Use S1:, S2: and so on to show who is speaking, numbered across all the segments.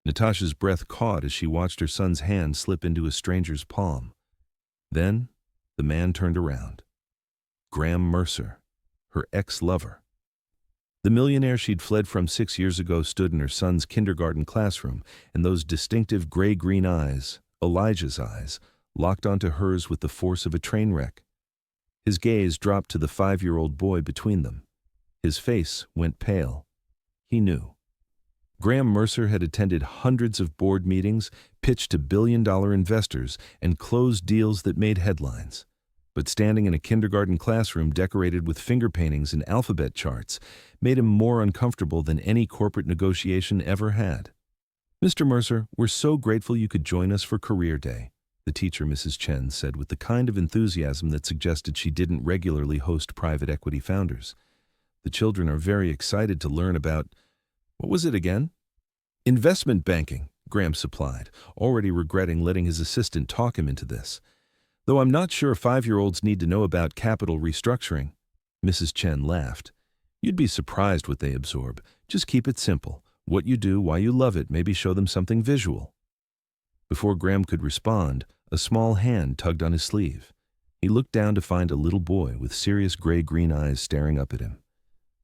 S1: Natasha's breath caught as she watched her son's hand slip into a stranger's palm. Then, the man turned around. Graham Mercer, her ex-lover. The millionaire she'd fled from 6 years ago stood in her son's kindergarten classroom, and those distinctive gray-green eyes, Elijah's eyes, locked onto hers with the force of a train wreck. His gaze dropped to the 5-year-old boy between them. His face went pale. He knew. Graham Mercer had attended hundreds of board meetings, pitched to billion-dollar investors, and closed deals that made headlines. But standing in a kindergarten classroom decorated with finger paintings and alphabet charts made him more uncomfortable than any corporate negotiation ever had. "Mr. Mercer, we're so grateful you could join us for Career Day," the teacher, Mrs. Chen, said with the kind of enthusiasm that suggested she didn't regularly host private equity founders. "The children are very excited to learn about—" What was it again? "Investment banking," Graham supplied, already regretting letting his assistant talk him into this. "Though I'm not sure 5-year-olds need to know about capital restructuring." Mrs. Chen laughed. "You'd be surprised what they absorb. Just keep it simple. What you do, why you love it, maybe show them something visual." Before Graham could respond, a small hand tugged on his sleeve. He looked down to find a little boy with serious gray-green eyes staring up at him.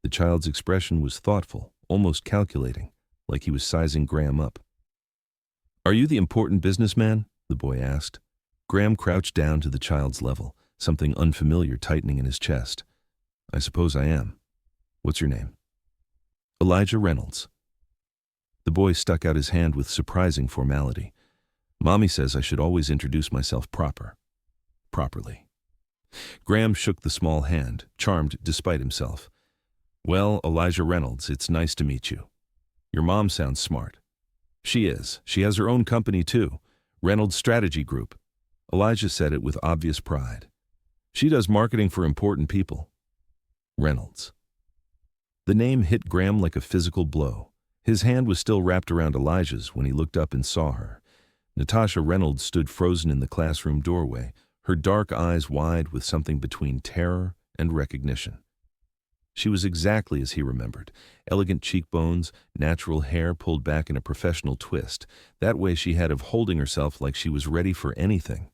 S1: The child's expression was thoughtful, almost calculating, like he was sizing Graham up. "Are you the important businessman?" the boy asked. Graham crouched down to the child's level, something unfamiliar tightening in his chest. "I suppose I am. What's your name?" "Elijah Reynolds." The boy stuck out his hand with surprising formality. "Mommy says I should always introduce myself properly." Graham shook the small hand, charmed despite himself. "Well, Elijah Reynolds, it's nice to meet you. Your mom sounds smart." "She is. She has her own company too, Reynolds Strategy Group." Elijah said it with obvious pride. "She does marketing for important people." Reynolds. The name hit Graham like a physical blow. His hand was still wrapped around Elijah's when he looked up and saw her. Natasha Reynolds stood frozen in the classroom doorway, her dark eyes wide with something between terror and recognition. She was exactly as he remembered. Elegant cheekbones, natural hair pulled back in a professional twist, that way she had of holding herself like she was ready for anything.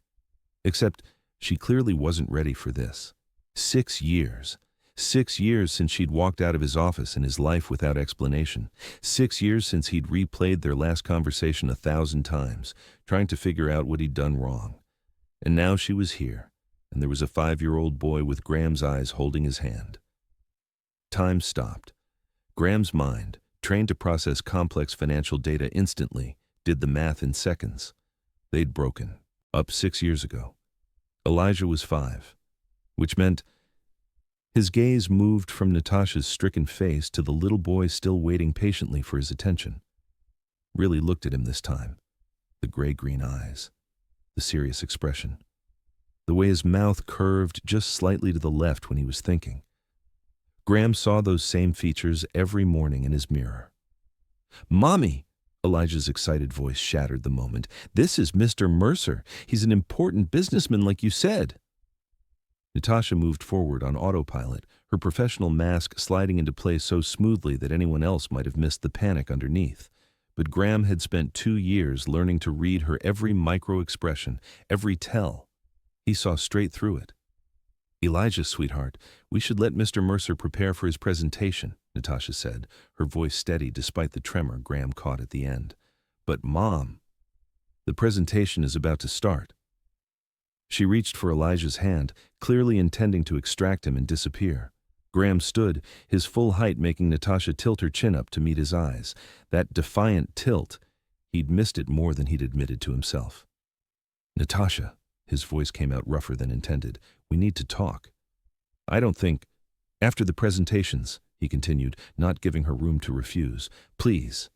S1: Except she clearly wasn't ready for this. 6 years. 6 years since she'd walked out of his office and his life without explanation. 6 years since he'd replayed their last conversation 1,000 times, trying to figure out what he'd done wrong. And now she was here, and there was a 5-year-old boy with Graham's eyes holding his hand. Time stopped. Graham's mind, trained to process complex financial data instantly, did the math in seconds. They'd broken up 6 years ago. Elijah was 5, which meant... His gaze moved from Natasha's stricken face to the little boy still waiting patiently for his attention. Really looked at him this time. The gray-green eyes. The serious expression. The way his mouth curved just slightly to the left when he was thinking. Graham saw those same features every morning in his mirror. "Mommy!" Elijah's excited voice shattered the moment. "This is Mr. Mercer. He's an important businessman like you said." Natasha moved forward on autopilot, her professional mask sliding into place so smoothly that anyone else might have missed the panic underneath. But Graham had spent 2 years learning to read her every micro-expression, every tell. He saw straight through it. "Elijah, sweetheart, we should let Mr. Mercer prepare for his presentation," Natasha said, her voice steady despite the tremor Graham caught at the end. "But Mom, the presentation is about to start." She reached for Elijah's hand, clearly intending to extract him and disappear. Graham stood, his full height making Natasha tilt her chin up to meet his eyes. That defiant tilt, he'd missed it more than he'd admitted to himself. "Natasha," his voice came out rougher than intended, "we need to talk. I don't think—" "After the presentations," he continued, not giving her room to refuse. "Please."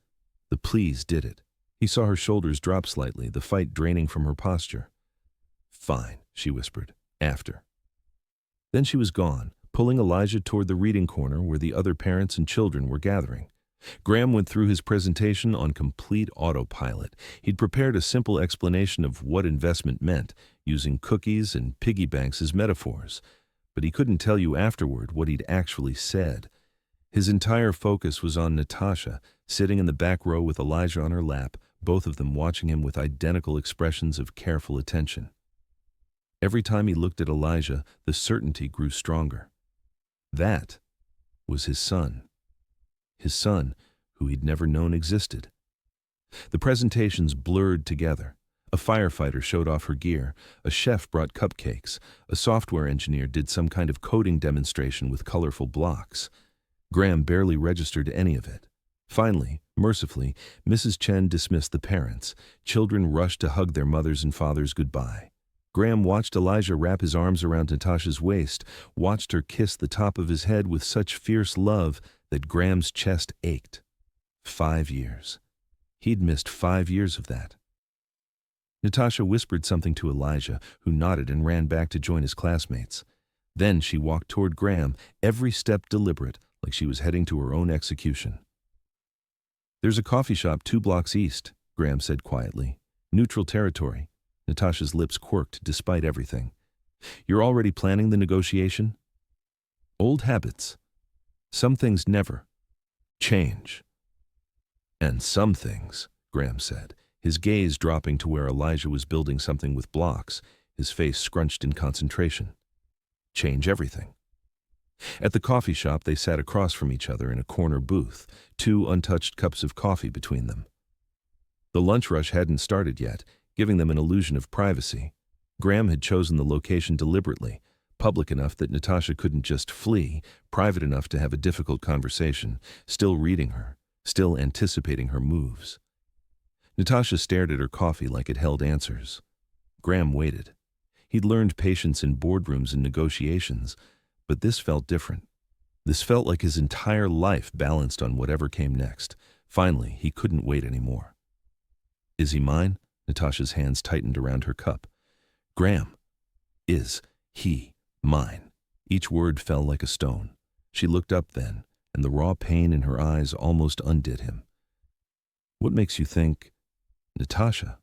S1: The please did it. He saw her shoulders drop slightly, the fight draining from her posture. "Fine," she whispered. "After." Then she was gone, pulling Elijah toward the reading corner where the other parents and children were gathering. Graham went through his presentation on complete autopilot. He'd prepared a simple explanation of what investment meant, using cookies and piggy banks as metaphors. But he couldn't tell you afterward what he'd actually said. His entire focus was on Natasha, sitting in the back row with Elijah on her lap, both of them watching him with identical expressions of careful attention. Every time he looked at Elijah, the certainty grew stronger. That was his son who he'd never known existed. The presentations blurred together. A firefighter showed off her gear, a chef brought cupcakes, a software engineer did some kind of coding demonstration with colorful blocks. Graham barely registered any of it. Finally, mercifully, Mrs. Chen dismissed the parents. Children rushed to hug their mothers and fathers goodbye. Graham watched Elijah wrap his arms around Natasha's waist, watched her kiss the top of his head with such fierce love that Graham's chest ached. 5 years. He'd missed 5 years of that. Natasha whispered something to Elijah, who nodded and ran back to join his classmates. Then she walked toward Graham, every step deliberate, like she was heading to her own execution. "There's a coffee shop 2 blocks east," Graham said quietly. "Neutral territory." Natasha's lips quirked despite everything. "You're already planning the negotiation?" "Old habits. Some things never change." "And some things," Graham said, his gaze dropping to where Elijah was building something with blocks, his face scrunched in concentration, "change everything." At the coffee shop, they sat across from each other in a corner booth, 2 untouched cups of coffee between them. The lunch rush hadn't started yet, giving them an illusion of privacy. Graham had chosen the location deliberately, public enough that Natasha couldn't just flee, private enough to have a difficult conversation, still reading her, still anticipating her moves. Natasha stared at her coffee like it held answers. Graham waited. He'd learned patience in boardrooms and negotiations, but this felt different. This felt like his entire life balanced on whatever came next. Finally, he couldn't wait anymore. "Is he mine?" Natasha's hands tightened around her cup. "Graham, is he mine?" Each word fell like a stone. She looked up then, and the raw pain in her eyes almost undid him. "What makes you think—" "Natasha,"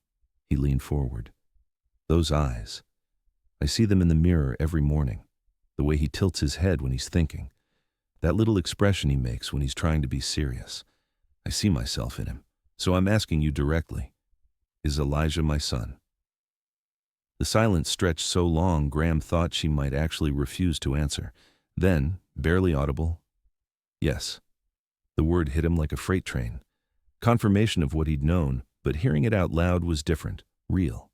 S1: he leaned forward. "Those eyes. I see them in the mirror every morning. The way he tilts his head when he's thinking. That little expression he makes when he's trying to be serious. I see myself in him. So I'm asking you directly. Is Elijah my son?" The silence stretched so long, Graham thought she might actually refuse to answer. Then, barely audible, "Yes." The word hit him like a freight train. Confirmation of what he'd known, but hearing it out loud was different, real.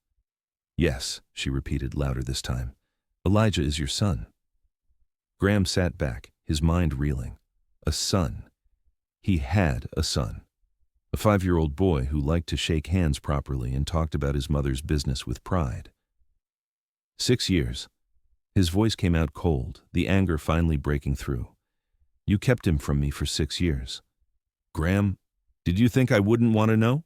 S1: "Yes," she repeated louder this time. "Elijah is your son." Graham sat back, his mind reeling. A son. He had a son. A 5-year-old boy who liked to shake hands properly and talked about his mother's business with pride. 6 years. His voice came out cold, the anger finally breaking through. "You kept him from me for 6 years. Graham, did you think I wouldn't want to know?"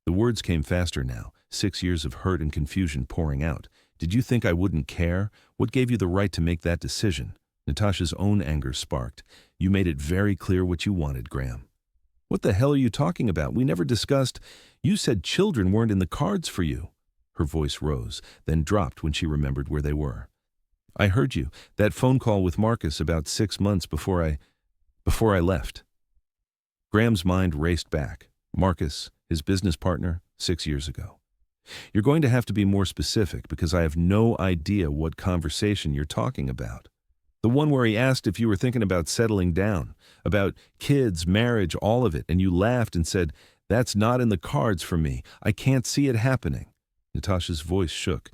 S1: The words came faster now, 6 years of hurt and confusion pouring out. "Did you think I wouldn't care? What gave you the right to make that decision?" Natasha's own anger sparked. "You made it very clear what you wanted, Graham." "What the hell are you talking about? We never discussed—" "You said children weren't in the cards for you." Her voice rose, then dropped when she remembered where they were. "I heard you. That phone call with Marcus about 6 months before I left." Graham's mind raced back. Marcus, his business partner, 6 years ago. "You're going to have to be more specific because I have no idea what conversation you're talking about." "The one where he asked if you were thinking about settling down, about kids, marriage, all of it, and you laughed and said, 'That's not in the cards for me. I can't see it happening.'" Natasha's voice shook.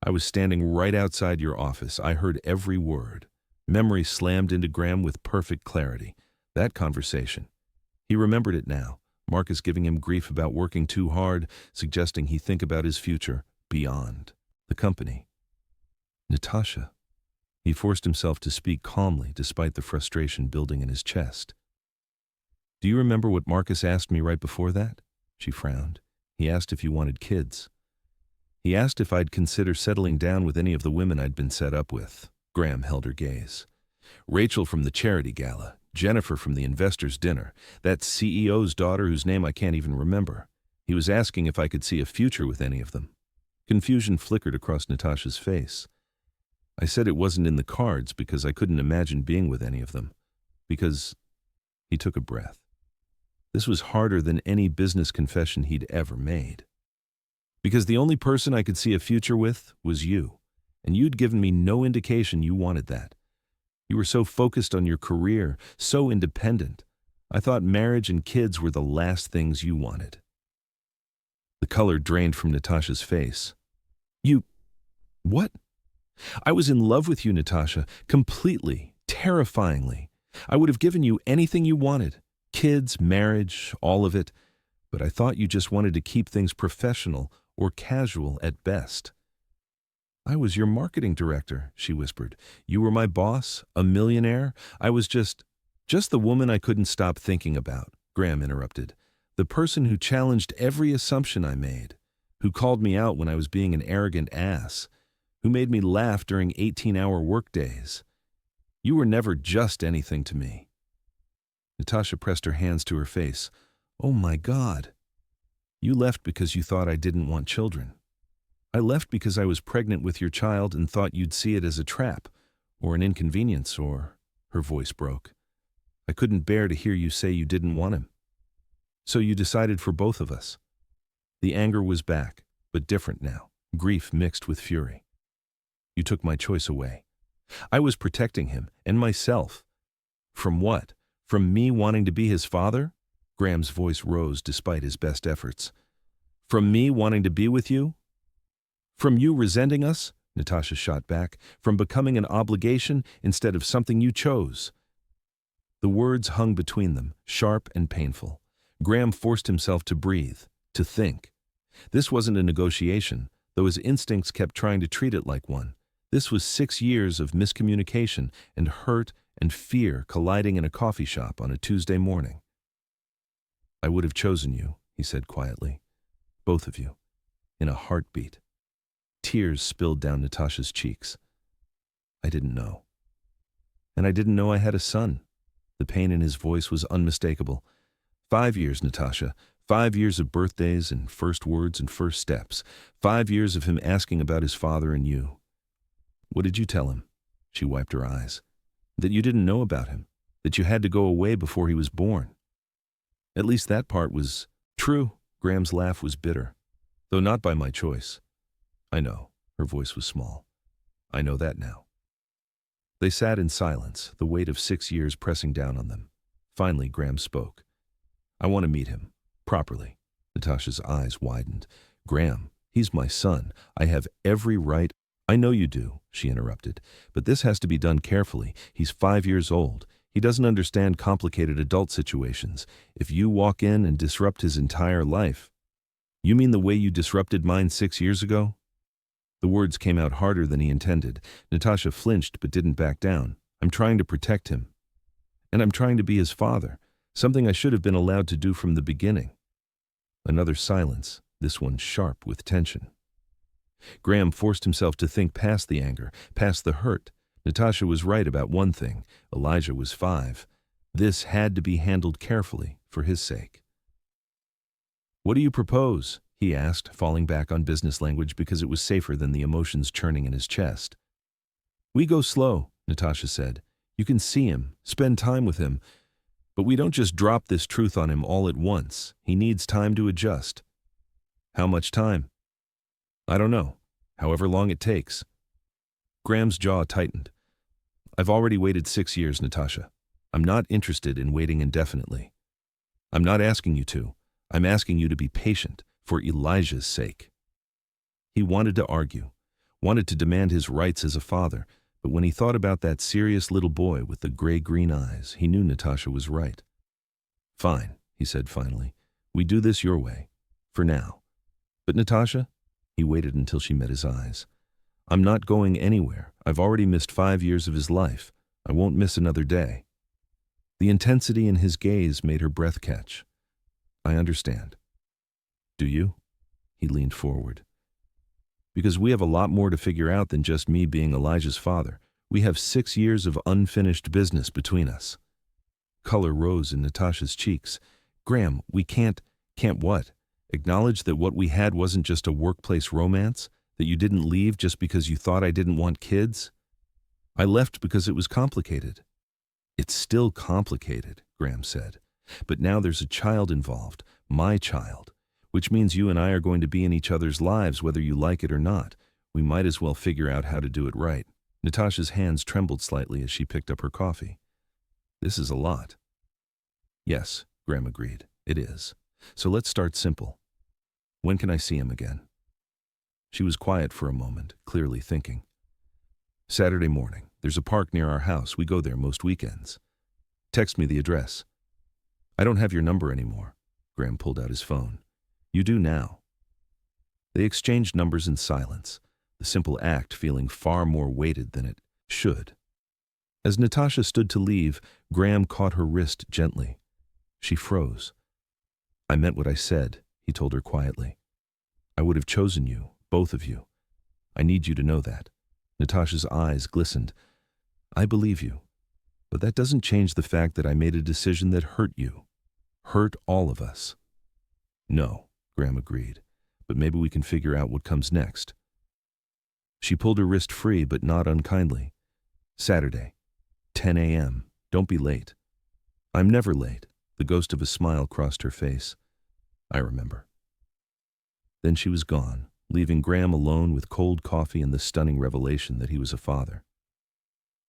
S1: "I was standing right outside your office. I heard every word." Memory slammed into Graham with perfect clarity. That conversation. He remembered it now. Marcus giving him grief about working too hard, suggesting he think about his future beyond the company. "Natasha." He forced himself to speak calmly despite the frustration building in his chest. "Do you remember what Marcus asked me right before that?" She frowned. "He asked if you wanted kids. He asked if I'd consider settling down with any of the women I'd been set up with." Graham held her gaze. "Rachel from the charity gala, Jennifer from the investors' dinner, that CEO's daughter whose name I can't even remember. He was asking if I could see a future with any of them." Confusion flickered across Natasha's face. "I said it wasn't in the cards because I couldn't imagine being with any of them. Because—" He took a breath. This was harder than any business confession he'd ever made. Because the only person I could see a future with was you, and you'd given me no indication you wanted that. You were so focused on your career, so independent. I thought marriage and kids were the last things you wanted. The color drained from Natasha's face. You... what? I was in love with you, Natasha, completely, terrifyingly. I would have given you anything you wanted. Kids, marriage, all of it. But I thought you just wanted to keep things professional or casual at best. I was your marketing director, she whispered. You were my boss, a millionaire. I was just the woman I couldn't stop thinking about, Graham interrupted. The person who challenged every assumption I made, who called me out when I was being an arrogant ass, who made me laugh during 18-hour workdays. You were never just anything to me. Natasha pressed her hands to her face. Oh my God. You left because you thought I didn't want children. I left because I was pregnant with your child and thought you'd see it as a trap, or an inconvenience, or... Her voice broke. I couldn't bear to hear you say you didn't want him. So you decided for both of us. The anger was back, but different now, grief mixed with fury. You took my choice away. I was protecting him, and myself. From what? From me wanting to be his father? Graham's voice rose despite his best efforts. From me wanting to be with you? From you resenting us? Natasha shot back. From becoming an obligation instead of something you chose. The words hung between them, sharp and painful. Graham forced himself to breathe, to think. This wasn't a negotiation, though his instincts kept trying to treat it like one. This was 6 years of miscommunication and hurt and fear colliding in a coffee shop on a Tuesday morning. I would have chosen you, he said quietly. Both of you. In a heartbeat. Tears spilled down Natasha's cheeks. I didn't know. And I didn't know I had a son. The pain in his voice was unmistakable. 5 years, Natasha. 5 years of birthdays and first words and first steps. 5 years of him asking about his father and you. What did you tell him? She wiped her eyes. That you didn't know about him. That you had to go away before he was born. At least that part was true. Graham's laugh was bitter, though not by my choice. I know. Her voice was small. I know that now. They sat in silence, the weight of 6 years pressing down on them. Finally, Graham spoke. I want to meet him. Properly. Natasha's eyes widened. Graham, he's my son. I have every right. I know you do, she interrupted. But this has to be done carefully. He's 5 years old. He doesn't understand complicated adult situations. If you walk in and disrupt his entire life. You mean the way you disrupted mine 6 years ago? The words came out harder than he intended. Natasha flinched but didn't back down. I'm trying to protect him. And I'm trying to be his father, something I should have been allowed to do from the beginning. Another silence, this one sharp with tension. Graham forced himself to think past the anger, past the hurt. Natasha was right about one thing. Elijah was 5. This had to be handled carefully for his sake. What do you propose? He asked, falling back on business language because it was safer than the emotions churning in his chest. We go slow, Natasha said. You can see him, spend time with him, but we don't just drop this truth on him all at once. He needs time to adjust. How much time? I don't know. However long it takes. Graham's jaw tightened. I've already waited 6 years, Natasha. I'm not interested in waiting indefinitely. I'm not asking you to. I'm asking you to be patient. For Elijah's sake. He wanted to argue, wanted to demand his rights as a father, but when he thought about that serious little boy with the gray-green eyes, he knew Natasha was right. Fine, he said finally. We do this your way, for now. But Natasha? He waited until she met his eyes. I'm not going anywhere. I've already missed 5 years of his life. I won't miss another day. The intensity in his gaze made her breath catch. I understand. Do you? He leaned forward. Because we have a lot more to figure out than just me being Elijah's father. We have 6 years of unfinished business between us. Color rose in Natasha's cheeks. Graham, we can't what? Acknowledge that what we had wasn't just a workplace romance? That you didn't leave just because you thought I didn't want kids? I left because it was complicated. It's still complicated, Graham said. But now there's a child involved, my child, which means you and I are going to be in each other's lives whether you like it or not. We might as well figure out how to do it right. Natasha's hands trembled slightly as she picked up her coffee. This is a lot. Yes, Graham agreed. It is. So let's start simple. When can I see him again? She was quiet for a moment, clearly thinking. Saturday morning. There's a park near our house. We go there most weekends. Text me the address. I don't have your number anymore. Graham pulled out his phone. You do now. They exchanged numbers in silence, the simple act feeling far more weighted than it should. As Natasha stood to leave, Graham caught her wrist gently. She froze. I meant what I said, he told her quietly. I would have chosen you, both of you. I need you to know that. Natasha's eyes glistened. I believe you, but that doesn't change the fact that I made a decision that hurt you. Hurt all of us. No, Graham agreed, but maybe we can figure out what comes next. She pulled her wrist free, but not unkindly. Saturday, 10 a.m. Don't be late. I'm never late. The ghost of a smile crossed her face. I remember. Then she was gone, leaving Graham alone with cold coffee and the stunning revelation that he was a father.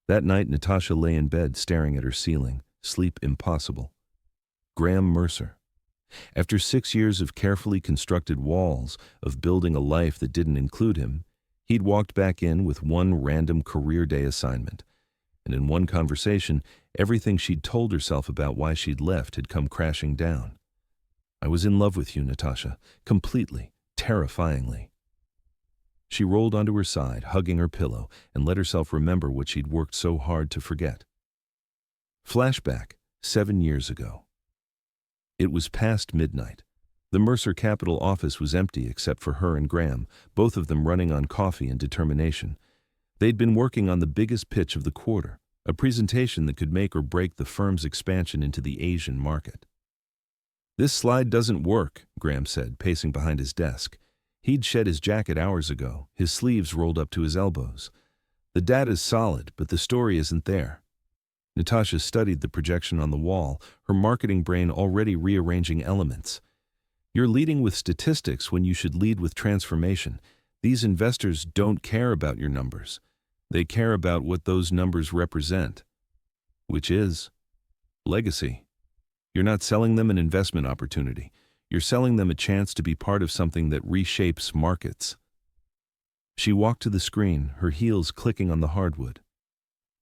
S1: That night, Natasha lay in bed staring at her ceiling, sleep impossible. Graham Mercer. After 6 years of carefully constructed walls, of building a life that didn't include him, he'd walked back in with one random career day assignment. And in one conversation, everything she'd told herself about why she'd left had come crashing down. I was in love with you, Natasha, completely, terrifyingly. She rolled onto her side, hugging her pillow, and let herself remember what she'd worked so hard to forget. Flashback, 7 years ago. It was past midnight. The Mercer Capital office was empty except for her and Graham, both of them running on coffee and determination. They'd been working on the biggest pitch of the quarter, a presentation that could make or break the firm's expansion into the Asian market. This slide doesn't work, Graham said, pacing behind his desk. He'd shed his jacket hours ago, his sleeves rolled up to his elbows. The data's solid, but the story isn't there. Natasha studied the projection on the wall, her marketing brain already rearranging elements. You're leading with statistics when you should lead with transformation. These investors don't care about your numbers. They care about what those numbers represent, which is legacy. You're not selling them an investment opportunity. You're selling them a chance to be part of something that reshapes markets. She walked to the screen, her heels clicking on the hardwood.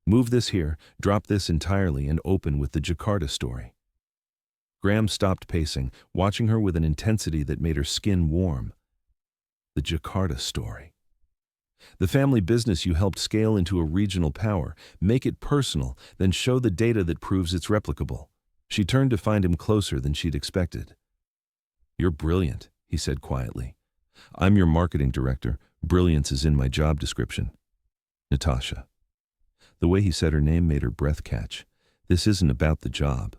S1: Move this here, drop this entirely, and open with the Jakarta story. Graham stopped pacing, watching her with an intensity that made her skin warm. The Jakarta story. The family business you helped scale into a regional power. Make it personal, then show the data that proves it's replicable. She turned to find him closer than she'd expected. You're brilliant, he said quietly. I'm your marketing director. Brilliance is in my job description. Natasha. The way he said her name made her breath catch. This isn't about the job.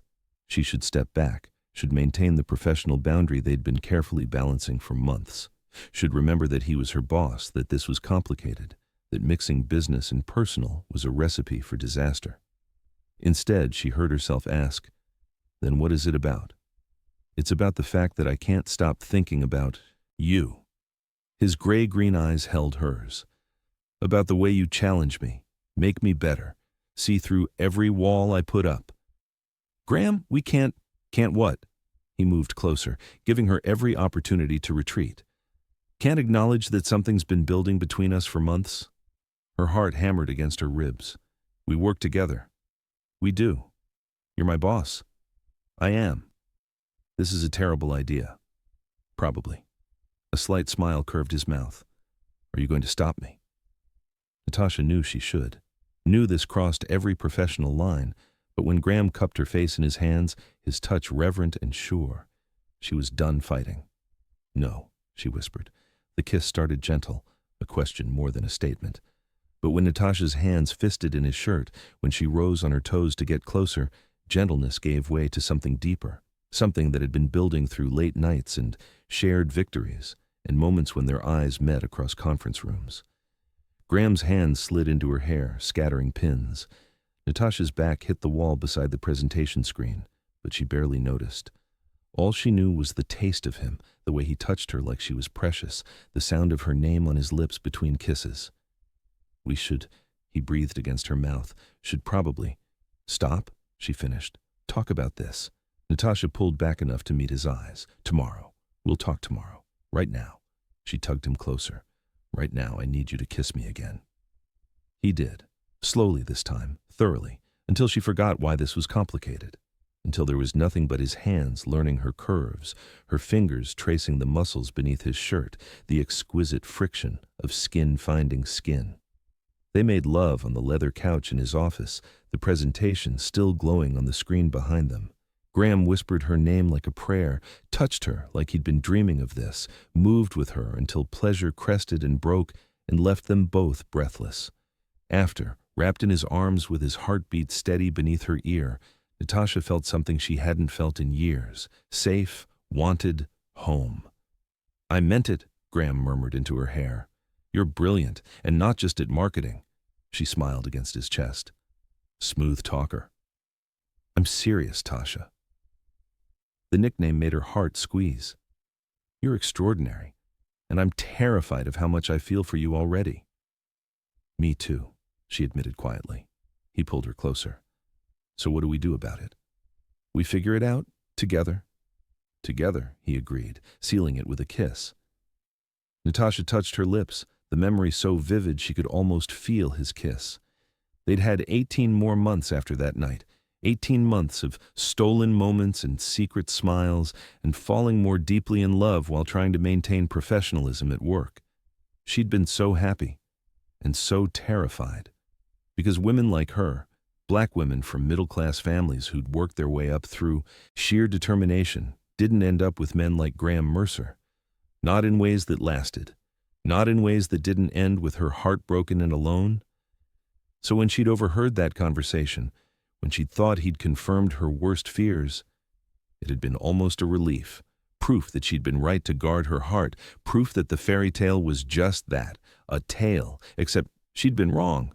S1: She should step back, should maintain the professional boundary they'd been carefully balancing for months, should remember that he was her boss, that this was complicated, that mixing business and personal was a recipe for disaster. Instead, she heard herself ask, then what is it about? It's about the fact that I can't stop thinking about you. His gray-green eyes held hers. About the way you challenge me, make me better, see through every wall I put up. Graham, we can't what? He moved closer, giving her every opportunity to retreat. Can't acknowledge that something's been building between us for months? Her heart hammered against her ribs. We work together. We do. You're my boss. I am. This is a terrible idea. Probably. A slight smile curved his mouth. Are you going to stop me? Natasha knew she should. Knew this crossed every professional line, but when Graham cupped her face in his hands, his touch reverent and sure, she was done fighting. No, she whispered. The kiss started gentle, a question more than a statement. But when Natasha's hands fisted in his shirt, when she rose on her toes to get closer, gentleness gave way to something deeper, something that had been building through late nights and shared victories, and moments when their eyes met across conference rooms. Graham's hands slid into her hair, scattering pins. Natasha's back hit the wall beside the presentation screen. but she barely noticed. All she knew was the taste of him, the way he touched her like she was precious, the sound of her name on his lips between kisses. "We should," he breathed against her mouth, "should probably." "Stop," she finished. "Talk about this." Natasha pulled back enough to meet his eyes. "Tomorrow. We'll talk tomorrow. Right now." She tugged him closer. "Right now, I need you to kiss me again." He did. Slowly this time, thoroughly, until she forgot why this was complicated. Until there was nothing but his hands learning her curves, her fingers tracing the muscles beneath his shirt, the exquisite friction of skin finding skin. They made love on the leather couch in his office, the presentation still glowing on the screen behind them. Graham whispered her name like a prayer, touched her like he'd been dreaming of this, moved with her until pleasure crested and broke and left them both breathless. After, wrapped in his arms with his heartbeat steady beneath her ear, Natasha felt something she hadn't felt in years. Safe, wanted, home. "I meant it," Graham murmured into her hair. "You're brilliant, and not just at marketing." She smiled against his chest. "Smooth talker." "I'm serious, Tasha." The nickname made her heart squeeze. "You're extraordinary, and I'm terrified of how much I feel for you already." "Me too," she admitted quietly. He pulled her closer. "So what do we do about it?" "We figure it out, together." "Together," he agreed, sealing it with a kiss. Natasha touched her lips, the memory so vivid she could almost feel his kiss. They'd had 18 more months after that night, 18 months of stolen moments and secret smiles and falling more deeply in love while trying to maintain professionalism at work. She'd been so happy and so terrified because women like her, black women from middle-class families who'd worked their way up through sheer determination, didn't end up with men like Graham Mercer. Not in ways that lasted. Not in ways that didn't end with her heart broken and alone. So when she'd overheard that conversation, when she'd thought he'd confirmed her worst fears, it had been almost a relief. Proof that she'd been right to guard her heart. Proof that the fairy tale was just that, a tale, except she'd been wrong.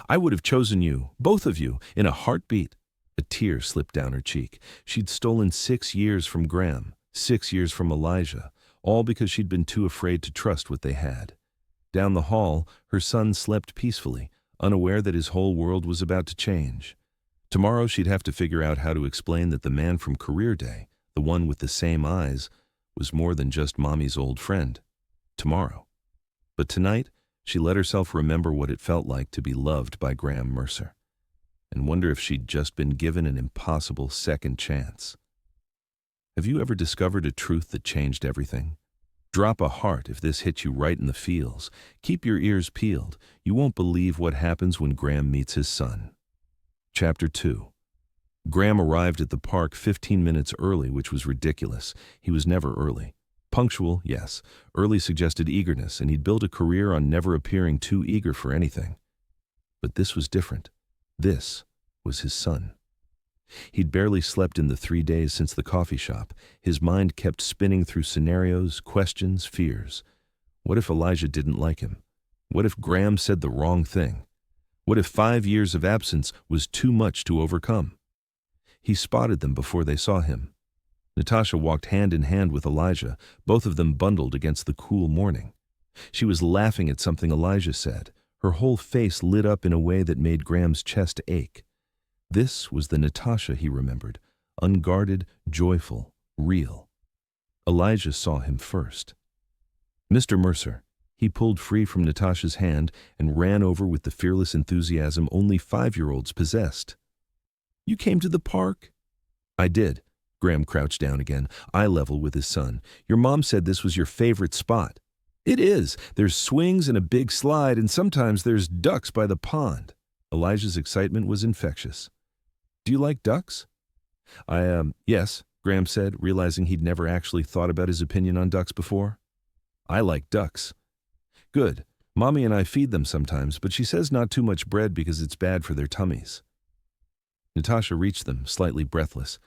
S1: "I would have chosen you, both of you, in a heartbeat." A tear slipped down her cheek. She'd stolen 6 years from Graham, 6 years from Elijah, all because she'd been too afraid to trust what they had. Down the hall, her son slept peacefully, unaware that his whole world was about to change. Tomorrow she'd have to figure out how to explain that the man from Career Day, the one with the same eyes, was more than just Mommy's old friend. Tomorrow. But tonight, she let herself remember what it felt like to be loved by Graham Mercer, and wonder if she'd just been given an impossible second chance. Have you ever discovered a truth that changed everything? Drop a heart if this hit you right in the feels. Keep your ears peeled. You won't believe what happens when Graham meets his son. Chapter 2. Graham arrived at the park 15 minutes early, which was ridiculous. He was never early. Punctual, yes. Early suggested eagerness, and he'd built a career on never appearing too eager for anything. But this was different. This was his son. He'd barely slept in the 3 days since the coffee shop. His mind kept spinning through scenarios, questions, fears. What if Elijah didn't like him? What if Graham said the wrong thing? What if 5 years of absence was too much to overcome? He spotted them before they saw him. Natasha walked hand in hand with Elijah, both of them bundled against the cool morning. She was laughing at something Elijah said. Her whole face lit up in a way that made Graham's chest ache. This was the Natasha he remembered, unguarded, joyful, real. Elijah saw him first. "Mr. Mercer." He pulled free from Natasha's hand and ran over with the fearless enthusiasm only 5-year-olds possessed. "You came to the park?" "I did." Graham crouched down again, eye level with his son. "Your mom said this was your favorite spot." "It is. There's swings and a big slide, and sometimes there's ducks by the pond." Elijah's excitement was infectious. "Do you like ducks?" Yes," Graham said, realizing he'd never actually thought about his opinion on ducks before. "I like ducks." "Good. Mommy and I feed them sometimes, but she says not too much bread because it's bad for their tummies." Natasha reached them, slightly breathless.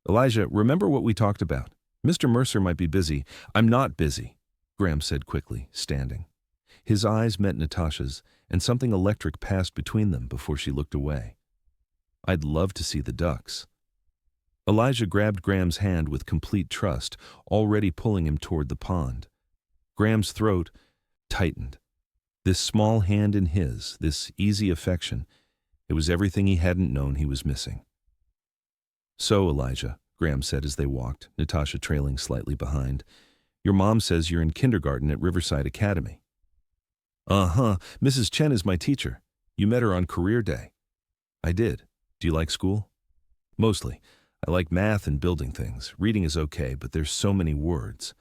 S1: "Elijah, remember what we talked about. Mr. Mercer might be busy." "I'm not busy," Graham said quickly, standing. His eyes met Natasha's, and something electric passed between them before she looked away. "I'd love to see the ducks." Elijah grabbed Graham's hand with complete trust, already pulling him toward the pond. Graham's throat tightened. This small hand in his, this easy affection, it was everything he hadn't known he was missing. "So, Elijah," Graham said as they walked, Natasha trailing slightly behind, "your mom says you're in kindergarten at Riverside Academy." "Uh-huh, Mrs. Chen is my teacher. You met her on career day." "I did. Do you like school?" "Mostly. I like math and building things. Reading is okay, but there's so many words."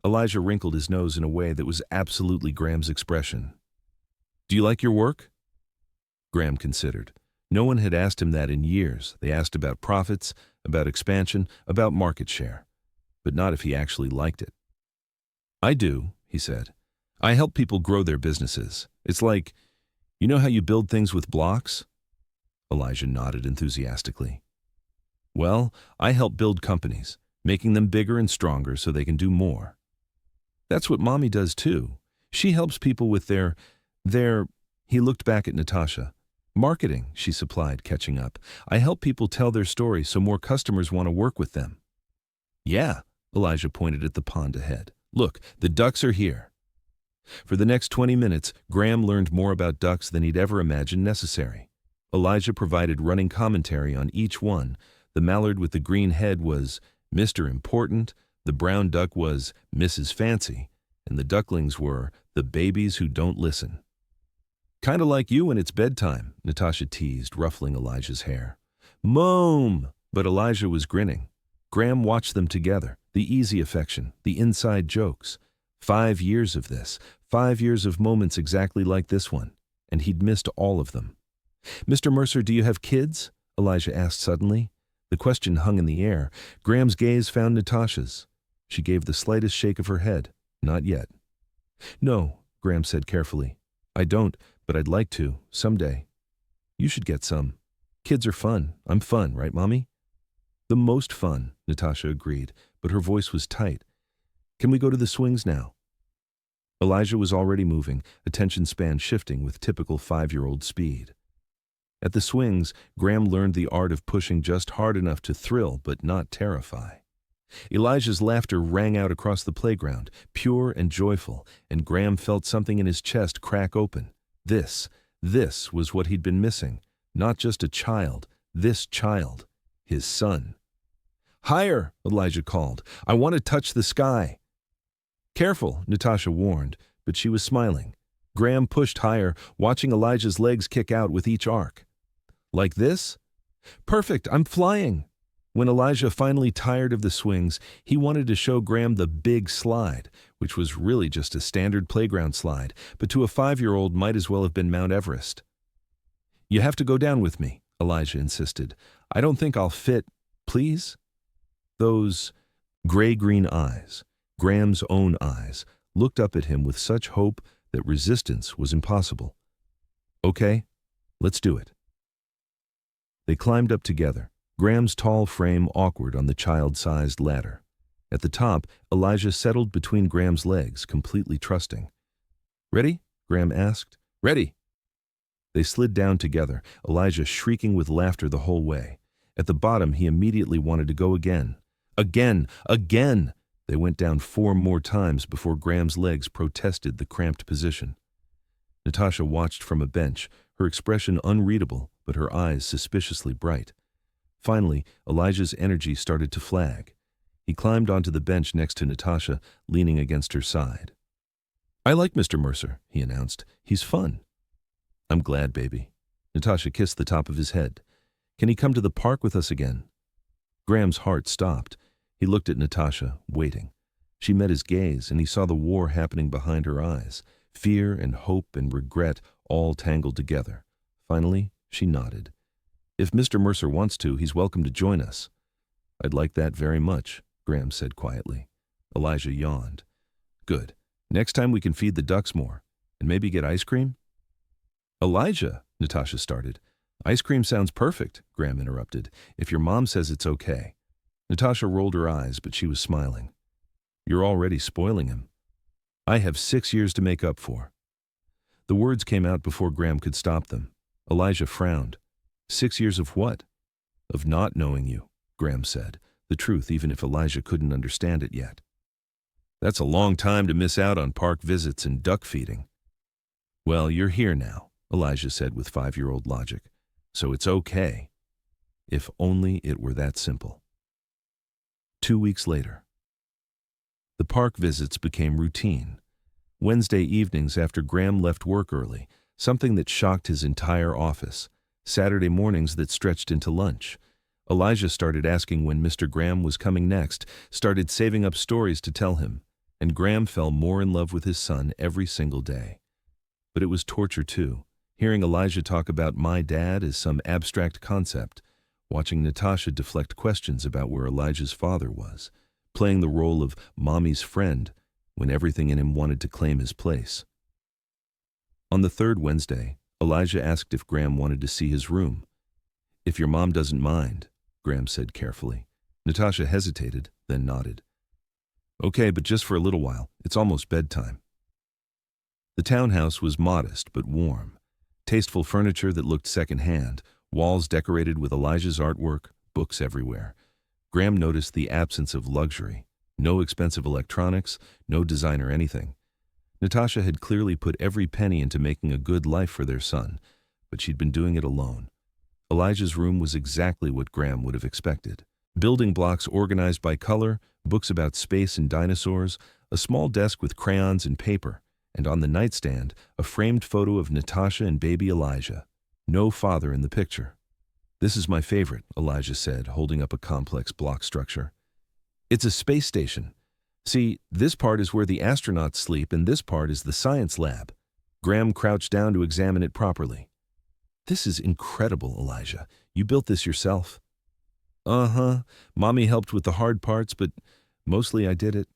S1: Elijah wrinkled his nose in a way that was absolutely Graham's expression. "Do you like your work?" Graham considered. No one had asked him that in years. They asked about profits, about expansion, about market share, but not if he actually liked it. "I do," he said. "I help people grow their businesses. It's like, you know how you build things with blocks?" Elijah nodded enthusiastically. "Well, I help build companies, making them bigger and stronger so they can do more." "That's what Mommy does too. She helps people with their, he looked back at Natasha. "Marketing," she supplied, catching up. "I help people tell their story so more customers want to work with them." "Yeah," Elijah pointed at the pond ahead. "Look, the ducks are here." For the next 20 minutes, Graham learned more about ducks than he'd ever imagined necessary. Elijah provided running commentary on each one. The mallard with the green head was Mr. Important, the brown duck was Mrs. Fancy, and the ducklings were the babies who don't listen. "Kinda like you when it's bedtime," Natasha teased, ruffling Elijah's hair. "Mom!" But Elijah was grinning. Graham watched them together, the easy affection, the inside jokes. 5 years of this, 5 years of moments exactly like this one, and he'd missed all of them. "Mr. Mercer, do you have kids?" Elijah asked suddenly. The question hung in the air. Graham's gaze found Natasha's. She gave the slightest shake of her head. "Not yet." "No," Graham said carefully. "I don't, but I'd like to, someday." "You should get some. Kids are fun. I'm fun, right, Mommy?" "The most fun," Natasha agreed, but her voice was tight. "Can we go to the swings now?" Elijah was already moving, attention span shifting with typical 5-year-old speed. At the swings, Graham learned the art of pushing just hard enough to thrill but not terrify. Elijah's laughter rang out across the playground, pure and joyful, and Graham felt something in his chest crack open. This was what he'd been missing. Not just a child, this child, his son. "Higher," Elijah called. "I want to touch the sky." "Careful," Natasha warned, but she was smiling. Graham pushed higher, watching Elijah's legs kick out with each arc. "Like this?" "Perfect, I'm flying." When Elijah finally tired of the swings, he wanted to show Graham the big slide, which was really just a standard playground slide, but to a 5-year-old might as well have been Mount Everest. "You have to go down with me," Elijah insisted. "I don't think I'll fit, please?" Those gray-green eyes, Graham's own eyes, looked up at him with such hope that resistance was impossible. "Okay, let's do it." They climbed up together, Graham's tall frame awkward on the child-sized ladder. At the top, Elijah settled between Graham's legs, completely trusting. "Ready?" Graham asked. "Ready." They slid down together, Elijah shrieking with laughter the whole way. At the bottom, he immediately wanted to go again. Again! Again! They went down 4 more times before Graham's legs protested the cramped position. Natasha watched from a bench, her expression unreadable, but her eyes suspiciously bright. Finally, Elijah's energy started to flag. He climbed onto the bench next to Natasha, leaning against her side. "I like Mr. Mercer," he announced. "He's fun." "I'm glad, baby." Natasha kissed the top of his head. "Can he come to the park with us again?" Graham's heart stopped. He looked at Natasha, waiting. She met his gaze, and he saw the war happening behind her eyes. Fear and hope and regret all tangled together. Finally, she nodded. "If Mr. Mercer wants to, he's welcome to join us." "I'd like that very much," Graham said quietly. Elijah yawned. "Good. Next time we can feed the ducks more. And maybe get ice cream?" "Elijah," Natasha started. "Ice cream sounds perfect," Graham interrupted, "if your mom says it's okay." Natasha rolled her eyes, but she was smiling. "You're already spoiling him." "I have 6 years to make up for." The words came out before Graham could stop them. Elijah frowned. 6 years of what? Of not knowing you. Graham said, the truth even if Elijah couldn't understand it yet. That's a long time to miss out on park visits and duck feeding. Well, you're here now, Elijah said with 5-year-old logic, so it's okay. If only it were that simple. 2 weeks later. The park visits became routine. Wednesday evenings after Graham left work early, something that shocked his entire office. Saturday mornings that stretched into lunch. Elijah started asking when Mr. Graham was coming next, started saving up stories to tell him, and Graham fell more in love with his son every single day. But it was torture too, hearing Elijah talk about my dad as some abstract concept, watching Natasha deflect questions about where Elijah's father was, playing the role of mommy's friend when everything in him wanted to claim his place. On the third Wednesday, Elijah asked if Graham wanted to see his room. If your mom doesn't mind, Graham said carefully. Natasha hesitated, then nodded. Okay, but just for a little while. It's almost bedtime. The townhouse was modest but warm. Tasteful furniture that looked second-hand, walls decorated with Elijah's artwork, books everywhere. Graham noticed the absence of luxury. No expensive electronics, no designer anything. Natasha had clearly put every penny into making a good life for their son, but she'd been doing it alone. Elijah's room was exactly what Graham would have expected. Building blocks organized by color, books about space and dinosaurs, a small desk with crayons and paper, and on the nightstand, a framed photo of Natasha and baby Elijah. No father in the picture. This is my favorite, Elijah said, holding up a complex block structure. It's a space station. See, this part is where the astronauts sleep and this part is the science lab. Graham crouched down to examine it properly. This is incredible, Elijah. You built this yourself? Uh-huh. Mommy helped with the hard parts, but mostly I did it.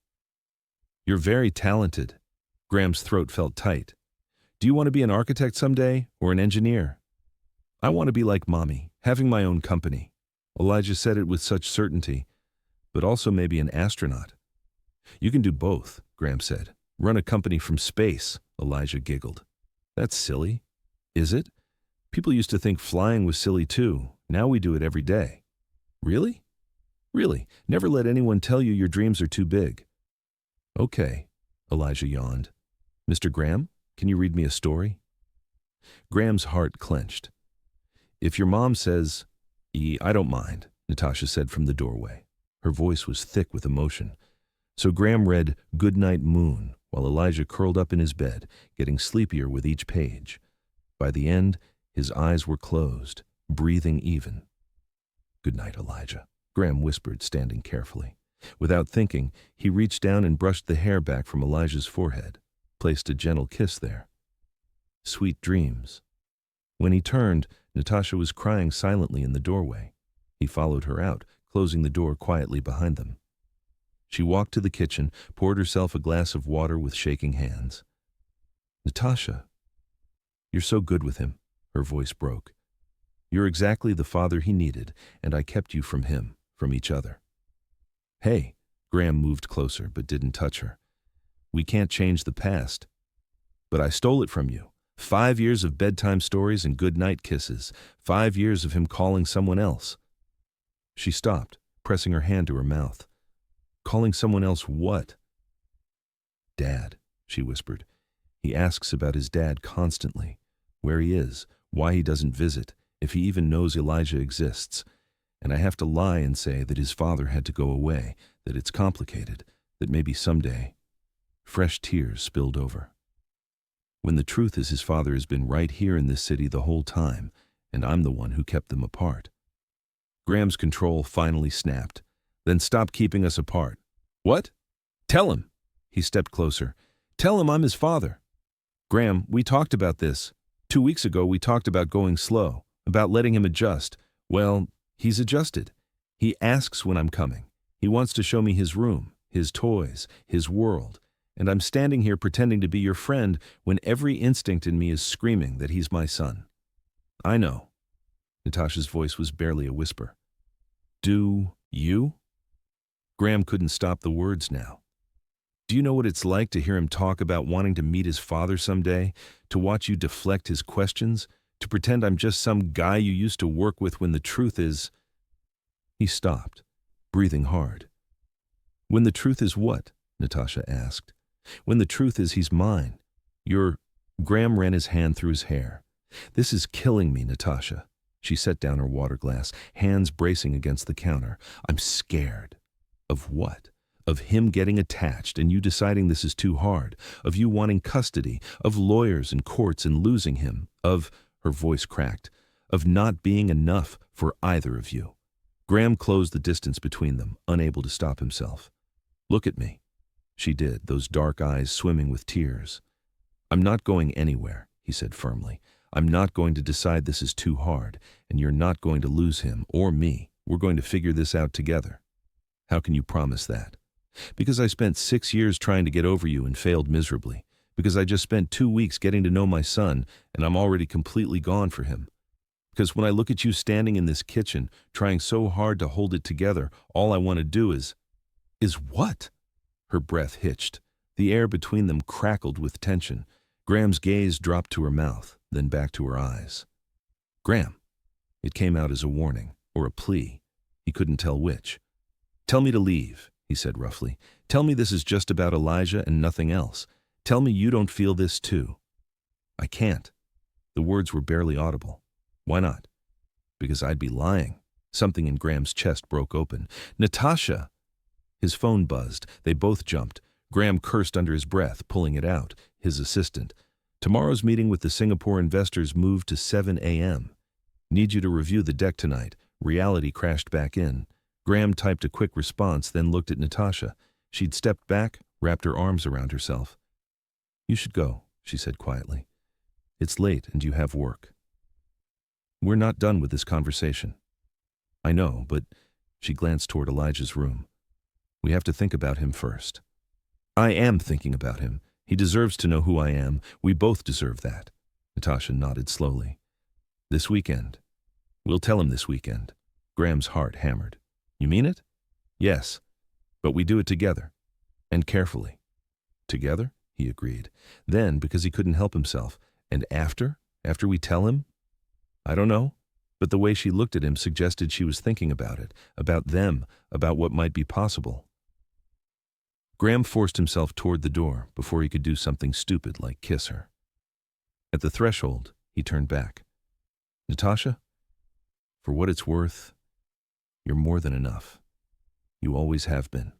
S1: You're very talented. Graham's throat felt tight. Do you want to be an architect someday or an engineer? I want to be like Mommy, having my own company. Elijah said it with such certainty, but also maybe an astronaut. You can do both, Graham said. Run a company from space, Elijah giggled. That's silly. Is it? People used to think flying was silly too. Now we do it every day. Really? Really. Never let anyone tell you your dreams are too big. Okay, Elijah yawned. Mr. Graham, can you read me a story? Graham's heart clenched. If your mom says, I don't mind, Natasha said from the doorway. Her voice was thick with emotion. So Graham read Goodnight Moon while Elijah curled up in his bed, getting sleepier with each page. By the end, his eyes were closed, breathing even. Good night, Elijah, Graham whispered, standing carefully. Without thinking, he reached down and brushed the hair back from Elijah's forehead, placed a gentle kiss there. Sweet dreams. When he turned, Natasha was crying silently in the doorway. He followed her out, closing the door quietly behind them. She walked to the kitchen, poured herself a glass of water with shaking hands. Natasha, you're so good with him, her voice broke. You're exactly the father he needed, and I kept you from him, from each other. Hey, Graham moved closer but didn't touch her. We can't change the past. But I stole it from you. 5 years of bedtime stories and goodnight kisses. 5 years of him calling someone else. She stopped, pressing her hand to her mouth. Calling someone else what? Dad, she whispered. He asks about his dad constantly. Where he is, why he doesn't visit, if he even knows Elijah exists. And I have to lie and say that his father had to go away, that it's complicated, that maybe someday. Fresh tears spilled over. When the truth is his father has been right here in this city the whole time, and I'm the one who kept them apart. Graham's control finally snapped. Then stop keeping us apart. What? Tell him. He stepped closer. Tell him I'm his father. Graham, we talked about this. 2 weeks ago we talked about going slow, about letting him adjust. Well, he's adjusted. He asks when I'm coming. He wants to show me his room, his toys, his world. And I'm standing here pretending to be your friend when every instinct in me is screaming that he's my son. I know. Natasha's voice was barely a whisper. Do you? Graham couldn't stop the words now. Do you know what it's like to hear him talk about wanting to meet his father someday, to watch you deflect his questions, to pretend I'm just some guy you used to work with when the truth is... He stopped, breathing hard. When the truth is what? Natasha asked. When the truth is he's mine. Graham ran his hand through his hair. This is killing me, Natasha. She set down her water glass, hands bracing against the counter. I'm scared. Of what? Of him getting attached and you deciding this is too hard. Of you wanting custody. Of lawyers and courts and losing him. Her voice cracked, of not being enough for either of you. Graham closed the distance between them, unable to stop himself. Look at me. She did, those dark eyes swimming with tears. I'm not going anywhere, he said firmly. I'm not going to decide this is too hard, and you're not going to lose him or me. We're going to figure this out together. How can you promise that? Because I spent 6 years trying to get over you and failed miserably. Because I just spent 2 weeks getting to know my son, and I'm already completely gone for him. Because when I look at you standing in this kitchen, trying so hard to hold it together, all I want to do is what? Her breath hitched. The air between them crackled with tension. Graham's gaze dropped to her mouth, then back to her eyes. Graham. It came out as a warning, or a plea. He couldn't tell which. Tell me to leave, he said roughly. Tell me this is just about Elijah and nothing else. Tell me you don't feel this too. I can't. The words were barely audible. Why not? Because I'd be lying. Something in Graham's chest broke open. Natasha! His phone buzzed. They both jumped. Graham cursed under his breath, pulling it out. His assistant. Tomorrow's meeting with the Singapore investors moved to 7 a.m. Need you to review the deck tonight. Reality crashed back in. Graham typed a quick response, then looked at Natasha. She'd stepped back, wrapped her arms around herself. You should go, she said quietly. It's late and you have work. We're not done with this conversation. I know, but she glanced toward Elijah's room. We have to think about him first. I am thinking about him. He deserves to know who I am. We both deserve that. Natasha nodded slowly. This weekend. We'll tell him this weekend. Graham's heart hammered. You mean it? Yes, but we do it together. And carefully. Together? He agreed. Then, because he couldn't help himself. And after? After we tell him? I don't know, but the way she looked at him suggested she was thinking about it, about them, about what might be possible. Graham forced himself toward the door before he could do something stupid like kiss her. At the threshold, he turned back. Natasha, for what it's worth, you're more than enough. You always have been.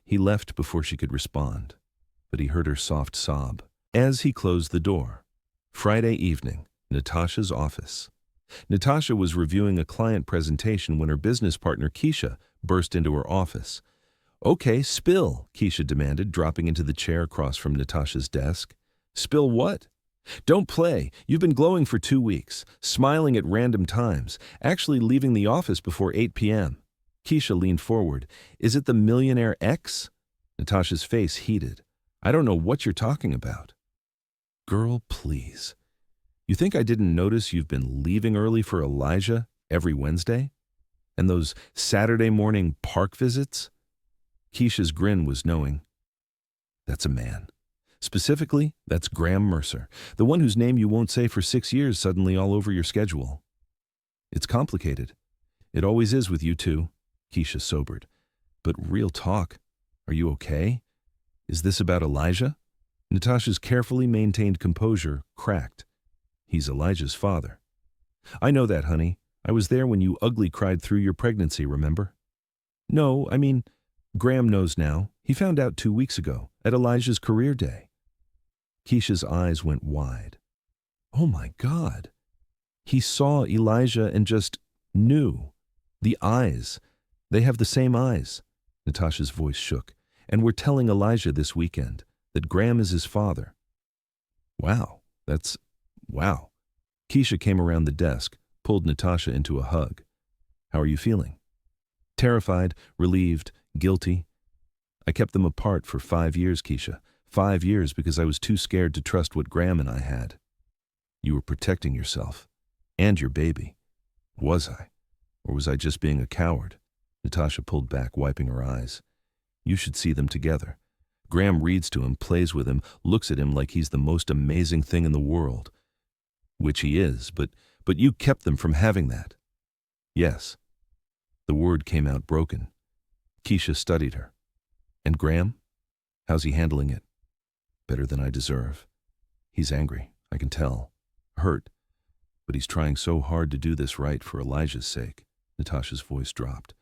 S1: He left before she could respond, but he heard her soft sob. As he closed the door, Friday evening, Natasha's office. Natasha was reviewing a client presentation when her business partner, Keisha, burst into her office. Okay, spill, Keisha demanded, dropping into the chair across from Natasha's desk. Spill what? Don't play. You've been glowing for 2 weeks, smiling at random times, actually leaving the office before 8 p.m. Keisha leaned forward. Is it the Millionaire X? Natasha's face heated. I don't know what you're talking about. Girl, please. You think I didn't notice you've been leaving early for Elijah every Wednesday? And those Saturday morning park visits? Keisha's grin was knowing. That's a man. Specifically, that's Graham Mercer, the one whose name you won't say for 6 years suddenly all over your schedule. It's complicated. It always is with you two, Keisha sobered. But real talk, are you okay? Is this about Elijah? Natasha's carefully maintained composure cracked. He's Elijah's father. I know that, honey. I was there when you ugly cried through your pregnancy, remember? No, I mean, Graham knows now. He found out 2 weeks ago, at Elijah's career day. Keisha's eyes went wide. Oh my God. He saw Elijah and just knew. The eyes. They have the same eyes. Natasha's voice shook. And we're telling Elijah this weekend that Graham is his father. Wow, wow. Keisha came around the desk, pulled Natasha into a hug. How are you feeling? Terrified, relieved, guilty. I kept them apart for 5 years, Keisha. 5 years because I was too scared to trust what Graham and I had. You were protecting yourself. And your baby. Was I? Or was I just being a coward? Natasha pulled back, wiping her eyes. You should see them together. Graham reads to him, plays with him, looks at him like he's the most amazing thing in the world. Which he is, but you kept them from having that. Yes. The word came out broken. Keisha studied her. And Graham? How's he handling it? Better than I deserve. He's angry, I can tell. Hurt. But he's trying so hard to do this right for Elijah's sake. Natasha's voice dropped.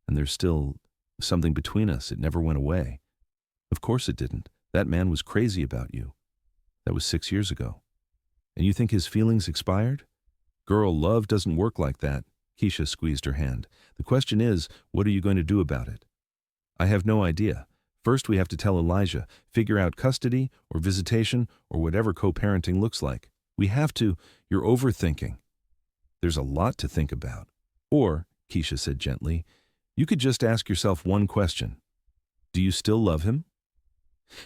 S1: And there's still something between us. It never went away. Of course it didn't. That man was crazy about you. That was 6 years ago. And you think his feelings expired? Girl, love doesn't work like that. Keisha squeezed her hand. The question is, what are you going to do about it? I have no idea. First we have to tell Elijah, figure out custody or visitation or whatever co-parenting looks like. We have to. You're overthinking. There's a lot to think about. Or, Keisha said gently, you could just ask yourself one question. Do you still love him?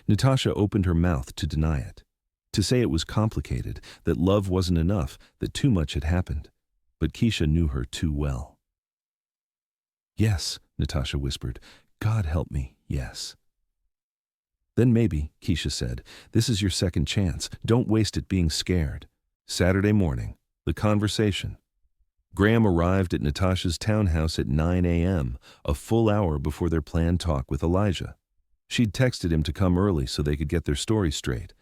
S1: Natasha opened her mouth to deny it, to say it was complicated, that love wasn't enough, that too much had happened. But Keisha knew her too well. Yes, Natasha whispered. God help me, yes. Then maybe, Keisha said, this is your second chance. Don't waste it being scared. Saturday morning, the conversation. Graham arrived at Natasha's townhouse at 9 a.m., a full hour before their planned talk with Elijah. She'd texted him to come early so they could get their story straight.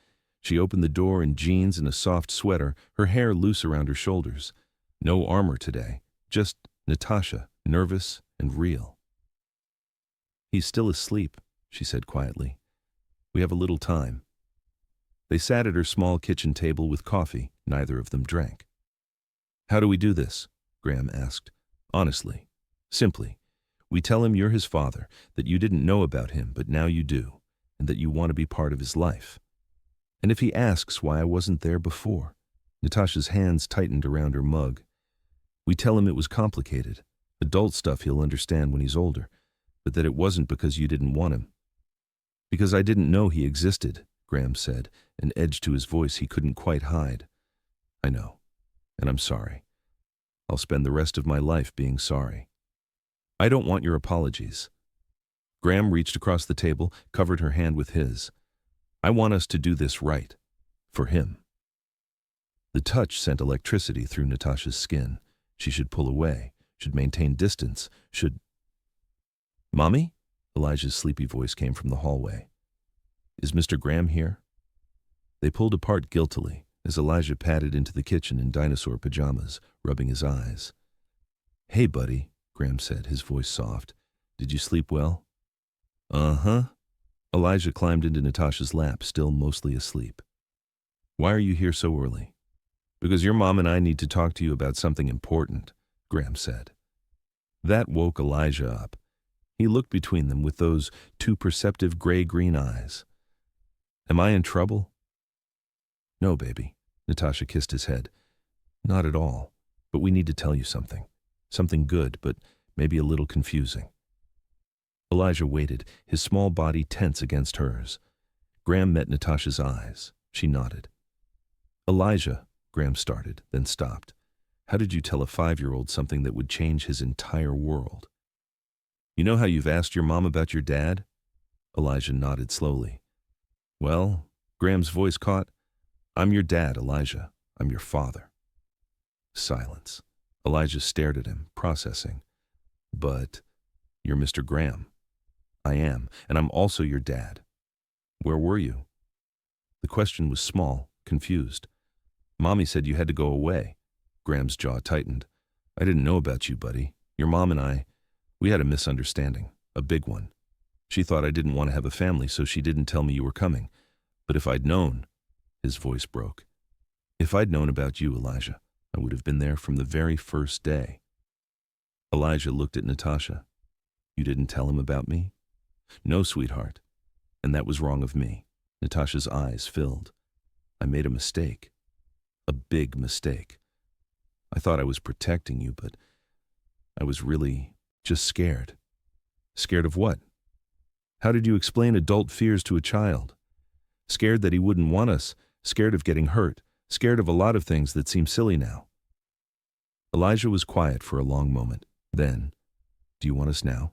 S1: She opened the door in jeans and a soft sweater, her hair loose around her shoulders. No armor today, just Natasha, nervous and real. He's still asleep, she said quietly. We have a little time. They sat at her small kitchen table with coffee. Neither of them drank. How do we do this? Graham asked. Honestly, simply. We tell him you're his father, that you didn't know about him, but now you do, and that you want to be part of his life. And if he asks why I wasn't there before, Natasha's hands tightened around her mug. We tell him it was complicated, adult stuff he'll understand when he's older, but that it wasn't because you didn't want him. Because I didn't know he existed, Graham said, an edge to his voice he couldn't quite hide. I know, and I'm sorry. I'll spend the rest of my life being sorry. I don't want your apologies. Graham reached across the table, covered her hand with his. I want us to do this right. For him. The touch sent electricity through Natasha's skin. She should pull away, should maintain distance, should... Mommy? Elijah's sleepy voice came from the hallway. Is Mr. Graham here? They pulled apart guiltily as Elijah padded into the kitchen in dinosaur pajamas, rubbing his eyes. Hey, buddy, Graham said, his voice soft. Did you sleep well? Uh-huh. Elijah climbed into Natasha's lap, still mostly asleep. Why are you here so early? Because your mom and I need to talk to you about something important, Graham said. That woke Elijah up. He looked between them with those two perceptive gray-green eyes. Am I in trouble? No, baby. Natasha kissed his head. Not at all. But we need to tell you something. Something good, but maybe a little confusing. Elijah waited, his small body tense against hers. Graham met Natasha's eyes. She nodded. Elijah, Graham started, then stopped. How did you tell a 5-year-old something that would change his entire world? You know how you've asked your mom about your dad? Elijah nodded slowly. Well, Graham's voice caught. I'm your dad, Elijah. I'm your father. Silence. Elijah stared at him, processing. But you're Mr. Graham. I am, and I'm also your dad. Where were you? The question was small, confused. Mommy said you had to go away. Graham's jaw tightened. I didn't know about you, buddy. Your mom and I, we had a misunderstanding, a big one. She thought I didn't want to have a family, so she didn't tell me you were coming. But if I'd known, his voice broke. If I'd known about you, Elijah, I would have been there from the very first day. Elijah looked at Natasha. You didn't tell him about me? No, sweetheart. And that was wrong of me. Natasha's eyes filled. I made a mistake. A big mistake. I thought I was protecting you, but I was really just scared. Scared of what? How did you explain adult fears to a child? Scared that he wouldn't want us, scared of getting hurt, scared of a lot of things that seem silly now. Elijah was quiet for a long moment. Then, do you want us now?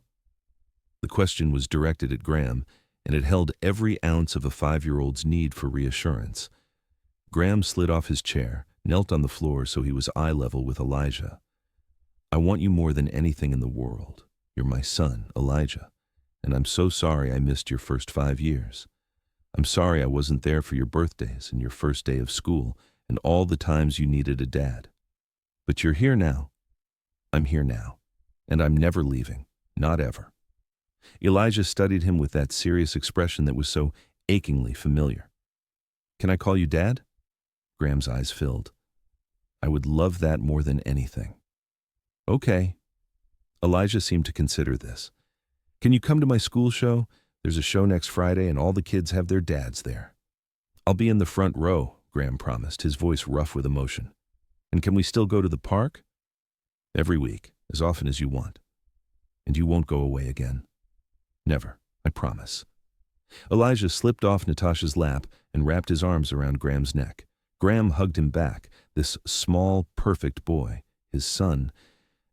S1: The question was directed at Graham, and it held every ounce of a 5-year-old's need for reassurance. Graham slid off his chair, knelt on the floor so he was eye level with Elijah. I want you more than anything in the world. You're my son, Elijah, and I'm so sorry I missed your first 5 years. I'm sorry I wasn't there for your birthdays and your first day of school and all the times you needed a dad. But you're here now. I'm here now, and I'm never leaving, not ever." Elijah studied him with that serious expression that was so achingly familiar. "Can I call you Dad?" Graham's eyes filled. "I would love that more than anything." "Okay." Elijah seemed to consider this. "Can you come to my school show? There's a show next Friday and all the kids have their dads there." "I'll be in the front row," Graham promised, his voice rough with emotion. "And can we still go to the park?" "Every week, as often as you want." "And you won't go away again?" "Never, I promise." Elijah slipped off Natasha's lap and wrapped his arms around Graham's neck. Graham hugged him back, this small, perfect boy, his son,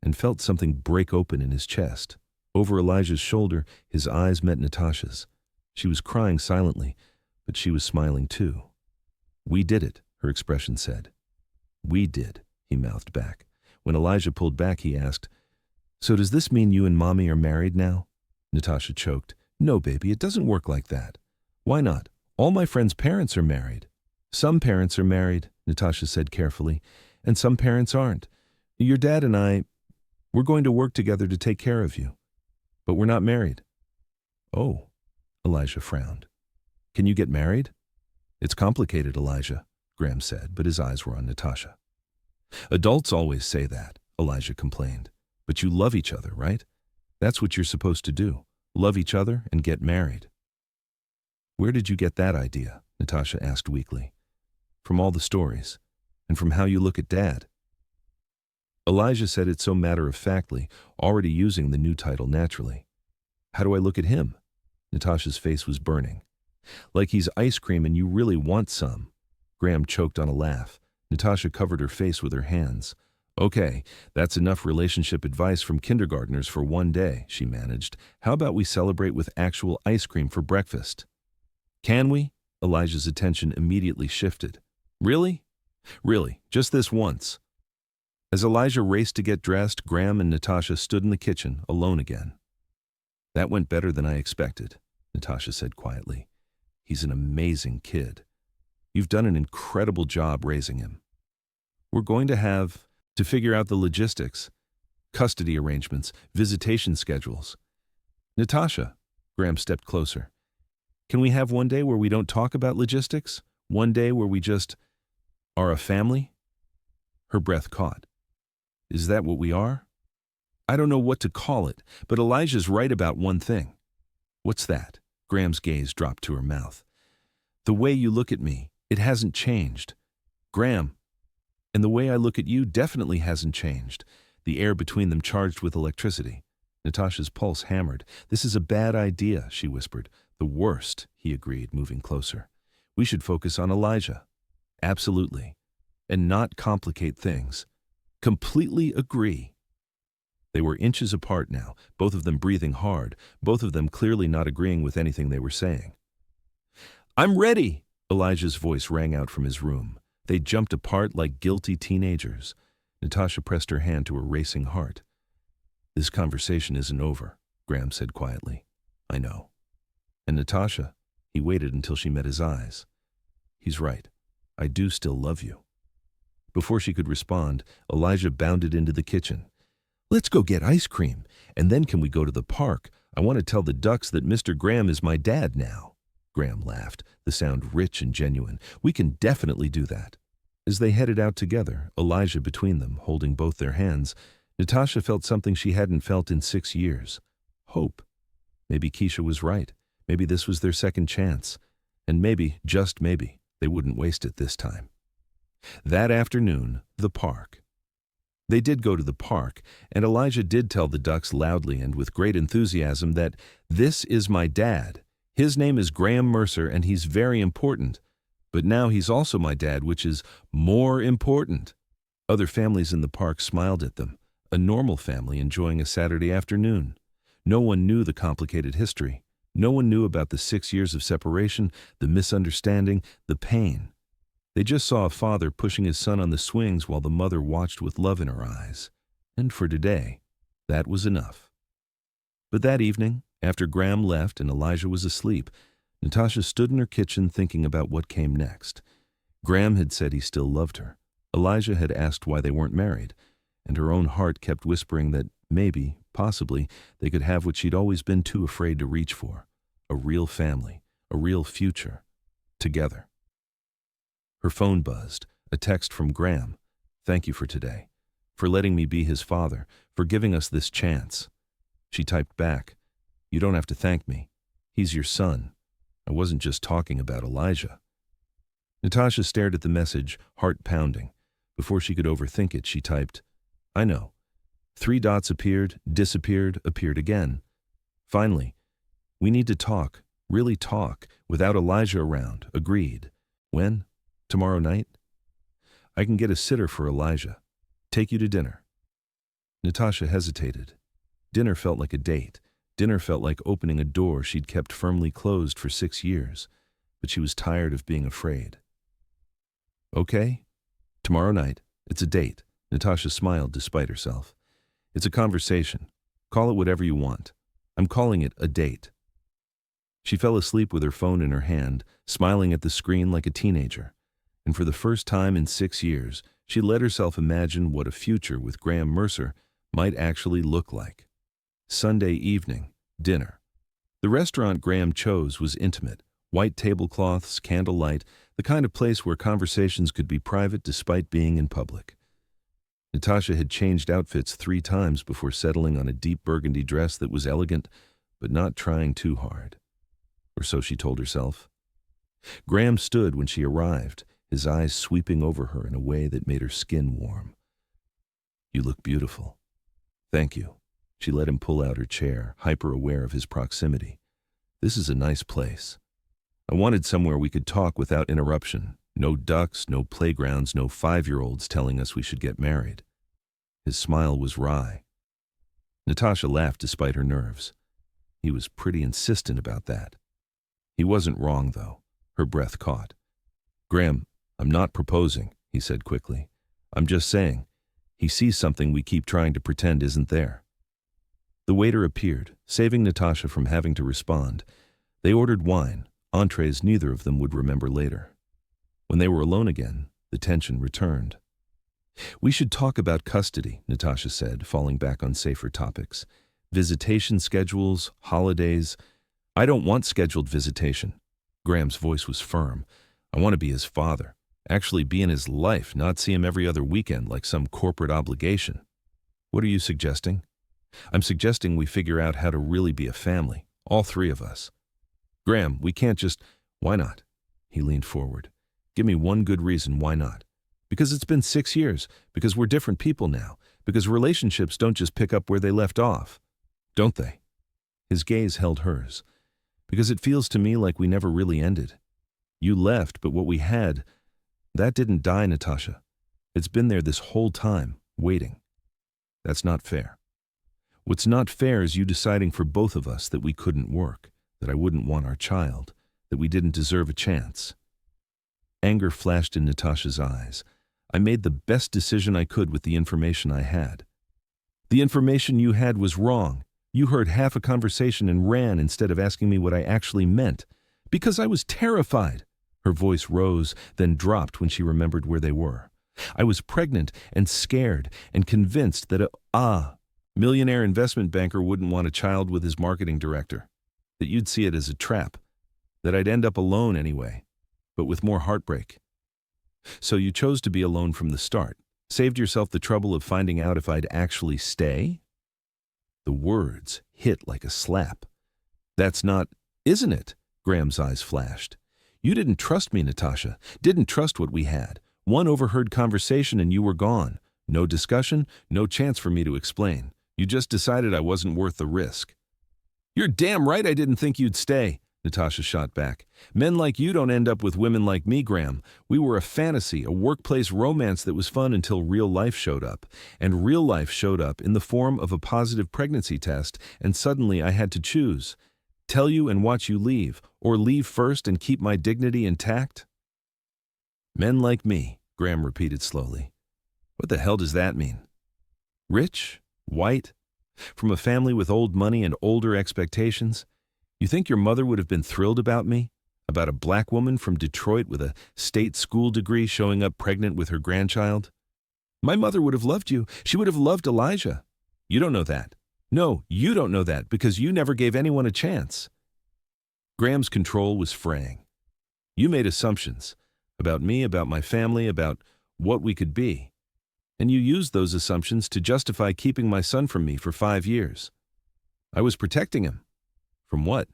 S1: and felt something break open in his chest. Over Elijah's shoulder, his eyes met Natasha's. She was crying silently, but she was smiling too. "We did it," her expression said. "We did," he mouthed back. When Elijah pulled back, he asked, "So does this mean you and Mommy are married now?" Natasha choked. "No, baby, it doesn't work like that." "Why not? All my friends' parents are married." "Some parents are married," Natasha said carefully, "and some parents aren't. Your dad and we're going to work together to take care of you. But we're not married." "Oh," Elijah frowned. "Can you get married?" "It's complicated, Elijah," Graham said, but his eyes were on Natasha. "Adults always say that," Elijah complained. "But you love each other, right? That's what you're supposed to do. Love each other and get married." "Where did you get that idea?" Natasha asked weakly. "From all the stories, and from how you look at Dad." Elijah said it so matter-of-factly, already using the new title naturally. "How do I look at him?" Natasha's face was burning. "Like he's ice cream and you really want some." Graham choked on a laugh. Natasha covered her face with her hands. "Okay, that's enough relationship advice from kindergartners for one day," she managed. "How about we celebrate with actual ice cream for breakfast?" "Can we?" Elijah's attention immediately shifted. "Really? Really, just this once?" As Elijah raced to get dressed, Graham and Natasha stood in the kitchen, alone again. "That went better than I expected," Natasha said quietly. "He's an amazing kid. You've done an incredible job raising him. We're going to figure out the logistics, custody arrangements, visitation schedules." "Natasha," Graham stepped closer, "can we have one day where we don't talk about logistics? One day where we just are a family?" Her breath caught. "Is that what we are?" "I don't know what to call it, but Elijah's right about one thing." "What's that?" Graham's gaze dropped to her mouth. "The way you look at me, it hasn't changed. Graham, and the way I look at you definitely hasn't changed." The air between them charged with electricity. Natasha's pulse hammered. "This is a bad idea," she whispered. "The worst," he agreed, moving closer. "We should focus on Elijah." "Absolutely. And not complicate things." "Completely agree." They were inches apart now, both of them breathing hard, both of them clearly not agreeing with anything they were saying. "I'm ready!" Elijah's voice rang out from his room. They jumped apart like guilty teenagers. Natasha pressed her hand to her racing heart. "This conversation isn't over," Graham said quietly. "I know." "And Natasha," he waited until she met his eyes. "He's right. I do still love you." Before she could respond, Elijah bounded into the kitchen. "Let's go get ice cream, and then can we go to the park? I want to tell the ducks that Mr. Graham is my dad now." Graham laughed, the sound rich and genuine. "We can definitely do that." As they headed out together, Elijah between them, holding both their hands, Natasha felt something she hadn't felt in 6 years. Hope. Maybe Keisha was right. Maybe this was their second chance. And maybe, just maybe, they wouldn't waste it this time. That afternoon, the park. They did go to the park, and Elijah did tell the ducks loudly and with great enthusiasm that, "This is my dad. His name is Graham Mercer, and he's very important. But now he's also my dad, which is more important." Other families in the park smiled at them, a normal family enjoying a Saturday afternoon. No one knew the complicated history. No one knew about the 6 years of separation, the misunderstanding, the pain. They just saw a father pushing his son on the swings while the mother watched with love in her eyes. And for today, that was enough. But that evening, after Graham left and Elijah was asleep, Natasha stood in her kitchen thinking about what came next. Graham had said he still loved her. Elijah had asked why they weren't married, and her own heart kept whispering that maybe, possibly, they could have what she'd always been too afraid to reach for: a real family, a real future, together. Her phone buzzed, a text from Graham. "Thank you for today, for letting me be his father, for giving us this chance." She typed back, "You don't have to thank me. He's your son. I wasn't just talking about Elijah." Natasha stared at the message, heart pounding. Before she could overthink it, she typed, "I know." 3 dots appeared, disappeared, appeared again. Finally, "We need to talk, really talk, without Elijah around. Agreed. When? Tomorrow night? I can get a sitter for Elijah. Take you to dinner." Natasha hesitated. Dinner felt like a date. Dinner felt like opening a door she'd kept firmly closed for 6 years, but she was tired of being afraid. "Okay, tomorrow night. It's a date." Natasha smiled despite herself. "It's a conversation. Call it whatever you want. I'm calling it a date." She fell asleep with her phone in her hand, smiling at the screen like a teenager. And for the first time in 6 years, she let herself imagine what a future with Graham Mercer might actually look like. Sunday evening, dinner. The restaurant Graham chose was intimate. White tablecloths, candlelight, the kind of place where conversations could be private despite being in public. Natasha had changed outfits 3 times before settling on a deep burgundy dress that was elegant, but not trying too hard. Or so she told herself. Graham stood when she arrived, his eyes sweeping over her in a way that made her skin warm. "You look beautiful." "Thank you." She let him pull out her chair, hyper-aware of his proximity. "This is a nice place. I wanted somewhere we could talk without interruption. No ducks, no playgrounds, no 5-year-olds telling us we should get married." His smile was wry. Natasha laughed despite her nerves. He was pretty insistent about that. He wasn't wrong, though. Her breath caught. "Graham, I'm not proposing," he said quickly. "I'm just saying, he sees something we keep trying to pretend isn't there." The waiter appeared, saving Natasha from having to respond. They ordered wine, entrees neither of them would remember later. When they were alone again, the tension returned. "We should talk about custody," Natasha said, falling back on safer topics. "Visitation schedules, holidays." "I don't want scheduled visitation." Graham's voice was firm. "I want to be his father. Actually be in his life, not see him every other weekend like some corporate obligation." "What are you suggesting?" "I'm suggesting we figure out how to really be a family, all 3 of us." "Graham, we can't just—" "Why not?" He leaned forward. "Give me one good reason why not." "Because it's been 6 years, because we're different people now, because relationships don't just pick up where they left off." "Don't they?" His gaze held hers. "Because it feels to me like we never really ended. You left, but what we had, that didn't die, Natasha. It's been there this whole time, waiting. That's not fair. What's not fair is you deciding for both of us that we couldn't work, that I wouldn't want our child, that we didn't deserve a chance." Anger flashed in Natasha's eyes. "I made the best decision I could with the information I had." "The information you had was wrong. You heard half a conversation and ran instead of asking me what I actually meant. Because I was terrified." Her voice rose, then dropped when she remembered where they were. "I was pregnant and scared and convinced that millionaire investment banker wouldn't want a child with his marketing director, that you'd see it as a trap, that I'd end up alone anyway, but with more heartbreak. So you chose to be alone from the start, saved yourself the trouble of finding out if I'd actually stay?" The words hit like a slap. "That's not, isn't it?" Graham's eyes flashed. "You didn't trust me, Natasha, didn't trust what we had. One overheard conversation and you were gone. No discussion, no chance for me to explain. You just decided I wasn't worth the risk." "You're damn right I didn't think you'd stay," Natasha shot back. "Men like you don't end up with women like me, Graham. We were a fantasy, a workplace romance that was fun until real life showed up. And real life showed up in the form of a positive pregnancy test, and suddenly I had to choose. Tell you and watch you leave, or leave first and keep my dignity intact?" "Men like me," Graham repeated slowly. "What the hell does that mean?" Rich? White? From a family with old money and older expectations? You think your mother would have been thrilled about me? About a black woman from Detroit with a state school degree showing up pregnant with her grandchild? My mother would have loved you. She would have loved Elijah. You don't know that. No, you don't know that because you never gave anyone a chance. Graham's control was fraying. You made assumptions about me, about my family, about what we could be. And you used those assumptions to justify keeping my son from me for 5 years. I was protecting him. From what?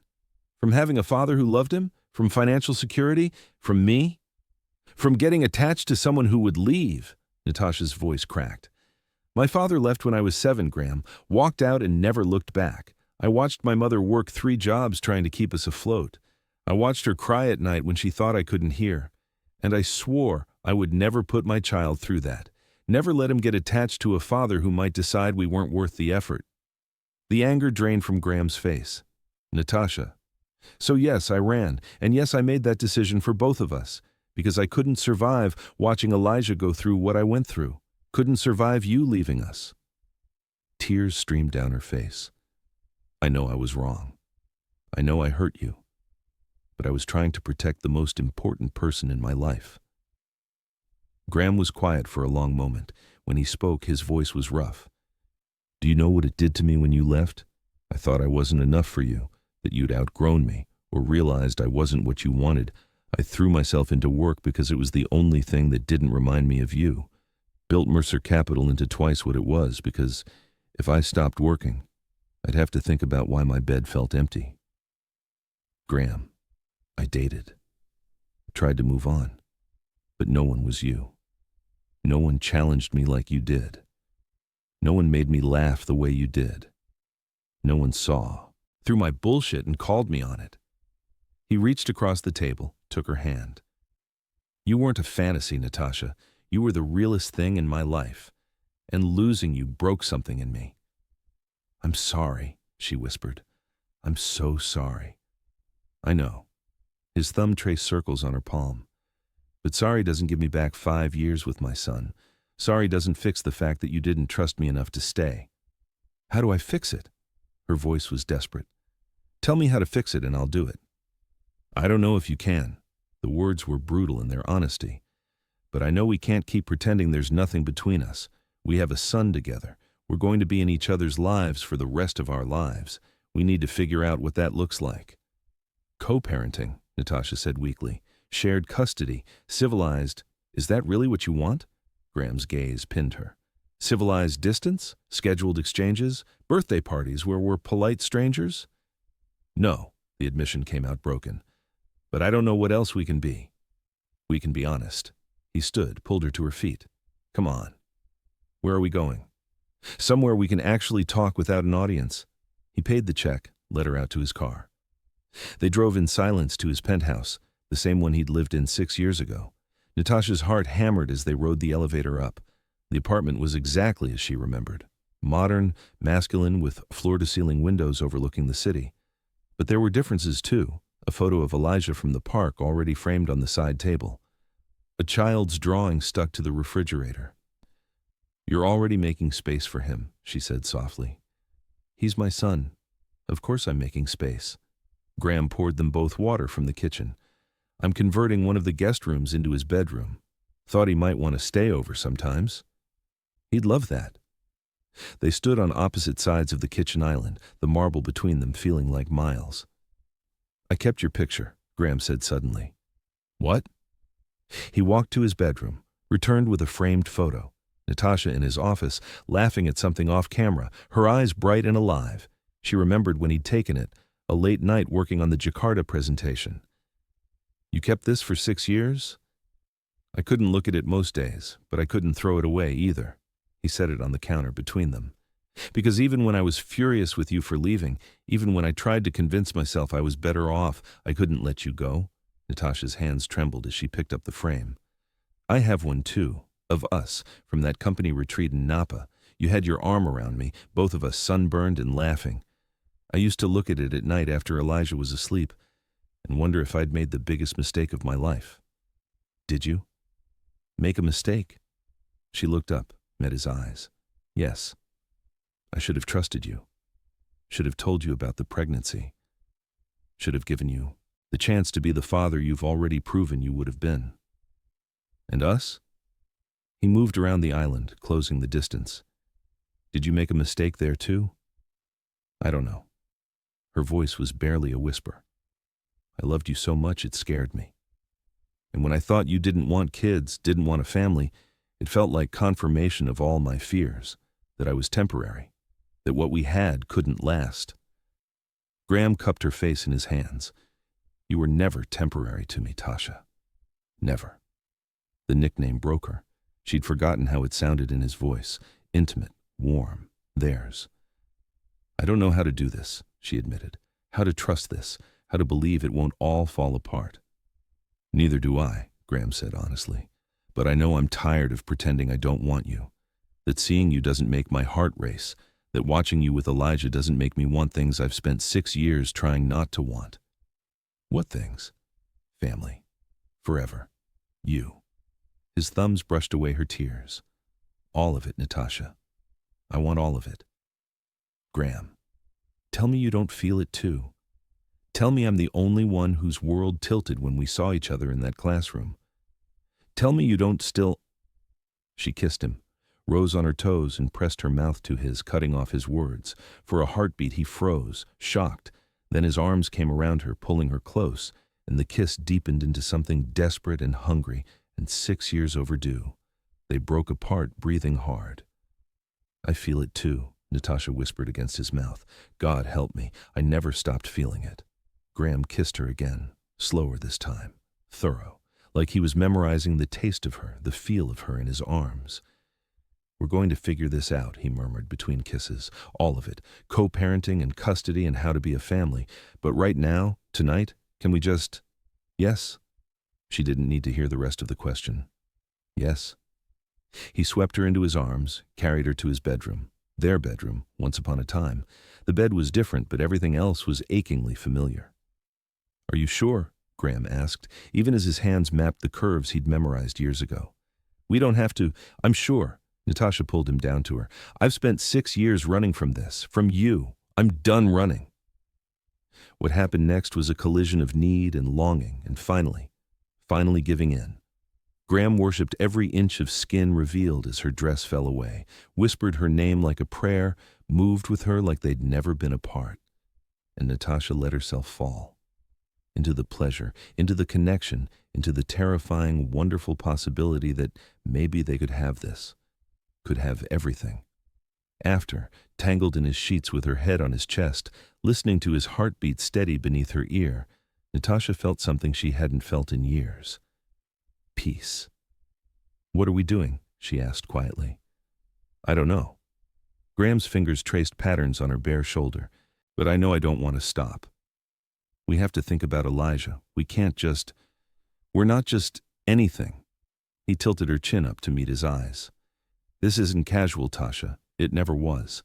S1: From having a father who loved him? From financial security? From me? From getting attached to someone who would leave? Natasha's voice cracked. My father left when I was 7, Graham, walked out and never looked back. I watched my mother work 3 jobs trying to keep us afloat. I watched her cry at night when she thought I couldn't hear. And I swore I would never put my child through that. Never let him get attached to a father who might decide we weren't worth the effort. The anger drained from Graham's face. Natasha. So yes, I ran, and yes, I made that decision for both of us, because I couldn't survive watching Elijah go through what I went through. Couldn't survive you leaving us. Tears streamed down her face. I know I was wrong. I know I hurt you. But I was trying to protect the most important person in my life. Graham was quiet for a long moment. When he spoke, his voice was rough. Do you know what it did to me when you left? I thought I wasn't enough for you, that you'd outgrown me, or realized I wasn't what you wanted. I threw myself into work because it was the only thing that didn't remind me of you. Built Mercer Capital into twice what it was, because if I stopped working, I'd have to think about why my bed felt empty. Graham, I dated. Tried to move on, but no one was you. No one challenged me like you did. No one made me laugh the way you did. No one saw through my bullshit and called me on it. He reached across the table, took her hand. You weren't a fantasy, Natasha. You were the realest thing in my life, and losing you broke something in me. I'm sorry, she whispered. I'm so sorry. I know. His thumb traced circles on her palm. But sorry doesn't give me back 5 years with my son. Sorry doesn't fix the fact that you didn't trust me enough to stay. How do I fix it? Her voice was desperate. Tell me how to fix it and I'll do it. I don't know if you can. The words were brutal in their honesty. But I know we can't keep pretending there's nothing between us. We have a son together. We're going to be in each other's lives for the rest of our lives. We need to figure out what that looks like. Co-parenting, Natasha said weakly. Shared custody. Civilized. Is that really what you want? Graham's gaze pinned her. Civilized distance? Scheduled exchanges? Birthday parties where we're polite strangers? No, the admission came out broken. But I don't know what else we can be. We can be honest. He stood, pulled her to her feet. Come on. Where are we going? Somewhere we can actually talk without an audience. He paid the check, led her out to his car. They drove in silence to his penthouse, the same one he'd lived in 6 years ago. Natasha's heart hammered as they rode the elevator up. The apartment was exactly as she remembered. Modern, masculine, with floor-to-ceiling windows overlooking the city. But there were differences too. A photo of Elijah from the park already framed on the side table. A child's drawing stuck to the refrigerator. You're already making space for him, she said softly. He's my son. Of course I'm making space. Graham poured them both water from the kitchen. I'm converting one of the guest rooms into his bedroom. Thought he might want to stay over sometimes. He'd love that. They stood on opposite sides of the kitchen island, the marble between them feeling like miles. I kept your picture, Graham said suddenly. What? He walked to his bedroom, returned with a framed photo. Natasha in his office, laughing at something off camera, her eyes bright and alive. She remembered when he'd taken it, a late night working on the Jakarta presentation. You kept this for 6 years? I couldn't look at it most days, but I couldn't throw it away either. He set it on the counter between them. Because even when I was furious with you for leaving, even when I tried to convince myself I was better off, I couldn't let you go. Natasha's hands trembled as she picked up the frame. I have one too, of us, from that company retreat in Napa. You had your arm around me, both of us sunburned and laughing. I used to look at it at night after Elijah was asleep and wonder if I'd made the biggest mistake of my life. Did you? Make a mistake? She looked up, met his eyes. Yes, I should have trusted you. Should have told you about the pregnancy. Should have given you the chance to be the father you've already proven you would have been. And us? He moved around the island, closing the distance. Did you make a mistake there too? I don't know. Her voice was barely a whisper. I loved you so much it scared me. And when I thought you didn't want kids, didn't want a family, it felt like confirmation of all my fears, that I was temporary, that what we had couldn't last. Graham cupped her face in his hands. You were never temporary to me, Tasha. Never. The nickname broke her. She'd forgotten how it sounded in his voice, intimate, warm, theirs. I don't know how to do this, she admitted. How to trust this, how to believe it won't all fall apart. Neither do I, Graham said honestly. But I know I'm tired of pretending I don't want you. That seeing you doesn't make my heart race. That watching you with Elijah doesn't make me want things I've spent 6 years trying not to want. What things? Family. Forever. You. His thumbs brushed away her tears. All of it, Natasha. I want all of it. Graham. Tell me you don't feel it too. Tell me I'm the only one whose world tilted when we saw each other in that classroom. Tell me you don't still... She kissed him, rose on her toes and pressed her mouth to his, cutting off his words. For a heartbeat he froze, shocked. Then his arms came around her, pulling her close, and the kiss deepened into something desperate and hungry and 6 years overdue. They broke apart, breathing hard. I feel it too, Natasha whispered against his mouth. God help me, I never stopped feeling it. Graham kissed her again, slower this time, thorough, like he was memorizing the taste of her, the feel of her in his arms. We're going to figure this out, he murmured between kisses, all of it, co-parenting and custody and how to be a family. But right now, tonight, can we just... Yes? She didn't need to hear the rest of the question. Yes? He swept her into his arms, carried her to his bedroom. Their bedroom, once upon a time. The bed was different, but everything else was achingly familiar. Are you sure? Graham asked, even as his hands mapped the curves he'd memorized years ago. We don't have to... I'm sure. Natasha pulled him down to her. I've spent 6 years running from this, from you. I'm done running. What happened next was a collision of need and longing, and finally giving in. Graham worshipped every inch of skin revealed as her dress fell away, whispered her name like a prayer, moved with her like they'd never been apart. And Natasha let herself fall. Into the pleasure, into the connection, into the terrifying, wonderful possibility that maybe they could have this, could have everything. After, tangled in his sheets with her head on his chest, listening to his heartbeat steady beneath her ear, Natasha felt something she hadn't felt in years. Peace. What are we doing? She asked quietly. I don't know. Graham's fingers traced patterns on her bare shoulder, but I know I don't want to stop. We have to think about Elijah. We can't just... We're not just anything. He tilted her chin up to meet his eyes. This isn't casual, Tasha. It never was.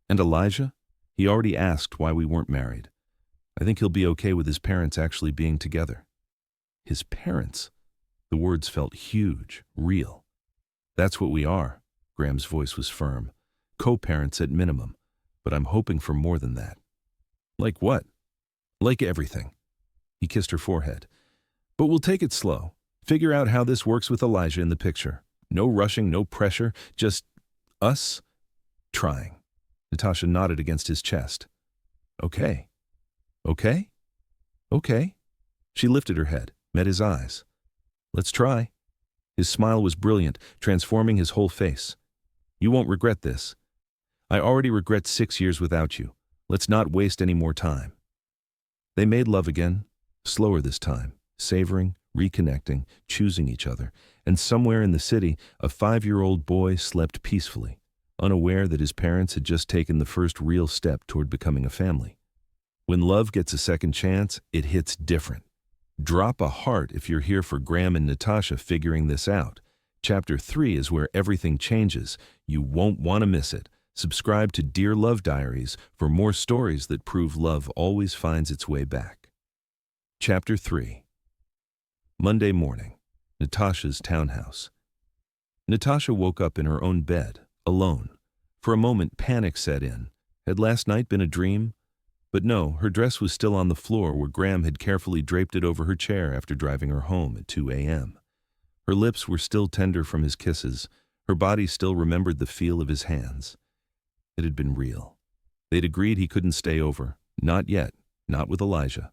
S1: And Elijah? He already asked why we weren't married. I think he'll be okay with his parents actually being together. His parents? The words felt huge, real. That's what we are. Graham's voice was firm. Co-parents at minimum. But I'm hoping for more than that. Like what? Like everything. He kissed her forehead. But we'll take it slow. Figure out how this works with Elijah in the picture. No rushing, no pressure, just us trying. Natasha nodded against his chest. Okay. Okay? Okay. She lifted her head, met his eyes. Let's try. His smile was brilliant, transforming his whole face. You won't regret this. I already regret 6 years without you. Let's not waste any more time. They made love again, slower this time, savoring, reconnecting, choosing each other, and somewhere in the city, a 5-year-old boy slept peacefully, unaware that his parents had just taken the first real step toward becoming a family. When love gets a second chance, it hits different. Drop a heart if you're here for Graham and Natasha figuring this out. Chapter 3 is where everything changes. You won't want to miss it. Subscribe to Dear Love Diaries for more stories that prove love always finds its way back. Chapter 3. Monday morning, Natasha's townhouse. Natasha woke up in her own bed, alone. For a moment, panic set in. Had last night been a dream? But no, her dress was still on the floor where Graham had carefully draped it over her chair after driving her home at 2 a.m. Her lips were still tender from his kisses. Her body still remembered the feel of his hands. It had been real. They'd agreed he couldn't stay over. Not yet. Not with Elijah.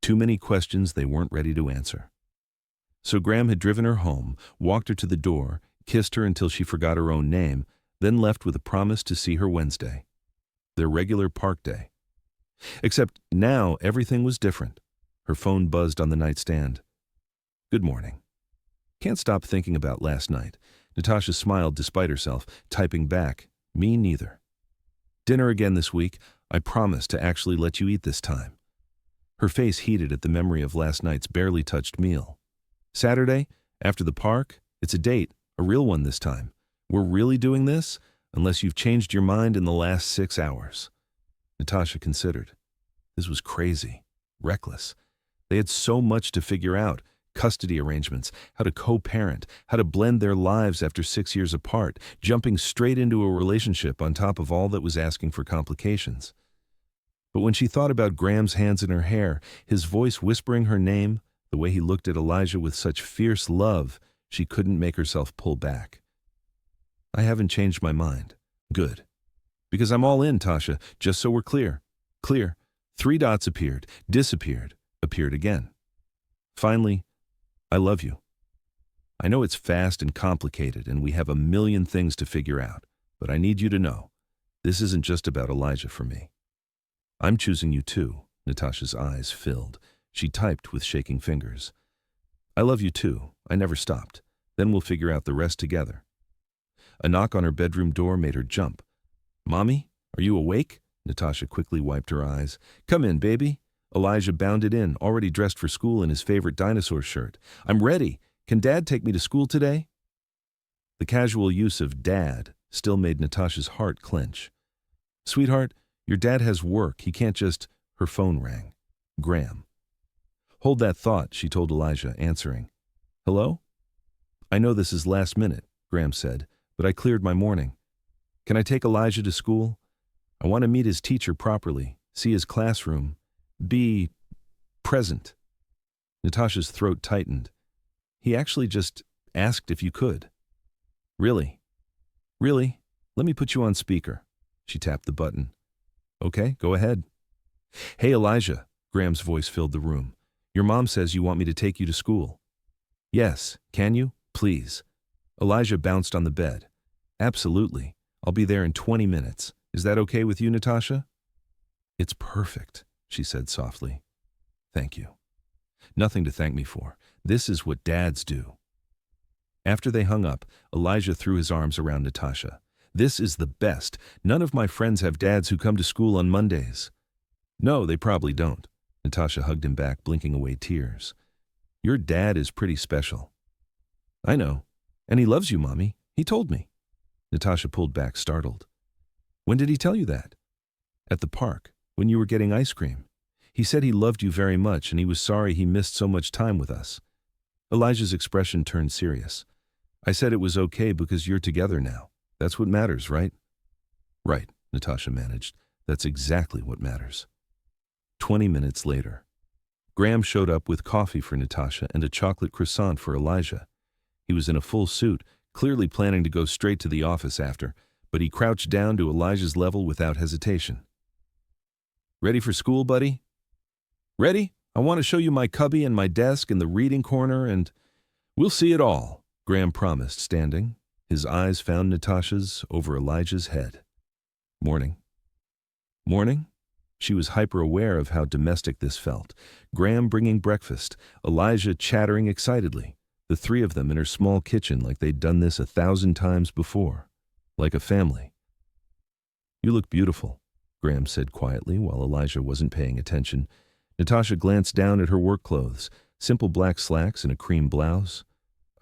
S1: Too many questions they weren't ready to answer. So Graham had driven her home, walked her to the door, kissed her until she forgot her own name, then left with a promise to see her Wednesday. Their regular park day. Except now everything was different. Her phone buzzed on the nightstand. Good morning. Can't stop thinking about last night. Natasha smiled despite herself, typing back, me neither. Dinner again this week. I promise to actually let you eat this time. Her face heated at the memory of last night's barely touched meal. Saturday, after the park, it's a date, a real one this time. We're really doing this, unless you've changed your mind in the last 6 hours. Natasha considered. This was crazy, reckless. They had so much to figure out. Custody arrangements, how to co-parent, how to blend their lives after 6 years apart, jumping straight into a relationship on top of all that was asking for complications. But when she thought about Graham's hands in her hair, his voice whispering her name, the way he looked at Elijah with such fierce love, she couldn't make herself pull back. I haven't changed my mind. Good. Because I'm all in, Tasha, just so we're clear. Clear. 3 dots appeared, disappeared, appeared again. Finally, I love you. I know it's fast and complicated and we have a million things to figure out, but I need you to know, this isn't just about Elijah for me. I'm choosing you too. Natasha's eyes filled. She typed with shaking fingers. I love you too. I never stopped. Then we'll figure out the rest together. A knock on her bedroom door made her jump. Mommy, are you awake? Natasha quickly wiped her eyes. Come in, baby. Elijah bounded in, already dressed for school in his favorite dinosaur shirt. I'm ready. Can Dad take me to school today? The casual use of Dad still made Natasha's heart clench. Sweetheart, your dad has work. He can't just... Her phone rang. Graham. Hold that thought, she told Elijah, answering. Hello? I know this is last minute, Graham said, but I cleared my morning. Can I take Elijah to school? I want to meet his teacher properly, see his classroom. Be present. Natasha's throat tightened. He actually just asked if you could. Really? Really? Let me put you on speaker. She tapped the button. Okay, go ahead. Hey, Elijah, Graham's voice filled the room. Your mom says you want me to take you to school. Yes, can you? Please. Elijah bounced on the bed. Absolutely. I'll be there in 20 minutes. Is that okay with you, Natasha? It's perfect, she said softly. Thank you. Nothing to thank me for. This is what dads do. After they hung up, Elijah threw his arms around Natasha. This is the best. None of my friends have dads who come to school on Mondays. No, they probably don't. Natasha hugged him back, blinking away tears. Your dad is pretty special. I know. And he loves you, Mommy. He told me. Natasha pulled back, startled. When did he tell you that? At the park, when you were getting ice cream. He said he loved you very much and he was sorry he missed so much time with us. Elijah's expression turned serious. I said it was okay because you're together now. That's what matters, right? Right, Natasha managed. That's exactly what matters. 20 minutes later. Graham showed up with coffee for Natasha and a chocolate croissant for Elijah. He was in a full suit, clearly planning to go straight to the office after, but he crouched down to Elijah's level without hesitation. Ready for school, buddy? Ready? I want to show you my cubby and my desk and the reading corner and... We'll see it all, Graham promised, standing. His eyes found Natasha's over Elijah's head. Morning. Morning? She was hyper-aware of how domestic this felt. Graham bringing breakfast, Elijah chattering excitedly, the three of them in her small kitchen like they'd done this 1,000 times before. Like a family. You look beautiful, Graham said quietly while Elijah wasn't paying attention. Natasha glanced down at her work clothes, simple black slacks and a cream blouse.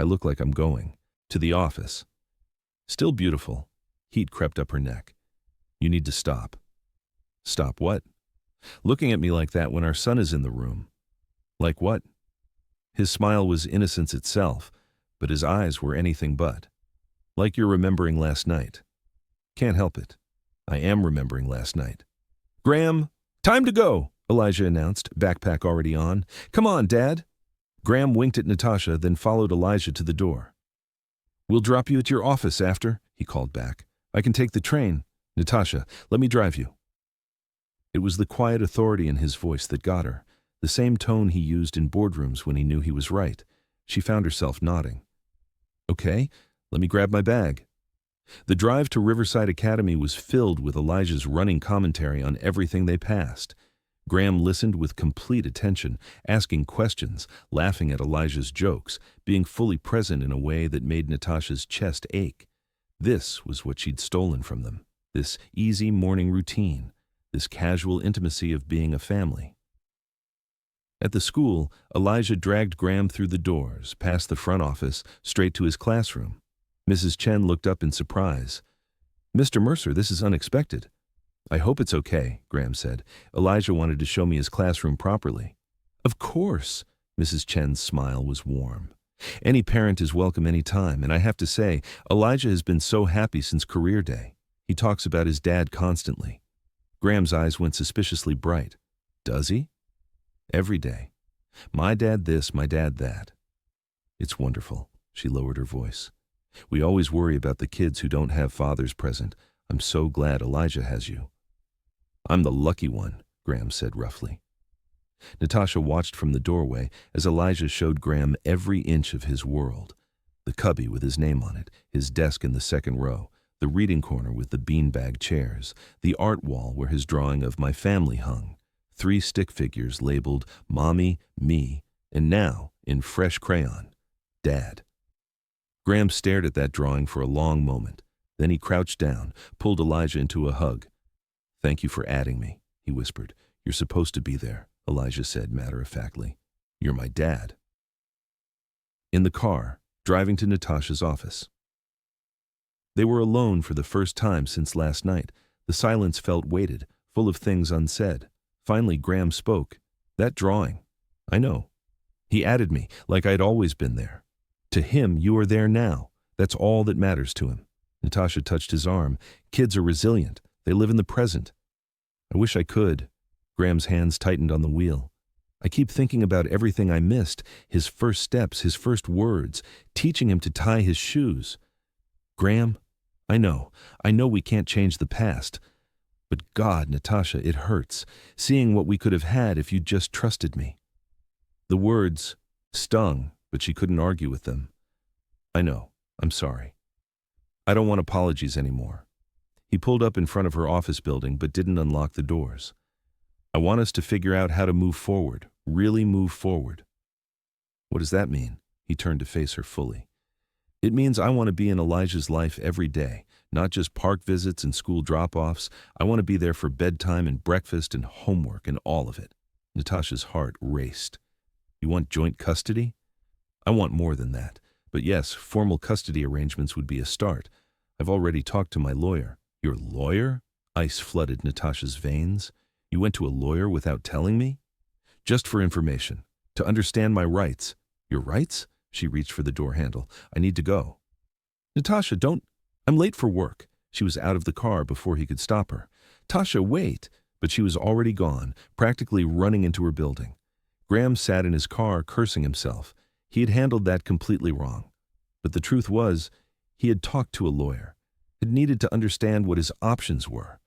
S1: I look like I'm going. To the office. Still beautiful. Heat crept up her neck. You need to stop. Stop what? Looking at me like that when our son is in the room. Like what? His smile was innocence itself, but his eyes were anything but. Like you're remembering last night. Can't help it. I am remembering last night. Graham, time to go, Elijah announced, backpack already on. Come on, Dad. Graham winked at Natasha, then followed Elijah to the door. We'll drop you at your office after, he called back. I can take the train. Natasha, let me drive you. It was the quiet authority in his voice that got her, the same tone he used in boardrooms when he knew he was right. She found herself nodding. Okay, let me grab my bag. The drive to Riverside Academy was filled with Elijah's running commentary on everything they passed. Graham listened with complete attention, asking questions, laughing at Elijah's jokes, being fully present in a way that made Natasha's chest ache. This was what she'd stolen from them, this easy morning routine, this casual intimacy of being a family. At the school, Elijah dragged Graham through the doors, past the front office, straight to his classroom. Mrs. Chen looked up in surprise. Mr. Mercer, this is unexpected. I hope it's okay, Graham said. Elijah wanted to show me his classroom properly. Of course, Mrs. Chen's smile was warm. Any parent is welcome any time, and I have to say, Elijah has been so happy since career day. He talks about his dad constantly. Graham's eyes went suspiciously bright. Does he? Every day. My dad this, my dad that. It's wonderful, she lowered her voice. We always worry about the kids who don't have fathers present. I'm so glad Elijah has you. I'm the lucky one, Graham said roughly. Natasha watched from the doorway as Elijah showed Graham every inch of his world. The cubby with his name on it, his desk in the second row, the reading corner with the beanbag chairs, the art wall where his drawing of my family hung, 3 stick figures labeled Mommy, Me, and now, in fresh crayon, Dad. Graham stared at that drawing for a long moment. Then he crouched down, pulled Elijah into a hug. Thank you for adding me, he whispered. You're supposed to be there, Elijah said matter-of-factly. You're my dad. In the car, driving to Natasha's office. They were alone for the first time since last night. The silence felt weighted, full of things unsaid. Finally, Graham spoke. That drawing. I know. He added me, like I'd always been there. To him, you are there now. That's all that matters to him. Natasha touched his arm. Kids are resilient. They live in the present. I wish I could. Graham's hands tightened on the wheel. I keep thinking about everything I missed, his first steps, his first words, teaching him to tie his shoes. Graham, I know we can't change the past. But God, Natasha, it hurts, seeing what we could have had if you'd just trusted me. The words stung, but she couldn't argue with them. I know. I'm sorry. I don't want apologies anymore. He pulled up in front of her office building but didn't unlock the doors. I want us to figure out how to move forward, really move forward. What does that mean? He turned to face her fully. It means I want to be in Elijah's life every day, not just park visits and school drop-offs. I want to be there for bedtime and breakfast and homework and all of it. Natasha's heart raced. You want joint custody? I want more than that. But yes, formal custody arrangements would be a start. I've already talked to my lawyer. Your lawyer? Ice flooded Natasha's veins. You went to a lawyer without telling me? Just for information. To understand my rights. Your rights? She reached for the door handle. I need to go. Natasha, don't. I'm late for work. She was out of the car before he could stop her. Tasha, wait. But she was already gone, practically running into her building. Graham sat in his car, cursing himself. He had handled that completely wrong. But the truth was, he had talked to a lawyer, had needed to understand what his options were.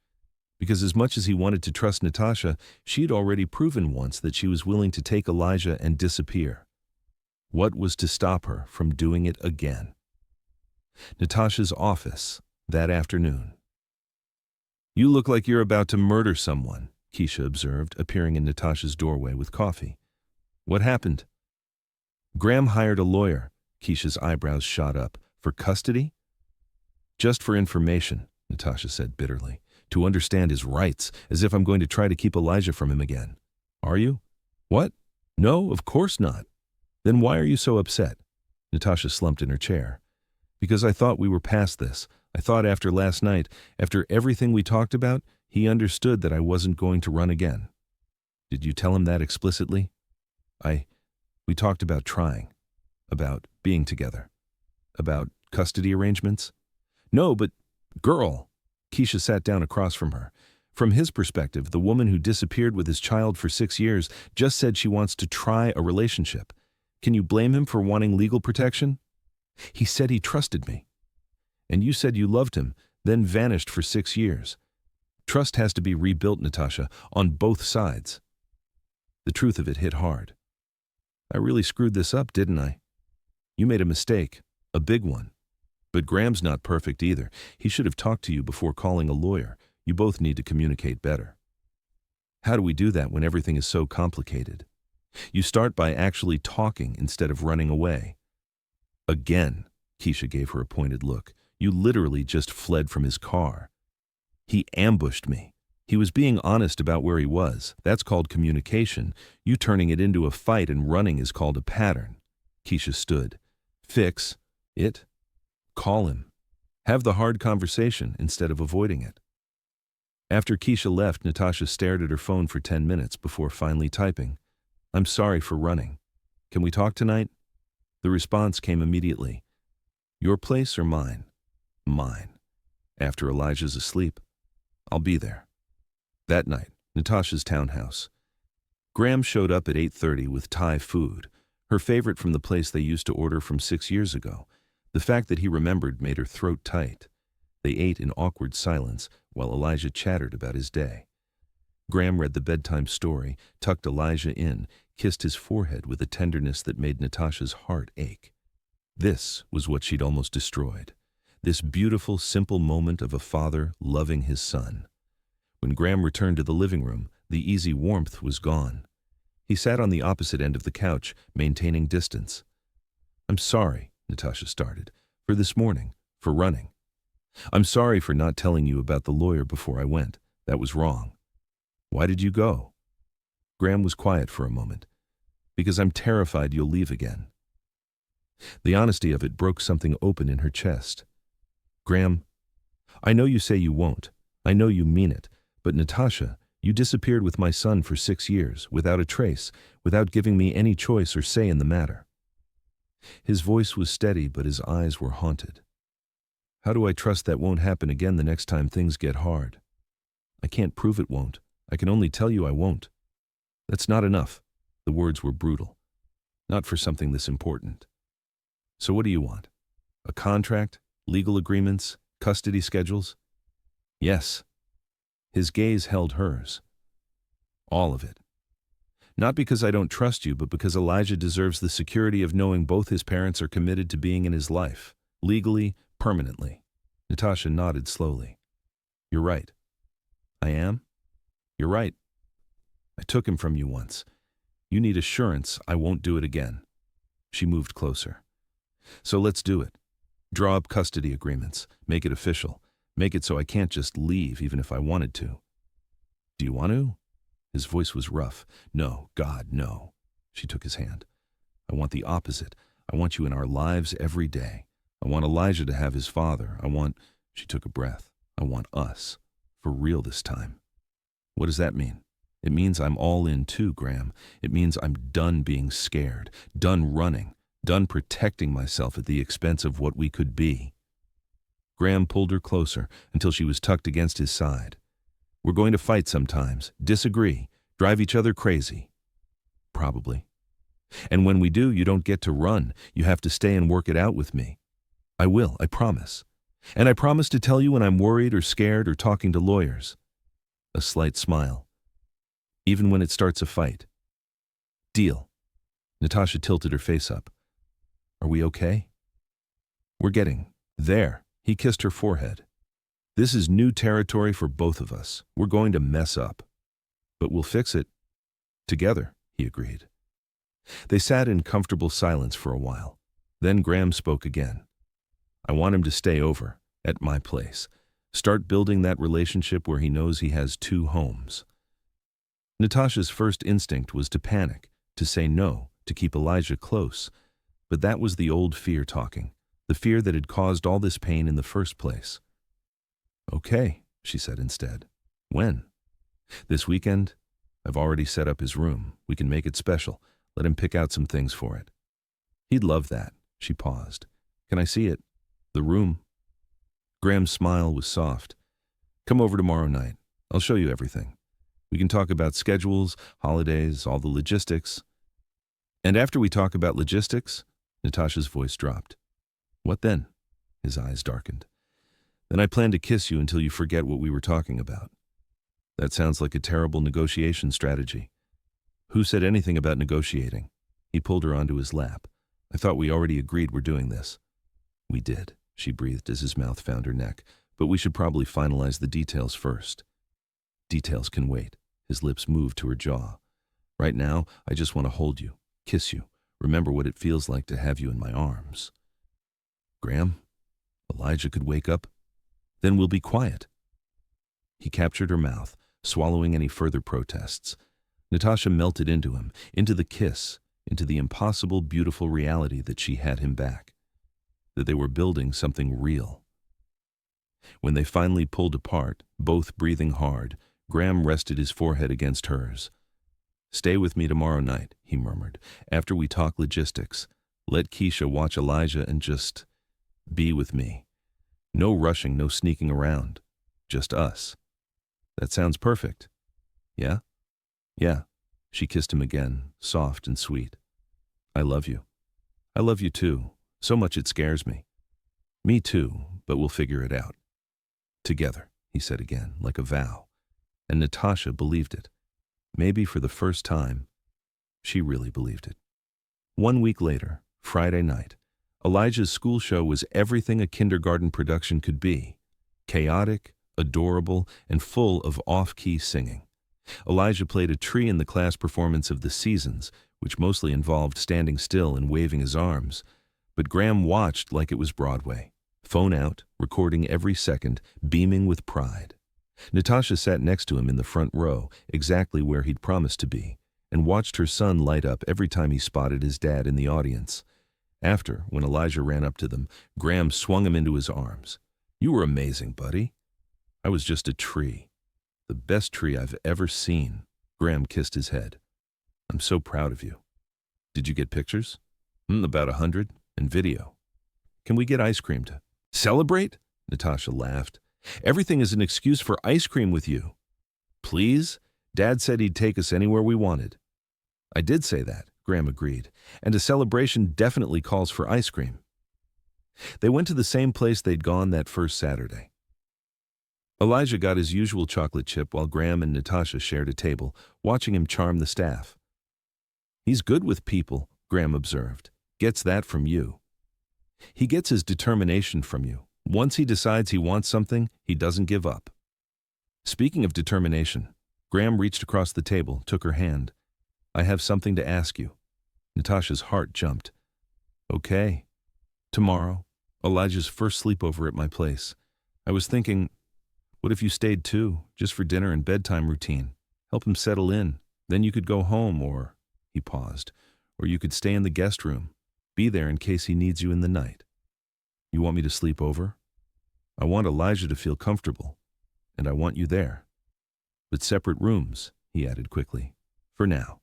S1: Because as much as he wanted to trust Natasha, she had already proven once that she was willing to take Elijah and disappear. What was to stop her from doing it again? Natasha's office, that afternoon. You look like you're about to murder someone, Keisha observed, appearing in Natasha's doorway with coffee. What happened? Graham hired a lawyer. Keisha's eyebrows shot up. For custody? Just for information, Natasha said bitterly. To understand his rights, as if I'm going to try to keep Elijah from him again. Are you? What? No, of course not. Then why are you so upset? Natasha slumped in her chair. Because I thought we were past this. I thought after last night, after everything we talked about, he understood that I wasn't going to run again. Did you tell him that explicitly? We talked about trying, about being together, about custody arrangements. No, but, girl, Keisha sat down across from her. From his perspective, the woman who disappeared with his child for 6 years just said she wants to try a relationship. Can you blame him for wanting legal protection? He said he trusted me. And you said you loved him, then vanished for 6 years. Trust has to be rebuilt, Natasha, on both sides. The truth of it hit hard. I really screwed this up, didn't I? You made a mistake, a big one. But Graham's not perfect either. He should have talked to you before calling a lawyer. You both need to communicate better. How do we do that when everything is so complicated? You start by actually talking instead of running away. Again, Keisha gave her a pointed look. You literally just fled from his car. He ambushed me. He was being honest about where he was. That's called communication. You turning it into a fight and running is called a pattern. Keisha stood. Fix it. Call him. Have the hard conversation instead of avoiding it. After Keisha left, Natasha stared at her phone for 10 minutes before finally typing, I'm sorry for running. Can we talk tonight? The response came immediately. Your place or mine? Mine. After Elijah's asleep, I'll be there. That night, Natasha's townhouse. Graham showed up at 8:30 with Thai food, her favorite from the place they used to order from 6 years ago. The fact that he remembered made her throat tight. They ate in awkward silence while Elijah chattered about his day. Graham read the bedtime story, tucked Elijah in, kissed his forehead with a tenderness that made Natasha's heart ache. This was what she'd almost destroyed. This beautiful, simple moment of a father loving his son. When Graham returned to the living room, the easy warmth was gone. He sat on the opposite end of the couch, maintaining distance. I'm sorry, Natasha started, for this morning, for running. I'm sorry for not telling you about the lawyer before I went. That was wrong. Why did you go? Graham was quiet for a moment. Because I'm terrified you'll leave again. The honesty of it broke something open in her chest. Graham, I know you say you won't. I know you mean it. But Natasha, you disappeared with my son for 6 years, without a trace, without giving me any choice or say in the matter. His voice was steady, but his eyes were haunted. How do I trust that won't happen again the next time things get hard? I can't prove it won't. I can only tell you I won't. That's not enough. The words were brutal. Not for something this important. So what do you want? A contract? Legal agreements? Custody schedules? Yes. His gaze held hers. All of it. Not because I don't trust you, but because Elijah deserves the security of knowing both his parents are committed to being in his life, legally, permanently. Natasha nodded slowly. You're right. I am? You're right. I took him from you once. You need assurance I won't do it again. She moved closer. So let's do it. Draw up custody agreements. Make it official. Make it so I can't just leave even if I wanted to. Do you want to? His voice was rough. No, God, no. She took his hand. I want the opposite. I want you in our lives every day. I want Elijah to have his father. She took a breath. I want us. For real this time. What does that mean? It means I'm all in too, Graham. It means I'm done being scared, done running, done protecting myself at the expense of what we could be. Graham pulled her closer until she was tucked against his side. We're going to fight sometimes, disagree, drive each other crazy. Probably. And when we do, you don't get to run. You have to stay and work it out with me. I will, I promise. And I promise to tell you when I'm worried or scared or talking to lawyers. A slight smile. Even when it starts a fight. Deal. Natasha tilted her face up. Are we okay? We're getting there. He kissed her forehead. This is new territory for both of us. We're going to mess up. But we'll fix it. Together, he agreed. They sat in comfortable silence for a while. Then Graham spoke again. I want him to stay over, at my place. Start building that relationship where he knows he has two homes. Natasha's first instinct was to panic, to say no, to keep Elijah close. But that was the old fear talking, the fear that had caused all this pain in the first place. Okay, she said instead. When? This weekend? I've already set up his room. We can make it special. Let him pick out some things for it. He'd love that. She paused. Can I see it? The room? Graham's smile was soft. Come over tomorrow night. I'll show you everything. We can talk about schedules, holidays, all the logistics. And after we talk about logistics, Natasha's voice dropped. What then? His eyes darkened. Then I plan to kiss you until you forget what we were talking about. That sounds like a terrible negotiation strategy. Who said anything about negotiating? He pulled her onto his lap. I thought we already agreed we're doing this. We did, she breathed as his mouth found her neck, but we should probably finalize the details first. Details can wait. His lips moved to her jaw. Right now, I just want to hold you, kiss you, remember what it feels like to have you in my arms. Graham, Elijah could wake up. Then we'll be quiet. He captured her mouth, swallowing any further protests. Natasha melted into him, into the kiss, into the impossible, beautiful reality that she had him back, that they were building something real. When they finally pulled apart, both breathing hard, Graham rested his forehead against hers. Stay with me tomorrow night, he murmured, after we talk logistics. Let Keisha watch Elijah and just be with me. No rushing, no sneaking around. Just us. That sounds perfect. Yeah? Yeah. She kissed him again, soft and sweet. I love you. I love you too. So much it scares me. Me too, but we'll figure it out. Together, he said again, like a vow. And Natasha believed it. Maybe for the first time, she really believed it. 1 week later, Friday night, Elijah's school show was everything a kindergarten production could be. Chaotic, adorable, and full of off-key singing. Elijah played a tree in the class performance of The Seasons, which mostly involved standing still and waving his arms. But Graham watched like it was Broadway. Phone out, recording every second, beaming with pride. Natasha sat next to him in the front row, exactly where he'd promised to be, and watched her son light up every time he spotted his dad in the audience. After, when Elijah ran up to them, Graham swung him into his arms. You were amazing, buddy. I was just a tree. The best tree I've ever seen. Graham kissed his head. I'm so proud of you. Did you get pictures? About 100, and video. Can we get ice cream to celebrate? Natasha laughed. Everything is an excuse for ice cream with you. Please? Dad said he'd take us anywhere we wanted. I did say that, Graham agreed, and a celebration definitely calls for ice cream. They went to the same place they'd gone that first Saturday. Elijah got his usual chocolate chip while Graham and Natasha shared a table, watching him charm the staff. He's good with people, Graham observed. Gets that from you. He gets his determination from you. Once he decides he wants something, he doesn't give up. Speaking of determination, Graham reached across the table, took her hand. I have something to ask you. Natasha's heart jumped. Okay. Tomorrow, Elijah's first sleepover at my place. I was thinking, what if you stayed too, just for dinner and bedtime routine? Help him settle in. Then you could go home or, he paused, or you could stay in the guest room. Be there in case he needs you in the night. You want me to sleep over? I want Elijah to feel comfortable, and I want you there. But separate rooms, he added quickly, for now,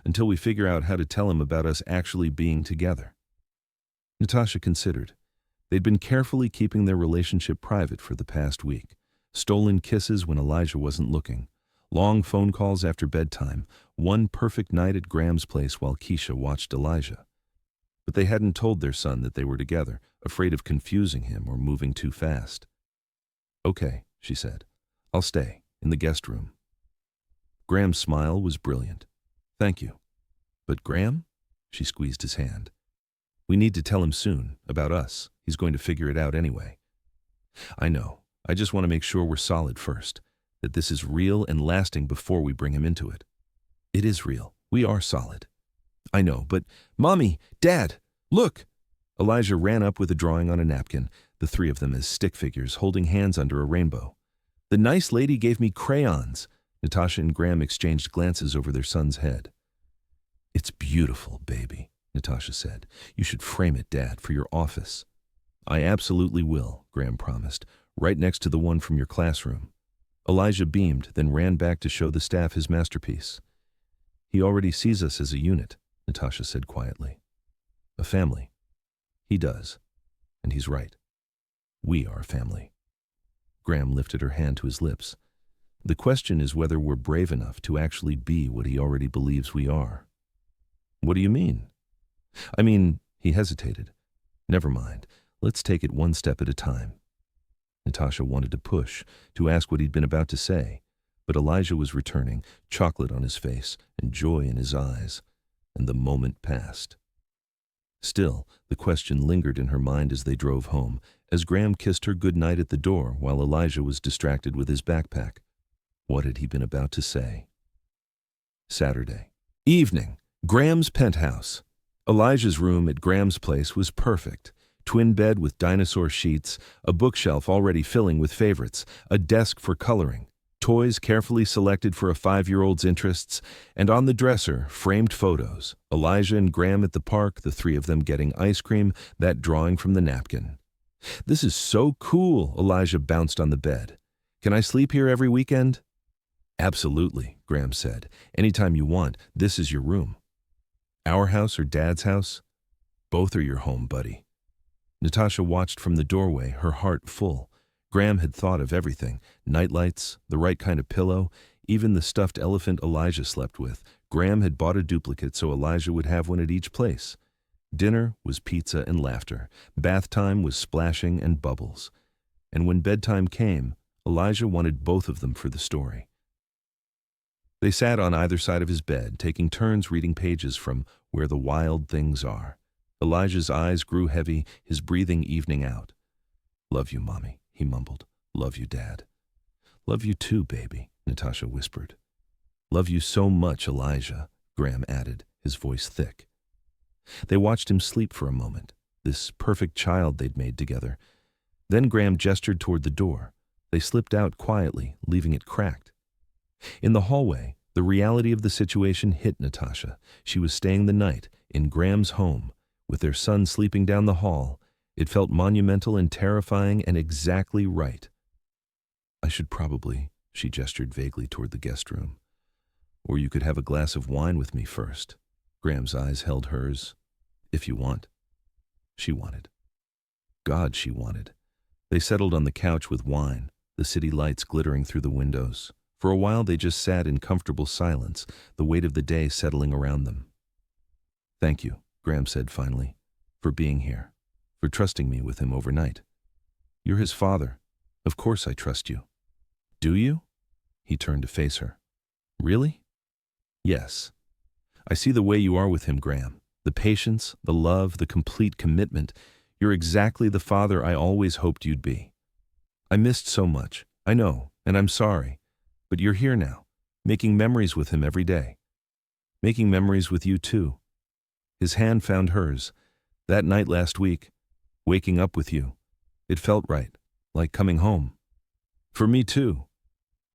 S1: until we figure out how to tell him about us actually being together. Natasha considered. They'd been carefully keeping their relationship private for the past week. Stolen kisses when Elijah wasn't looking. Long phone calls after bedtime. One perfect night at Graham's place while Keisha watched Elijah. But they hadn't told their son that they were together, afraid of confusing him or moving too fast. Okay, she said. I'll stay, in the guest room. Graham's smile was brilliant. Thank you. But Graham? She squeezed his hand. We need to tell him soon, about us. He's going to figure it out anyway. I know. I just want to make sure we're solid first, that this is real and lasting before we bring him into it. It is real. We are solid. I know, but Mommy, Dad, look! Elijah ran up with a drawing on a napkin, the three of them as stick figures holding hands under a rainbow. The nice lady gave me crayons. Natasha and Graham exchanged glances over their son's head. It's beautiful, baby, Natasha said. You should frame it, Dad, for your office. I absolutely will, Graham promised, right next to the one from your classroom. Elijah beamed, then ran back to show the staff his masterpiece. He already sees us as a unit, Natasha said quietly. A family. He does. And he's right. We are a family. Graham lifted her hand to his lips. The question is whether we're brave enough to actually be what he already believes we are. What do you mean? I mean, he hesitated. Never mind. Let's take it one step at a time. Natasha wanted to push, to ask what he'd been about to say, but Elijah was returning, chocolate on his face and joy in his eyes, and the moment passed. Still, the question lingered in her mind as they drove home, as Graham kissed her good night at the door while Elijah was distracted with his backpack. What had he been about to say? Saturday. Evening. Graham's penthouse. Elijah's room at Graham's place was perfect. Twin bed with dinosaur sheets, a bookshelf already filling with favorites, a desk for coloring, toys carefully selected for a 5-year-old's interests, and on the dresser, framed photos. Elijah and Graham at the park, the three of them getting ice cream, that drawing from the napkin. This is so cool, Elijah bounced on the bed. Can I sleep here every weekend? Absolutely, Graham said. Anytime you want, this is your room. Our house or Dad's house? Both are your home, buddy. Natasha watched from the doorway, her heart full. Graham had thought of everything, nightlights, the right kind of pillow, even the stuffed elephant Elijah slept with. Graham had bought a duplicate so Elijah would have one at each place. Dinner was pizza and laughter. Bath time was splashing and bubbles. And when bedtime came, Elijah wanted both of them for the story. They sat on either side of his bed, taking turns reading pages from Where the Wild Things Are. Elijah's eyes grew heavy, his breathing evening out. Love you, Mommy, he mumbled. Love you, Dad. Love you too, baby, Natasha whispered. Love you so much, Elijah, Graham added, his voice thick. They watched him sleep for a moment, this perfect child they'd made together. Then Graham gestured toward the door. They slipped out quietly, leaving it cracked. In the hallway, the reality of the situation hit Natasha. She was staying the night in Graham's home, with their son sleeping down the hall. It felt monumental and terrifying and exactly right. I should probably, she gestured vaguely toward the guest room. Or you could have a glass of wine with me first. Graham's eyes held hers. If you want. She wanted. God, she wanted. They settled on the couch with wine, the city lights glittering through the windows. For a while they just sat in comfortable silence, the weight of the day settling around them. Thank you, Graham said finally, for being here, for trusting me with him overnight. You're his father. Of course I trust you. Do you? He turned to face her. Really? Yes. I see the way you are with him, Graham. The patience, the love, the complete commitment. You're exactly the father I always hoped you'd be. I missed so much, I know, and I'm sorry. But you're here now, making memories with him every day. Making memories with you too. His hand found hers. That night last week, waking up with you. It felt right, like coming home. For me too.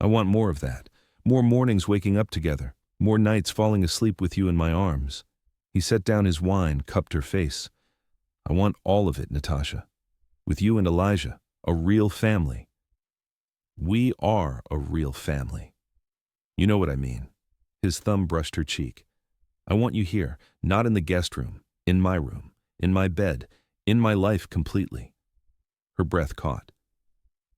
S1: I want more of that. More mornings waking up together. More nights falling asleep with you in my arms. He set down his wine, cupped her face. I want all of it, Natasha. With you and Elijah, a real family. We are a real family. You know what I mean. His thumb brushed her cheek. I want you here, not in the guest room, in my bed, in my life completely. Her breath caught.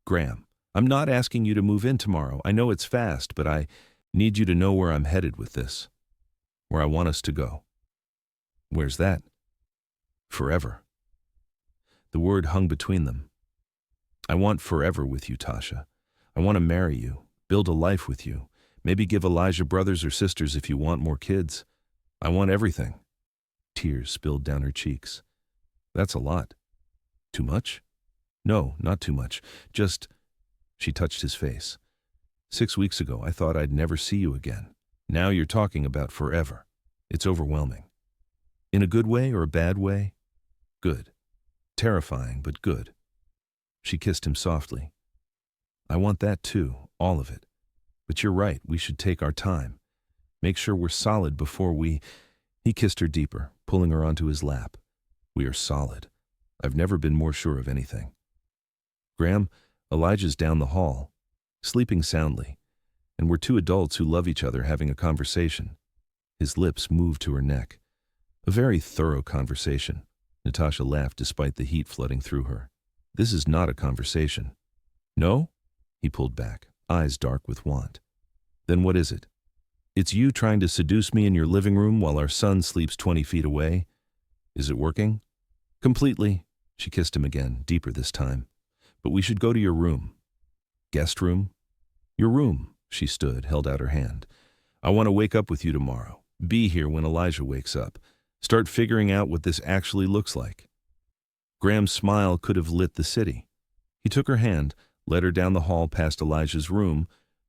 S1: Graham, I'm not asking you to move in tomorrow. I know it's fast, but I need you to know where I'm headed with this. Where I want us to go. Where's that? Forever. The word hung between them. I want forever with you, Tasha. I want to marry you, build a life with you, maybe give Elijah brothers or sisters if you want more kids. I want everything. Tears spilled down her cheeks. That's a lot. Too much? No, not too much. Just, she touched his face. 6 weeks ago, I thought I'd never see you again. Now you're talking about forever. It's overwhelming. In a good way or a bad way? Good. Terrifying, but good. She kissed him softly. I want that too, all of it. But you're right, we should take our time. Make sure we're solid before we... He kissed her deeper, pulling her onto his lap. We are solid. I've never been more sure of anything. Graham, Elijah's down the hall, sleeping soundly, and we're two adults who love each other having a conversation. His lips moved to her neck. A very thorough conversation. Natasha laughed despite the heat flooding through her. This is not a conversation. No? He pulled back, eyes dark with want. Then what is it? It's you trying to seduce me in your living room while our son sleeps 20 feet away? Is it working? Completely. She kissed him again, deeper this time. But we should go to your room. Guest room? Your room. She stood, held out her hand. I want to wake up with you tomorrow. Be here when Elijah wakes up. Start figuring out what this actually looks like. Graham's smile could have lit the city. He took her hand, led her down the hall past Elijah's room,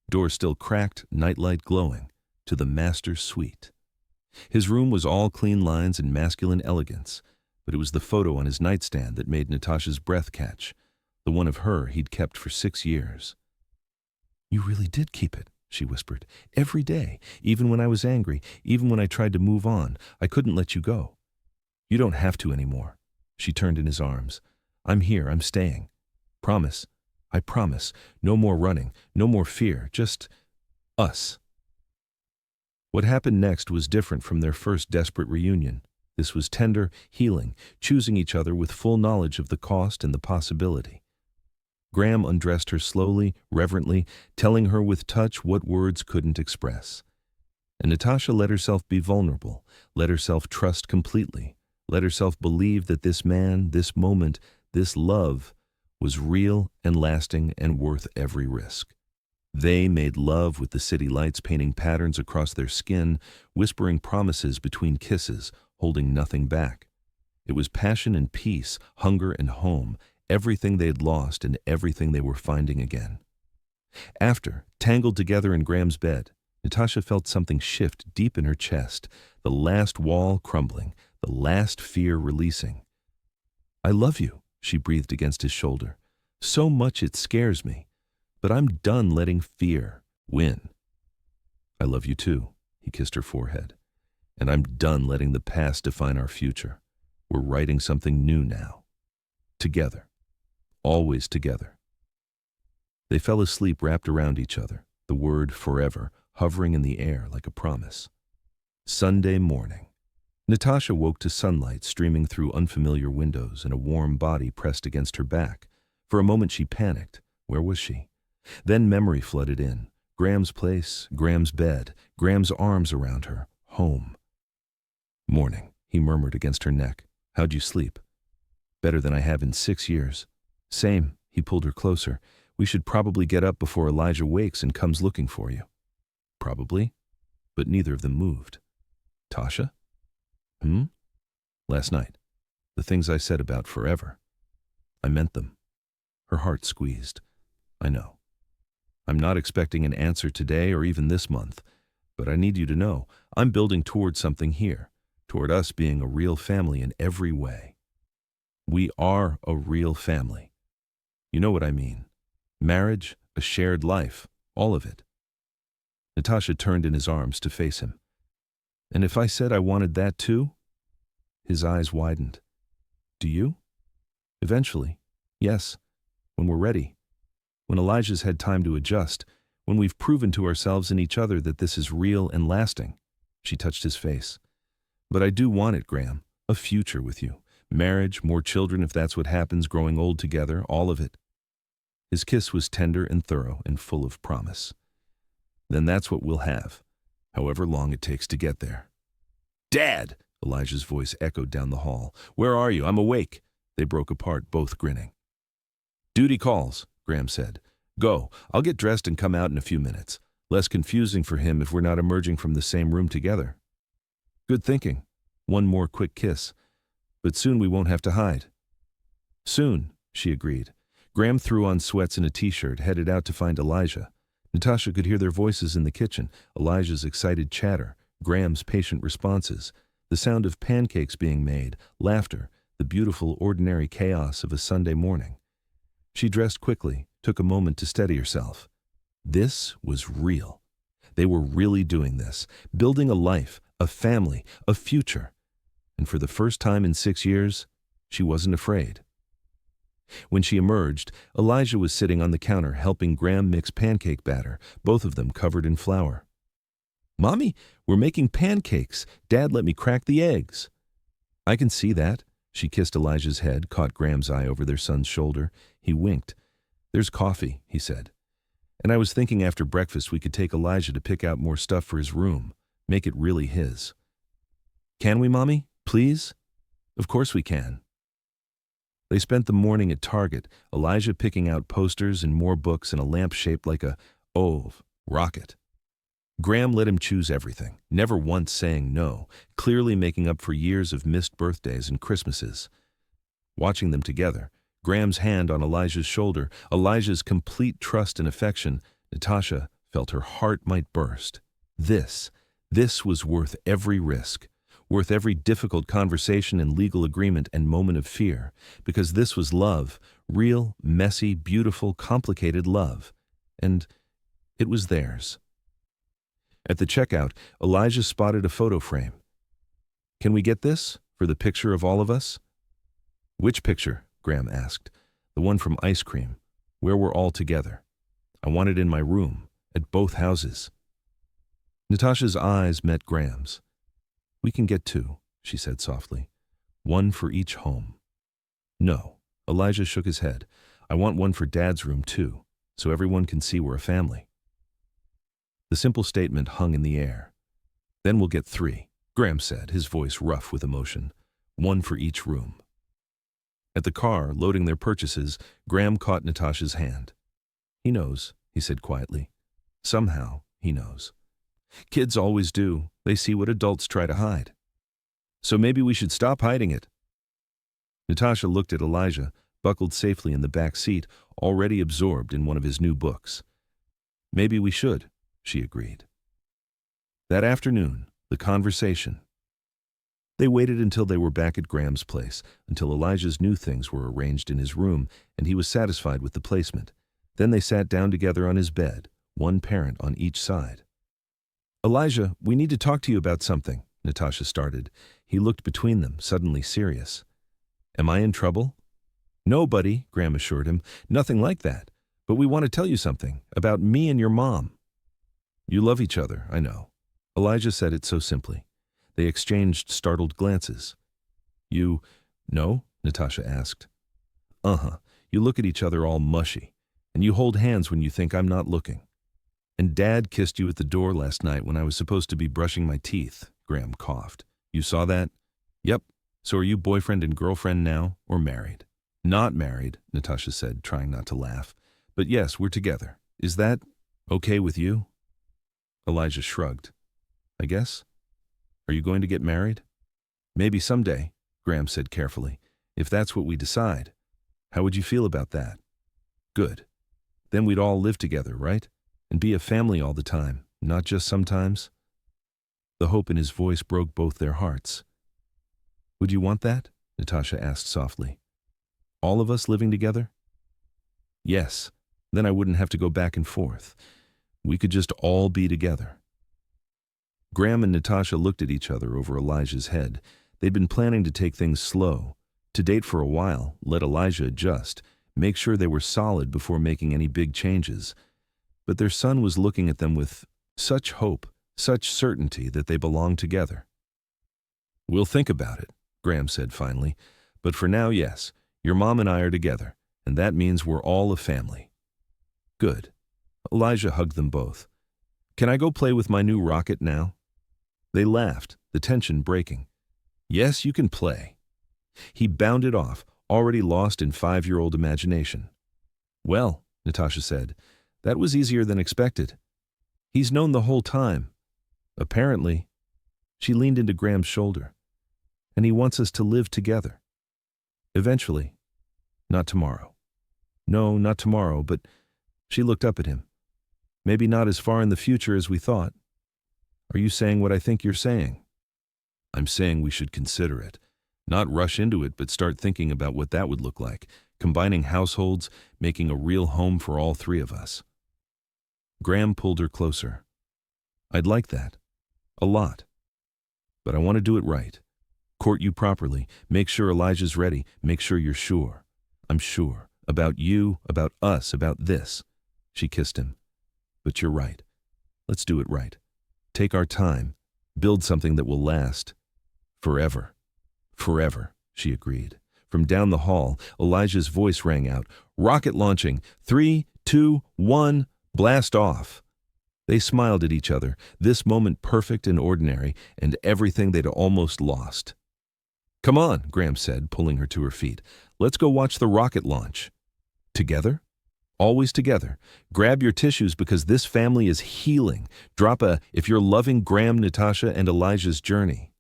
S1: door still cracked, nightlight glowing, to the master's suite. His room was all clean lines and masculine elegance, but it was the photo on his nightstand that made Natasha's breath catch, the one of her he'd kept for 6 years. You really did keep it, she whispered. Every day, even when I was angry, even when I tried to move on, I couldn't let you go. You don't have to anymore. She turned in his arms. I'm here, I'm staying. Promise. I promise. No more running, no more fear, just us. What happened next was different from their first desperate reunion. This was tender, healing, choosing each other with full knowledge of the cost and the possibility. Graham undressed her slowly, reverently, telling her with touch what words couldn't express. And Natasha let herself be vulnerable, let herself trust completely, let herself believe that this man, this moment, this love was real and lasting and worth every risk. They made love with the city lights painting patterns across their skin, whispering promises between kisses, holding nothing back. It was passion and peace, hunger and home, everything they had lost and everything they were finding again. After, tangled together in Graham's bed, Natasha felt something shift deep in her chest, the last wall crumbling, the last fear releasing. I love you, she breathed against his shoulder. So much it scares me, but I'm done letting fear win. I love you too, he kissed her forehead. And I'm done letting the past define our future. We're writing something new now. Together. Always together. They fell asleep wrapped around each other, the word forever hovering in the air like a promise. Sunday morning. Natasha woke to sunlight streaming through unfamiliar windows and a warm body pressed against her back. For a moment she panicked. Where was she? Then memory flooded in. Graham's place, Graham's bed, Graham's arms around her. Home. Morning, he murmured against her neck. How'd you sleep? Better than I have in 6 years. Same, he pulled her closer. We should probably get up before Elijah wakes and comes looking for you. Probably, but neither of them moved. Tasha? Last night, the things I said about forever. I meant them. Her heart squeezed. I know. I'm not expecting an answer today or even this month, but I need you to know I'm building toward something here, toward us being a real family in every way. We are a real family. You know what I mean. Marriage, a shared life, all of it. Natasha turned in his arms to face him. And if I said I wanted that too? His eyes widened. Do you? Eventually. Yes. When we're ready. When Elijah's had time to adjust. When we've proven to ourselves and each other that this is real and lasting. She touched his face. But I do want it, Graham. A future with you. Marriage, more children if that's what happens, growing old together, all of it. His kiss was tender and thorough and full of promise. Then that's what we'll have, however long it takes to get there. Dad! Elijah's voice echoed down the hall. Where are you? I'm awake. They broke apart, both grinning. Duty calls, Graham said. Go. I'll get dressed and come out in a few minutes. Less confusing for him if we're not emerging from the same room together. Good thinking. One more quick kiss. But soon we won't have to hide. Soon, she agreed. Graham threw on sweats and a t-shirt, headed out to find Elijah. Natasha could hear their voices in the kitchen, Elijah's excited chatter, Graham's patient responses, the sound of pancakes being made, laughter, the beautiful ordinary chaos of a Sunday morning. She dressed quickly, took a moment to steady herself. This was real. They were really doing this, building a life, a family, a future. And for the first time in 6 years, she wasn't afraid. When she emerged, Elijah was sitting on the counter helping Graham mix pancake batter, both of them covered in flour. Mommy, we're making pancakes. Dad let me crack the eggs. I can see that. She kissed Elijah's head, caught Graham's eye over their son's shoulder. He winked. There's coffee, he said. And I was thinking after breakfast we could take Elijah to pick out more stuff for his room, make it really his. Can we, Mommy? Please? Of course we can. They spent the morning at Target, Elijah picking out posters and more books and a lamp shaped like a rocket. Graham let him choose everything, never once saying no, clearly making up for years of missed birthdays and Christmases. Watching them together, Graham's hand on Elijah's shoulder, Elijah's complete trust and affection, Natasha felt her heart might burst. This was worth every risk, worth every difficult conversation and legal agreement and moment of fear, because this was love, real, messy, beautiful, complicated love. And it was theirs. At the checkout, Elijah spotted a photo frame. Can we get this for the picture of all of us? Which picture? Graham asked. The one from ice cream, where we're all together. I want it in my room, at both houses. Natasha's eyes met Graham's. We can get two, she said softly. One for each home. No, Elijah shook his head. I want one for Dad's room too, so everyone can see we're a family. The simple statement hung in the air. Then we'll get three, Graham said, his voice rough with emotion. One for each room. At the car, loading their purchases, Graham caught Natasha's hand. He knows, he said quietly. Somehow, he knows. Kids always do. They see what adults try to hide. So maybe we should stop hiding it. Natasha looked at Elijah, buckled safely in the back seat, already absorbed in one of his new books. Maybe we should, she agreed. That afternoon, the conversation. They waited until they were back at Graham's place, until Elijah's new things were arranged in his room and he was satisfied with the placement. Then they sat down together on his bed, one parent on each side. Elijah, we need to talk to you about something, Natasha started. He looked between them, suddenly serious. Am I in trouble? No, buddy, Graham assured him. Nothing like that. But we want to tell you something about me and your mom. You love each other, I know. Elijah said it so simply. They exchanged startled glances. You know? Natasha asked. You look at each other all mushy, and you hold hands when you think I'm not looking. And Dad kissed you at the door last night when I was supposed to be brushing my teeth, Graham coughed. You saw that? Yep. So are you boyfriend and girlfriend now, or married? Not married, Natasha said, trying not to laugh. But yes, we're together. Is that okay with you? Elijah shrugged. I guess. Are you going to get married? Maybe someday, Graham said carefully, if that's what we decide. How would you feel about that? Good. Then we'd all live together, right? And be a family all the time, not just sometimes. The hope in his voice broke both their hearts. Would you want that? Natasha asked softly. All of us living together? Yes. Then I wouldn't have to go back and forth. We could just all be together. Graham and Natasha looked at each other over Elijah's head. They'd been planning to take things slow, to date for a while, let Elijah adjust, make sure they were solid before making any big changes. But their son was looking at them with such hope, such certainty that they belonged together. We'll think about it, Graham said finally. But for now, yes, your mom and I are together, and that means we're all a family. Good. Elijah hugged them both. Can I go play with my new rocket now? They laughed, the tension breaking. Yes, you can play. He bounded off, already lost in 5-year-old imagination. Well, Natasha said, that was easier than expected. He's known the whole time. Apparently. She leaned into Graham's shoulder. And he wants us to live together. Eventually. Not tomorrow. No, not tomorrow, but she looked up at him. Maybe not as far in the future as we thought. Are you saying what I think you're saying? I'm saying we should consider it. Not rush into it, but start thinking about what that would look like. Combining households, making a real home for all three of us. Graham pulled her closer. I'd like that. A lot. But I want to do it right. Court you properly. Make sure Elijah's ready. Make sure you're sure. I'm sure. About you, about us, about this. She kissed him. But you're right. Let's do it right. Take our time. Build something that will last. Forever. Forever, she agreed. From down the hall, Elijah's voice rang out. Rocket launching. 3, 2, 1, Blast off. They smiled at each other, this moment perfect and ordinary, and everything they'd almost lost. Come on, Graham said, pulling her to her feet. Let's go watch the rocket launch. Together? Always together. Grab your tissues because this family is healing. Drop a, if you're loving Graham, Natasha, and Elijah's journey.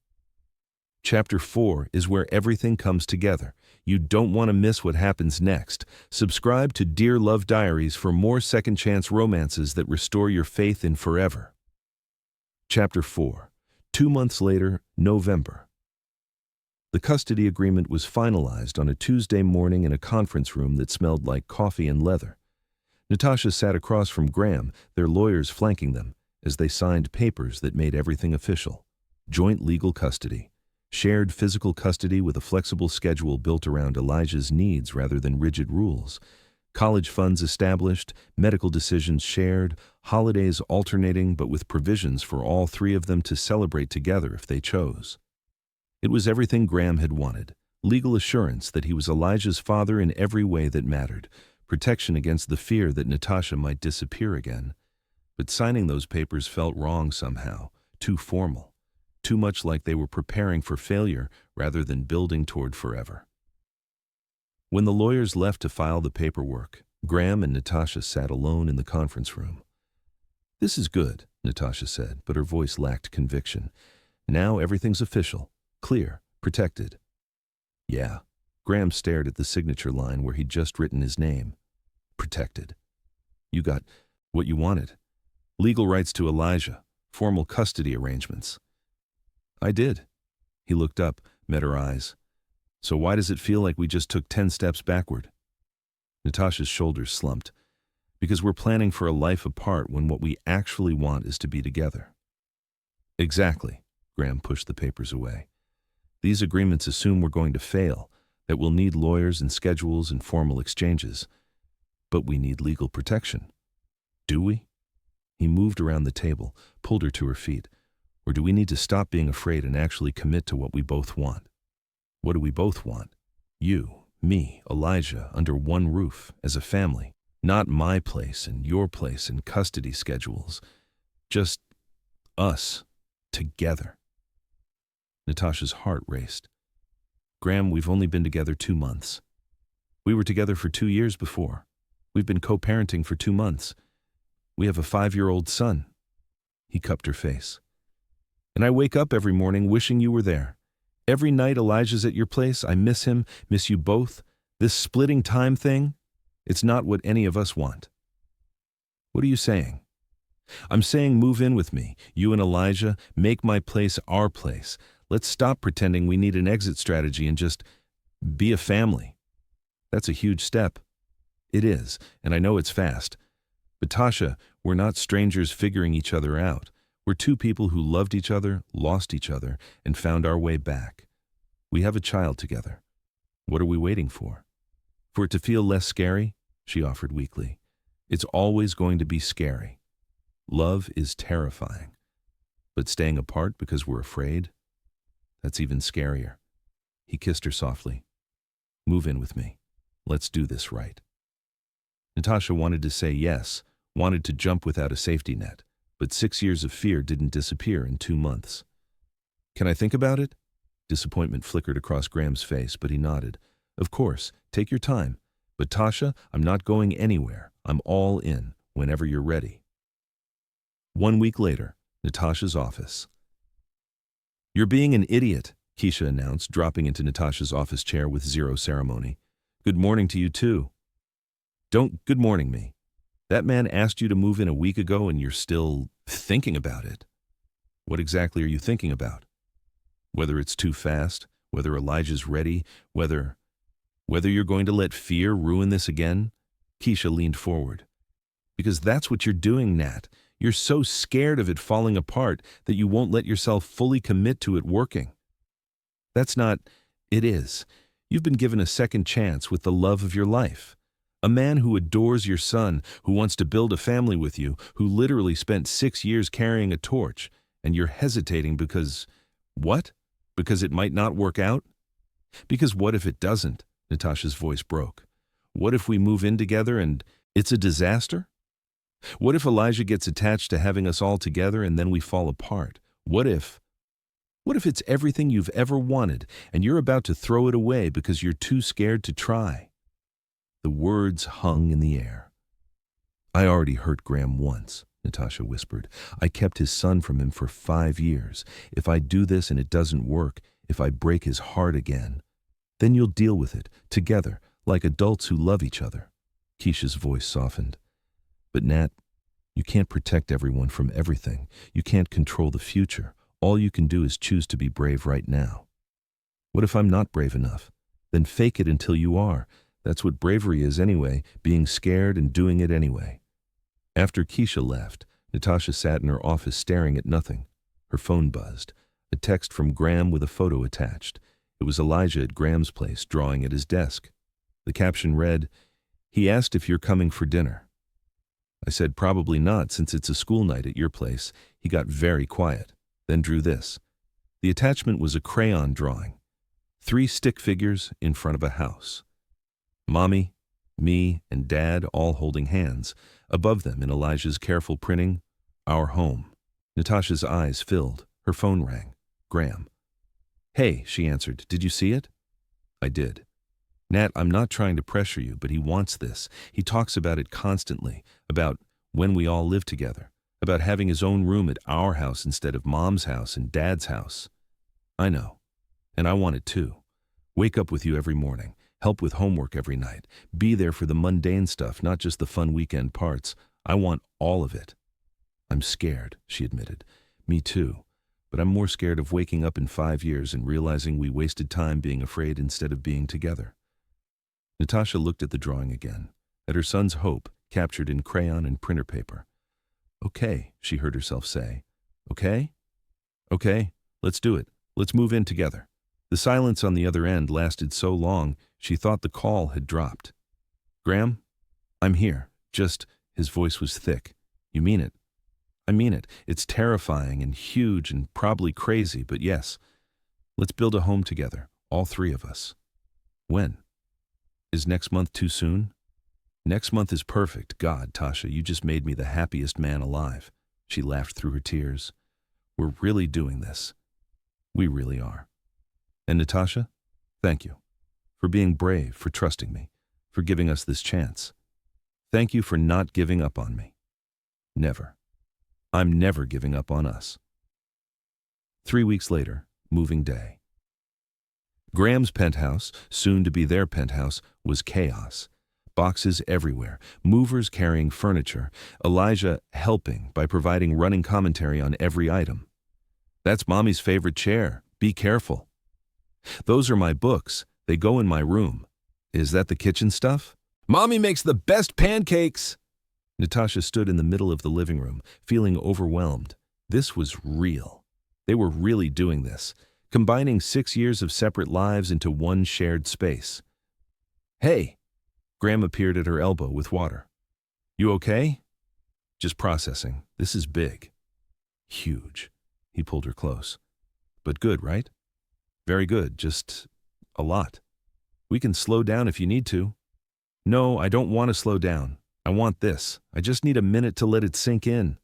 S1: Chapter 4 is where everything comes together. You don't want to miss what happens next. Subscribe to Dear Love Diaries for more second-chance romances that restore your faith in forever. Chapter 4. 2 months later, November. The custody agreement was finalized on a Tuesday morning in a conference room that smelled like coffee and leather. Natasha sat across from Graham, their lawyers flanking them, as they signed papers that made everything official. Joint legal custody. Shared physical custody with a flexible schedule built around Elijah's needs rather than rigid rules. College funds established, medical decisions shared, holidays alternating but with provisions for all three of them to celebrate together if they chose. It was everything Graham had wanted. Legal assurance that he was Elijah's father in every way that mattered. Protection against the fear that Natasha might disappear again. But signing those papers felt wrong somehow, too formal. Too much like they were preparing for failure rather than building toward forever. When the lawyers left to file the paperwork, Graham and Natasha sat alone in the conference room. This is good, Natasha said, but her voice lacked conviction. Now everything's official, clear, protected. Yeah, Graham stared at the signature line where he'd just written his name. Protected. You got what you wanted. Legal rights to Elijah, formal custody arrangements. I did. He looked up, met her eyes. So why does it feel like we just took 10 steps backward? Natasha's shoulders slumped. Because we're planning for a life apart when what we actually want is to be together. Exactly. Graham pushed the papers away. These agreements assume we're going to fail, that we'll need lawyers and schedules and formal exchanges. But we need legal protection. Do we? He moved around the table, pulled her to her feet. Or do we need to stop being afraid and actually commit to what we both want? What do we both want? You, me, Elijah, under one roof, as a family. Not my place and your place and custody schedules. Just us, together. Natasha's heart raced. Graham, we've only been together 2 months. We were together for 2 years before. We've been co-parenting for 2 months. We have a 5-year-old son. He cupped her face. And I wake up every morning wishing you were there. Every night Elijah's at your place, I miss him, miss you both. This splitting time thing, it's not what any of us want. What are you saying? I'm saying move in with me, you and Elijah, make my place our place. Let's stop pretending we need an exit strategy and just be a family. That's a huge step. It is, and I know it's fast. But Tasha, we're not strangers figuring each other out. We're two people who loved each other, lost each other, and found our way back. We have a child together. What are we waiting for? For it to feel less scary? She offered weakly. It's always going to be scary. Love is terrifying. But staying apart because we're afraid? That's even scarier. He kissed her softly. Move in with me. Let's do this right. Natasha wanted to say yes, wanted to jump without a safety net. But 6 years of fear didn't disappear in 2 months. Can I think about it? Disappointment flickered across Graham's face, but he nodded. Of course, take your time. But Tasha, I'm not going anywhere. I'm all in, whenever you're ready. 1 week later, Natasha's office. You're being an idiot, Keisha announced, dropping into Natasha's office chair with zero ceremony. Good morning to you too. Don't good morning me. That man asked you to move in a week ago and you're still thinking about it. What exactly are you thinking about? Whether it's too fast, whether Elijah's ready, whether you're going to let fear ruin this again? Keisha leaned forward. Because that's what you're doing, Nat. You're so scared of it falling apart that you won't let yourself fully commit to it working. That's not, it is. You've been given a second chance with the love of your life. A man who adores your son, who wants to build a family with you, who literally spent 6 years carrying a torch, and you're hesitating because, what? Because it might not work out? Because what if it doesn't? Natasha's voice broke. What if we move in together and it's a disaster? What if Elijah gets attached to having us all together and then we fall apart? What if it's everything you've ever wanted and you're about to throw it away because you're too scared to try? The words hung in the air. I already hurt Graham once, Natasha whispered. I kept his son from him for 5 years. If I do this and it doesn't work, if I break his heart again, then you'll deal with it, together, like adults who love each other. Keisha's voice softened. But Nat, you can't protect everyone from everything. You can't control the future. All you can do is choose to be brave right now. What if I'm not brave enough? Then fake it until you are. That's what bravery is anyway, being scared and doing it anyway. After Keisha left, Natasha sat in her office staring at nothing. Her phone buzzed. A text from Graham with a photo attached. It was Elijah at Graham's place, drawing at his desk. The caption read, "He asked if you're coming for dinner." I said probably not, since it's a school night at your place. He got very quiet, then drew this. The attachment was a crayon drawing. 3 stick figures in front of a house. Mommy, me, and Dad all holding hands. Above them, in Elijah's careful printing, "Our home." Natasha's eyes filled. Her phone rang. Graham. "Hey," she answered. "Did you see it?" I did. "Nat, I'm not trying to pressure you, but he wants this. He talks about it constantly, about when we all live together, about having his own room at our house instead of Mom's house and Dad's house." "I know. And I want it too. Wake up with you every morning, help with homework every night, be there for the mundane stuff, not just the fun weekend parts. I want all of it." "I'm scared," she admitted. "Me too. But I'm more scared of waking up in 5 years and realizing we wasted time being afraid instead of being together." Natasha looked at the drawing again, at her son's hope captured in crayon and printer paper. "Okay," she heard herself say. "Okay? Okay, let's do it. Let's move in together." The silence on the other end lasted so long, she thought the call had dropped. "Graham, I'm here. Just," his voice was thick. "You mean it?" "I mean it. It's terrifying and huge and probably crazy, but yes. Let's build a home together, all 3 of us." "When? Is next month too soon?" "Next month is perfect. God, Tasha, you just made me the happiest man alive." She laughed through her tears. "We're really doing this. We really are. And Natasha, thank you. For being brave, for trusting me, for giving us this chance. Thank you for not giving up on me. Never. I'm never giving up on us." 3 weeks later, moving day. Graham's penthouse, soon to be their penthouse, was chaos. Boxes everywhere, movers carrying furniture, Elijah helping by providing running commentary on every item. "That's Mommy's favorite chair. Be careful." "Those are my books. They go in my room." "Is that the kitchen stuff?" "Mommy makes the best pancakes." Natasha stood in the middle of the living room, feeling overwhelmed. This was real. They were really doing this, combining 6 years of separate lives into one shared space. "Hey!" Graham appeared at her elbow with water. "You okay?" "Just processing. This is big." "Huge." He pulled her close. "But good, right?" "Very good, just a lot. We can slow down if you need to." "No, I don't want to slow down. I want this. I just need a minute to let it sink in."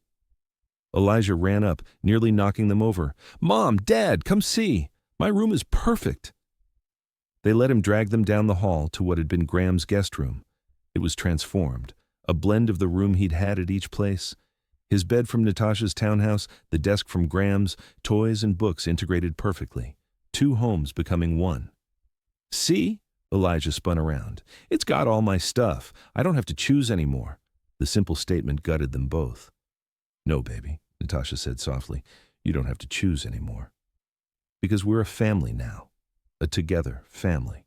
S1: Elijah ran up, nearly knocking them over. "Mom, Dad, come see. My room is perfect." They let him drag them down the hall to what had been Graham's guest room. It was transformed, a blend of the room he'd had at each place. His bed from Natasha's townhouse, the desk from Graham's, toys and books integrated perfectly. 2 homes becoming one. "See?" Elijah spun around. "It's got all my stuff. I don't have to choose anymore." The simple statement gutted them both. "No, baby," Natasha said softly. "You don't have to choose anymore. Because we're a family now. A together family."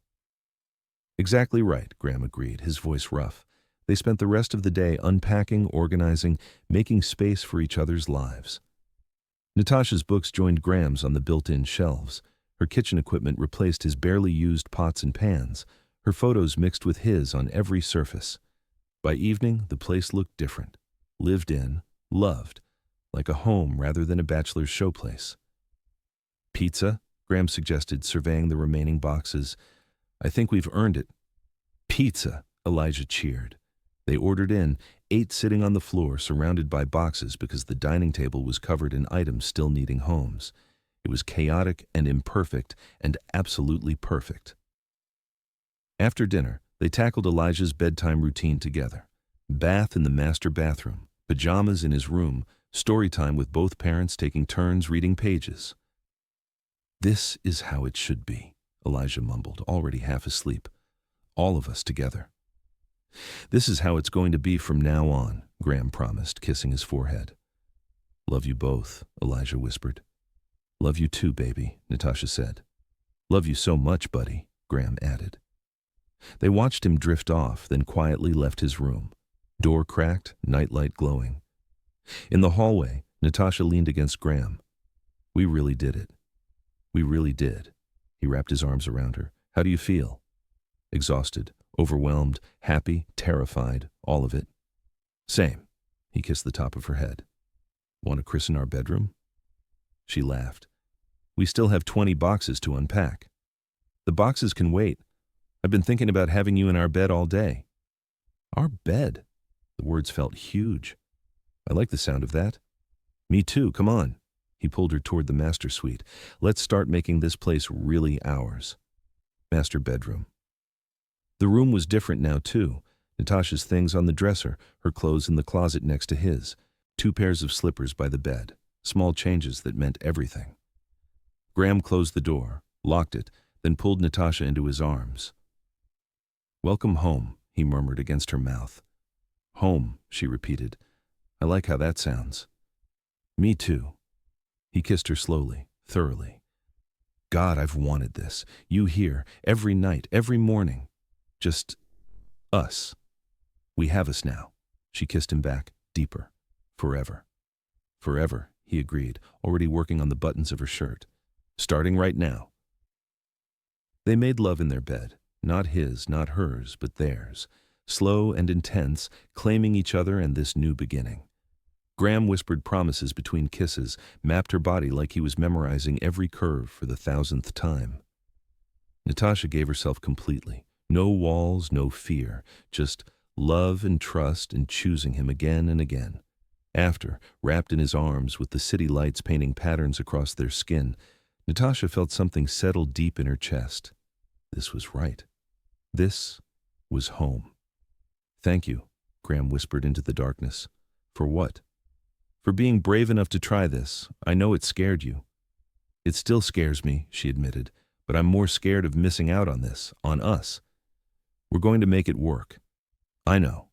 S1: "Exactly right," Graham agreed, his voice rough. They spent the rest of the day unpacking, organizing, making space for each other's lives. Natasha's books joined Graham's on the built-in shelves. Her kitchen equipment replaced his barely used pots and pans. Her photos mixed with his on every surface. By evening, the place looked different. Lived in, loved, like a home rather than a bachelor's showplace. "Pizza?" Graham suggested, surveying the remaining boxes. "I think we've earned it." "Pizza," Elijah cheered. They ordered in, ate sitting on the floor surrounded by boxes because the dining table was covered in items still needing homes. It was chaotic and imperfect and absolutely perfect. After dinner, they tackled Elijah's bedtime routine together. Bath in the master bathroom, pajamas in his room, story time with both parents taking turns reading pages. "This is how it should be," Elijah mumbled, already half asleep. "All of us together." "This is how it's going to be from now on," Graham promised, kissing his forehead. "Love you both," Elijah whispered. "Love you too, baby," Natasha said. "Love you so much, buddy," Graham added. They watched him drift off, then quietly left his room. Door cracked, nightlight glowing. In the hallway, Natasha leaned against Graham. "We really did it. We really did." He wrapped his arms around her. "How do you feel?" "Exhausted, overwhelmed, happy, terrified, all of it." "Same." He kissed the top of her head. "Want to christen our bedroom?" She laughed. "We still have 20 boxes to unpack." "The boxes can wait. I've been thinking about having you in our bed all day." "Our bed?" The words felt huge. "I like the sound of that." "Me too, come on." He pulled her toward the master suite. "Let's start making this place really ours." Master bedroom. The room was different now too. Natasha's things on the dresser, her clothes in the closet next to his, 2 pairs of slippers by the bed, small changes that meant everything. Graham closed the door, locked it, then pulled Natasha into his arms. "Welcome home," he murmured against her mouth. "Home," she repeated. "I like how that sounds." "Me too." He kissed her slowly, thoroughly. "God, I've wanted this. You here, every night, every morning. Just us. We have us now." She kissed him back, deeper. "Forever." "Forever," he agreed, already working on the buttons of her shirt. "Starting right now." They made love in their bed. Not his, not hers, but theirs. Slow and intense, claiming each other and this new beginning. Graham whispered promises between kisses, mapped her body like he was memorizing every curve for the 1,000th time. Natasha gave herself completely. No walls, no fear, just love and trust and choosing him again and again. After, wrapped in his arms with the city lights painting patterns across their skin, Natasha felt something settle deep in her chest. This was right. This was home. "Thank you," Graham whispered into the darkness. "For what?" "For being brave enough to try this. I know it scared you." "It still scares me," she admitted, "but I'm more scared of missing out on this, on us. We're going to make it work." "I know."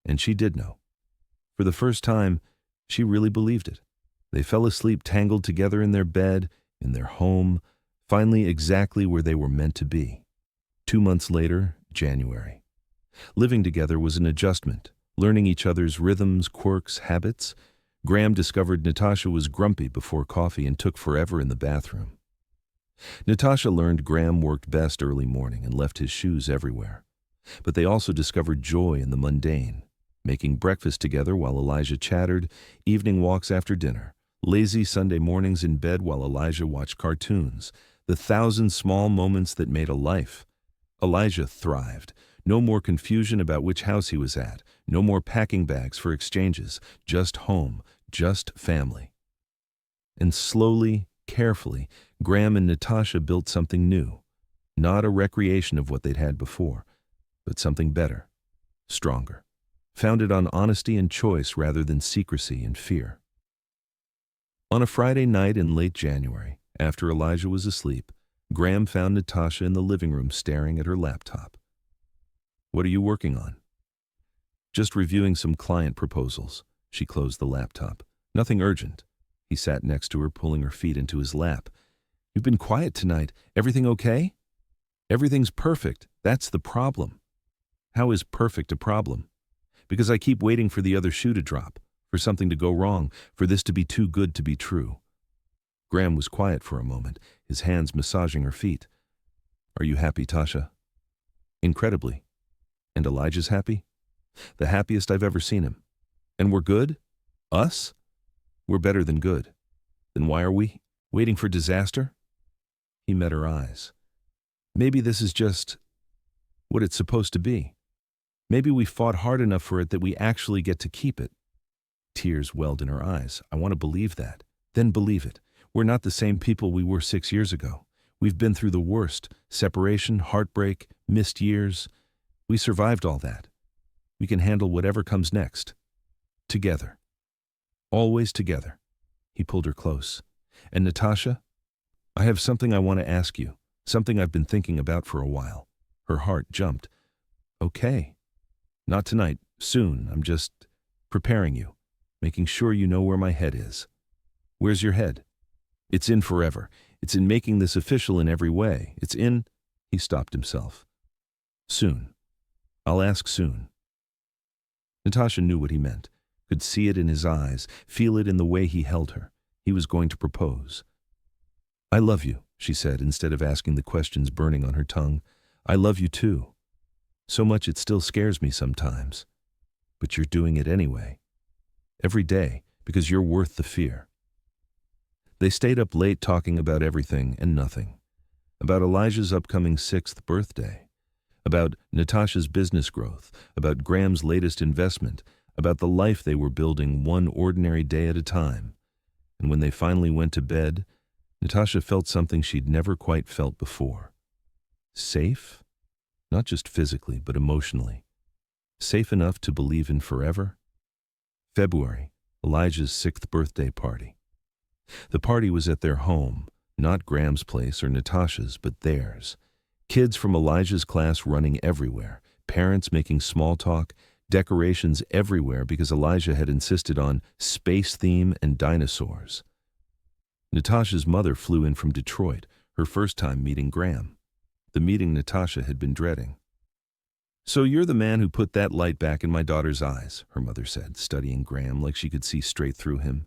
S1: And she did know. For the first time, she really believed it. They fell asleep tangled together in their bed, in their home, finally exactly where they were meant to be. 2 months later, January. Living together was an adjustment, learning each other's rhythms, quirks, habits. Graham discovered Natasha was grumpy before coffee and took forever in the bathroom. Natasha learned Graham worked best early morning and left his shoes everywhere. But they also discovered joy in the mundane, making breakfast together while Elijah chattered, evening walks after dinner, lazy Sunday mornings in bed while Elijah watched cartoons, the 1,000 small moments that made a life. Elijah thrived. No more confusion about which house he was at, no more packing bags for exchanges, just home, just family. And slowly, carefully, Graham and Natasha built something new. Not a recreation of what they'd had before, but something better, stronger, founded on honesty and choice rather than secrecy and fear. On a Friday night in late January, after Elijah was asleep, Graham found Natasha in the living room staring at her laptop. "What are you working on?" "Just reviewing some client proposals." She closed the laptop. "Nothing urgent." He sat next to her, pulling her feet into his lap. "You've been quiet tonight. Everything okay?" "Everything's perfect. That's the problem." "How is perfect a problem?" "Because I keep waiting for the other shoe to drop, for something to go wrong, for this to be too good to be true." Graham was quiet for a moment, his hands massaging her feet. "Are you happy, Tasha?" "Incredibly." "And Elijah's happy?" "The happiest I've ever seen him." "And we're good? Us?" "We're better than good." "Then why are we waiting for disaster?" He met her eyes. "Maybe this is just what it's supposed to be." Maybe we fought hard enough for it that we actually get to keep it. Tears welled in her eyes. I want to believe that. Then believe it. We're not the same people we were 6 years ago. We've been through the worst: separation, heartbreak, missed years. We survived all that. We can handle whatever comes next. Together. Always together. He pulled her close. And Natasha, I have something I want to ask you, something I've been thinking about for a while. Her heart jumped. Okay. Not tonight, soon. I'm just preparing you, making sure you know where my head is. Where's your head? It's in forever. It's in making this official in every way. It's in... He stopped himself. Soon. I'll ask soon. Natasha knew what he meant, could see it in his eyes, feel it in the way he held her. He was going to propose. I love you, she said, instead of asking the questions burning on her tongue. I love you too. So much it still scares me sometimes. But you're doing it anyway. Every day, because you're worth the fear. They stayed up late talking about everything and nothing. About Elijah's upcoming 6th birthday. About Natasha's business growth. About Graham's latest investment. About the life they were building one ordinary day at a time. And when they finally went to bed, Natasha felt something she'd never quite felt before. Safe? Not just physically, but emotionally. Safe enough to believe in forever? February, Elijah's 6th birthday party. The party was at their home, not Graham's place or Natasha's, but theirs. Kids from Elijah's class running everywhere, parents making small talk, decorations everywhere because Elijah had insisted on space theme and dinosaurs. Natasha's mother flew in from Detroit, her first time meeting Graham. The meeting Natasha had been dreading. So you're the man who put that light back in my daughter's eyes, her mother said, studying Graham like she could see straight through him.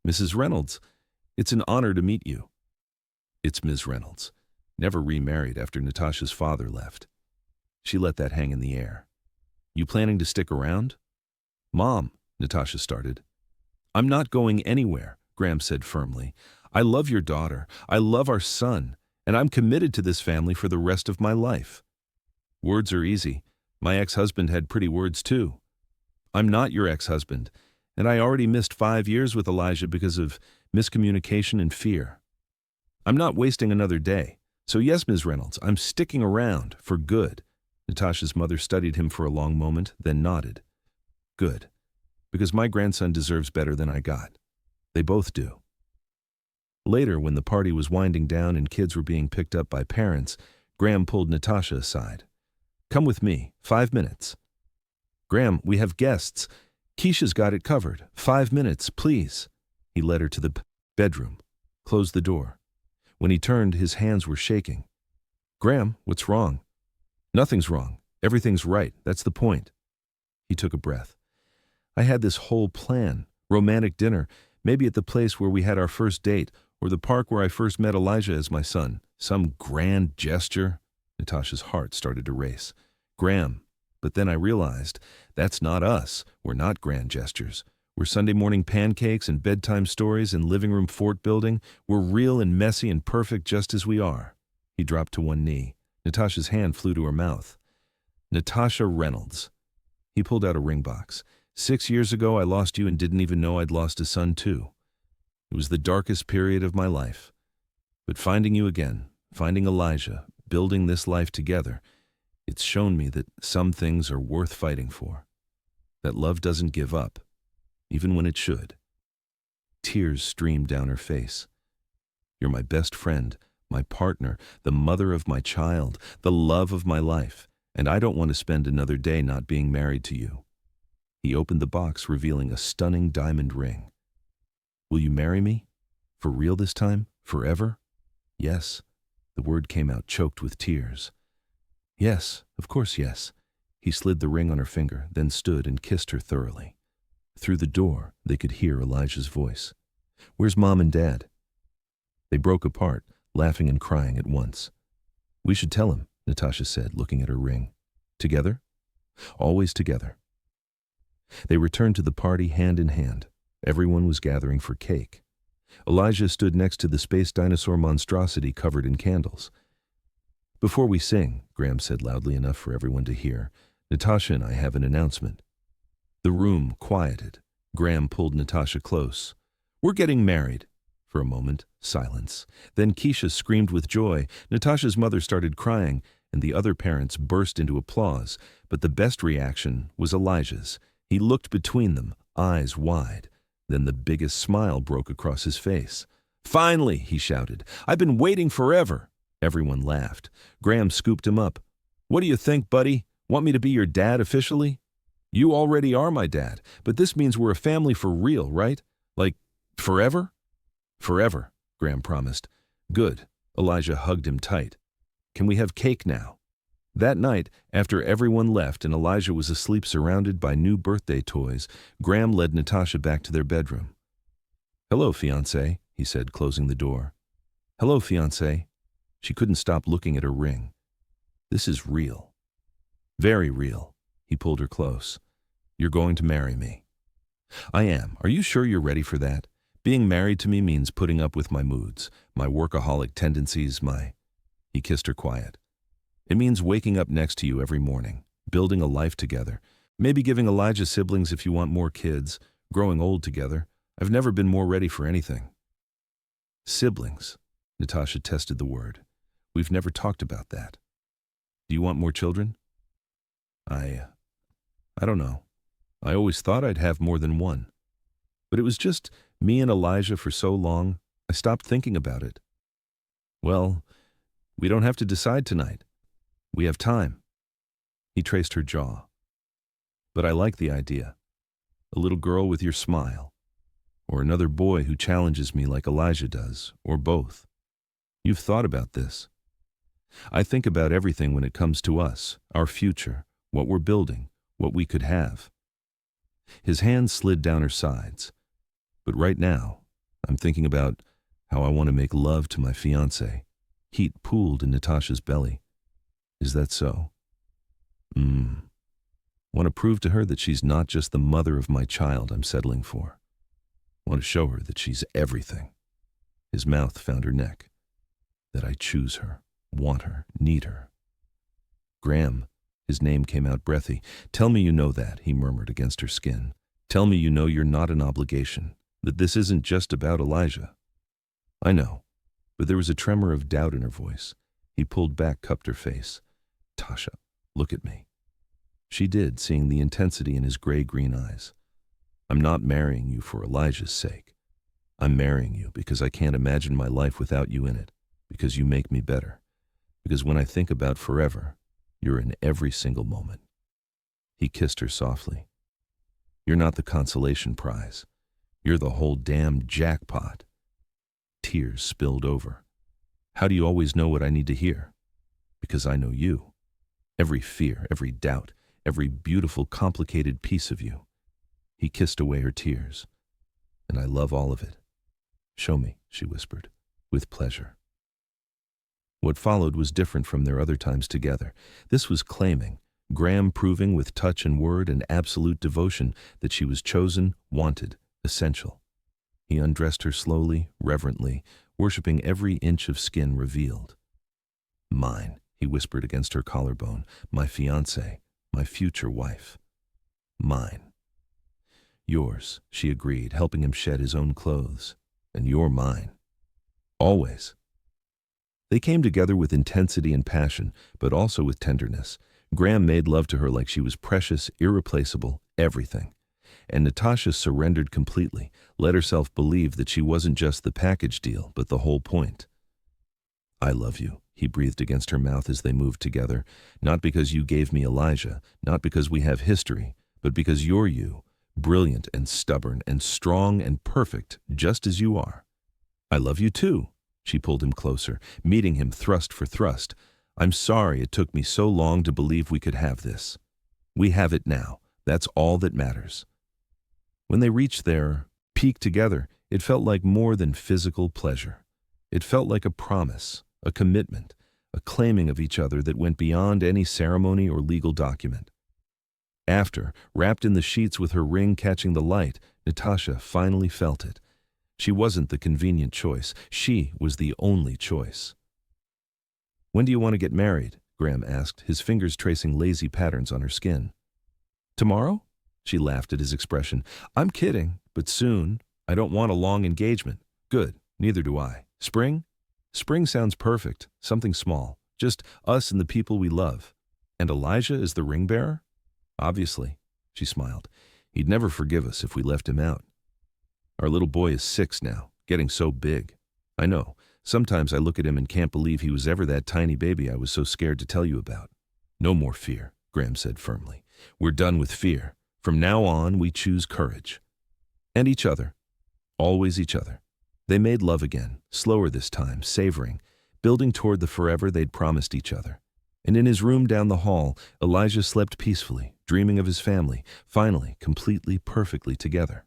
S1: Mrs. Reynolds, it's an honor to meet you. It's Ms. Reynolds, never remarried after Natasha's father left. She let that hang in the air. You planning to stick around? Mom, Natasha started. I'm not going anywhere, Graham said firmly. I love your daughter. I love our son. And I'm committed to this family for the rest of my life. Words are easy. My ex-husband had pretty words too. I'm not your ex-husband, and I already missed 5 years with Elijah because of miscommunication and fear. I'm not wasting another day. So yes, Ms. Reynolds, I'm sticking around for good. Natasha's mother studied him for a long moment, then nodded. Good, because my grandson deserves better than I got. They both do. Later, when the party was winding down and kids were being picked up by parents, Graham pulled Natasha aside. Come with me, 5 minutes. Graham, we have guests. Keisha's got it covered. 5 minutes, please. He led her to the bedroom, closed the door. When he turned, his hands were shaking. Graham, what's wrong? Nothing's wrong. Everything's right. That's the point. He took a breath. I had this whole plan. Romantic dinner, maybe at the place where we had our first date, or the park where I first met Elijah as my son. Some grand gesture. Natasha's heart started to race. Graham. But then I realized, that's not us. We're not grand gestures. We're Sunday morning pancakes and bedtime stories and living room fort building. We're real and messy and perfect just as we are. He dropped to one knee. Natasha's hand flew to her mouth. Natasha Reynolds. He pulled out a ring box. 6 years ago I lost you and didn't even know I'd lost a son too. It was the darkest period of my life. But finding you again, finding Elijah, building this life together, it's shown me that some things are worth fighting for. That love doesn't give up, even when it should. Tears streamed down her face. You're my best friend, my partner, the mother of my child, the love of my life, and I don't want to spend another day not being married to you. He opened the box, revealing a stunning diamond ring. Will you marry me? For real this time? Forever? Yes. The word came out choked with tears. Yes, of course yes. He slid the ring on her finger, then stood and kissed her thoroughly. Through the door, they could hear Elijah's voice. Where's Mom and Dad? They broke apart, laughing and crying at once. We should tell him, Natasha said, looking at her ring. Together? Always together. They returned to the party hand in hand. Everyone was gathering for cake. Elijah stood next to the space dinosaur monstrosity covered in candles. Before we sing, Graham said loudly enough for everyone to hear, Natasha and I have an announcement. The room quieted. Graham pulled Natasha close. We're getting married. For a moment, silence. Then Keisha screamed with joy. Natasha's mother started crying, and the other parents burst into applause. But the best reaction was Elijah's. He looked between them, eyes wide. Then the biggest smile broke across his face. Finally, he shouted. I've been waiting forever. Everyone laughed. Graham scooped him up. What do you think, buddy? Want me to be your dad officially? You already are my dad, but this means we're a family for real, right? Like, forever? Forever, Graham promised. Good. Elijah hugged him tight. Can we have cake now? That night, after everyone left and Elijah was asleep surrounded by new birthday toys, Graham led Natasha back to their bedroom. Hello, fiancé, he said, closing the door. Hello, fiancé. She couldn't stop looking at her ring. This is real. Very real. He pulled her close. You're going to marry me. I am. Are you sure you're ready for that? Being married to me means putting up with my moods, my workaholic tendencies, He kissed her quiet. It means waking up next to you every morning, building a life together, maybe giving Elijah siblings if you want more kids, growing old together. I've never been more ready for anything. Siblings. Natasha tested the word. We've never talked about that. Do you want more children? I don't know. I always thought I'd have more than one. But it was just me and Elijah for so long, I stopped thinking about it. Well, we don't have to decide tonight. We have time. He traced her jaw. But I like the idea. A little girl with your smile. Or another boy who challenges me like Elijah does, or both. You've thought about this. I think about everything when it comes to us, our future, what we're building, what we could have. His hands slid down her sides. But right now, I'm thinking about how I want to make love to my fiancé. Heat pooled in Natasha's belly. Is that so? Want to prove to her that she's not just the mother of my child I'm settling for. Want to show her that she's everything. His mouth found her neck. That I choose her, want her, need her. Graham, his name came out breathy. Tell me you know that, he murmured against her skin. Tell me you know you're not an obligation, that this isn't just about Elijah. I know, but there was a tremor of doubt in her voice. He pulled back, cupped her face. Tasha, look at me. She did, seeing the intensity in his gray-green eyes. I'm not marrying you for Elijah's sake. I'm marrying you because I can't imagine my life without you in it, because you make me better, because when I think about forever, you're in every single moment. He kissed her softly. You're not the consolation prize. You're the whole damn jackpot. Tears spilled over. How do you always know what I need to hear? Because I know you. Every fear, every doubt, every beautiful, complicated piece of you. He kissed away her tears. And I love all of it. Show me, she whispered, with pleasure. What followed was different from their other times together. This was claiming, Graham proving with touch and word and absolute devotion that she was chosen, wanted, essential. He undressed her slowly, reverently, worshiping every inch of skin revealed. Mine, he whispered against her collarbone, my fiancée, my future wife. Mine. Yours, she agreed, helping him shed his own clothes. And you're mine. Always. They came together with intensity and passion, but also with tenderness. Graham made love to her like she was precious, irreplaceable, everything. And Natasha surrendered completely, let herself believe that she wasn't just the package deal, but the whole point. I love you, he breathed against her mouth as they moved together, not because you gave me Elijah, not because we have history, but because you're you, brilliant and stubborn and strong and perfect, just as you are. I love you too. She pulled him closer, meeting him thrust for thrust. I'm sorry it took me so long to believe we could have this. We have it now. That's all that matters. When they reached their peak together, it felt like more than physical pleasure. It felt like a promise, a commitment, a claiming of each other that went beyond any ceremony or legal document. After, wrapped in the sheets with her ring catching the light, Natasha finally felt it. She wasn't the convenient choice. She was the only choice. When do you want to get married? Graham asked, his fingers tracing lazy patterns on her skin. Tomorrow? She laughed at his expression. I'm kidding, but soon. I don't want a long engagement. Good, neither do I. Spring? Spring sounds perfect, something small. Just us and the people we love. And Elijah is the ring bearer? Obviously, she smiled. He'd never forgive us if we left him out. Our little boy is 6 now, getting so big. I know. Sometimes I look at him and can't believe he was ever that tiny baby I was so scared to tell you about. No more fear, Graham said firmly. We're done with fear. From now on, we choose courage. And each other. Always each other. They made love again, slower this time, savoring, building toward the forever they'd promised each other. And in his room down the hall, Elijah slept peacefully, dreaming of his family, finally, completely, perfectly together.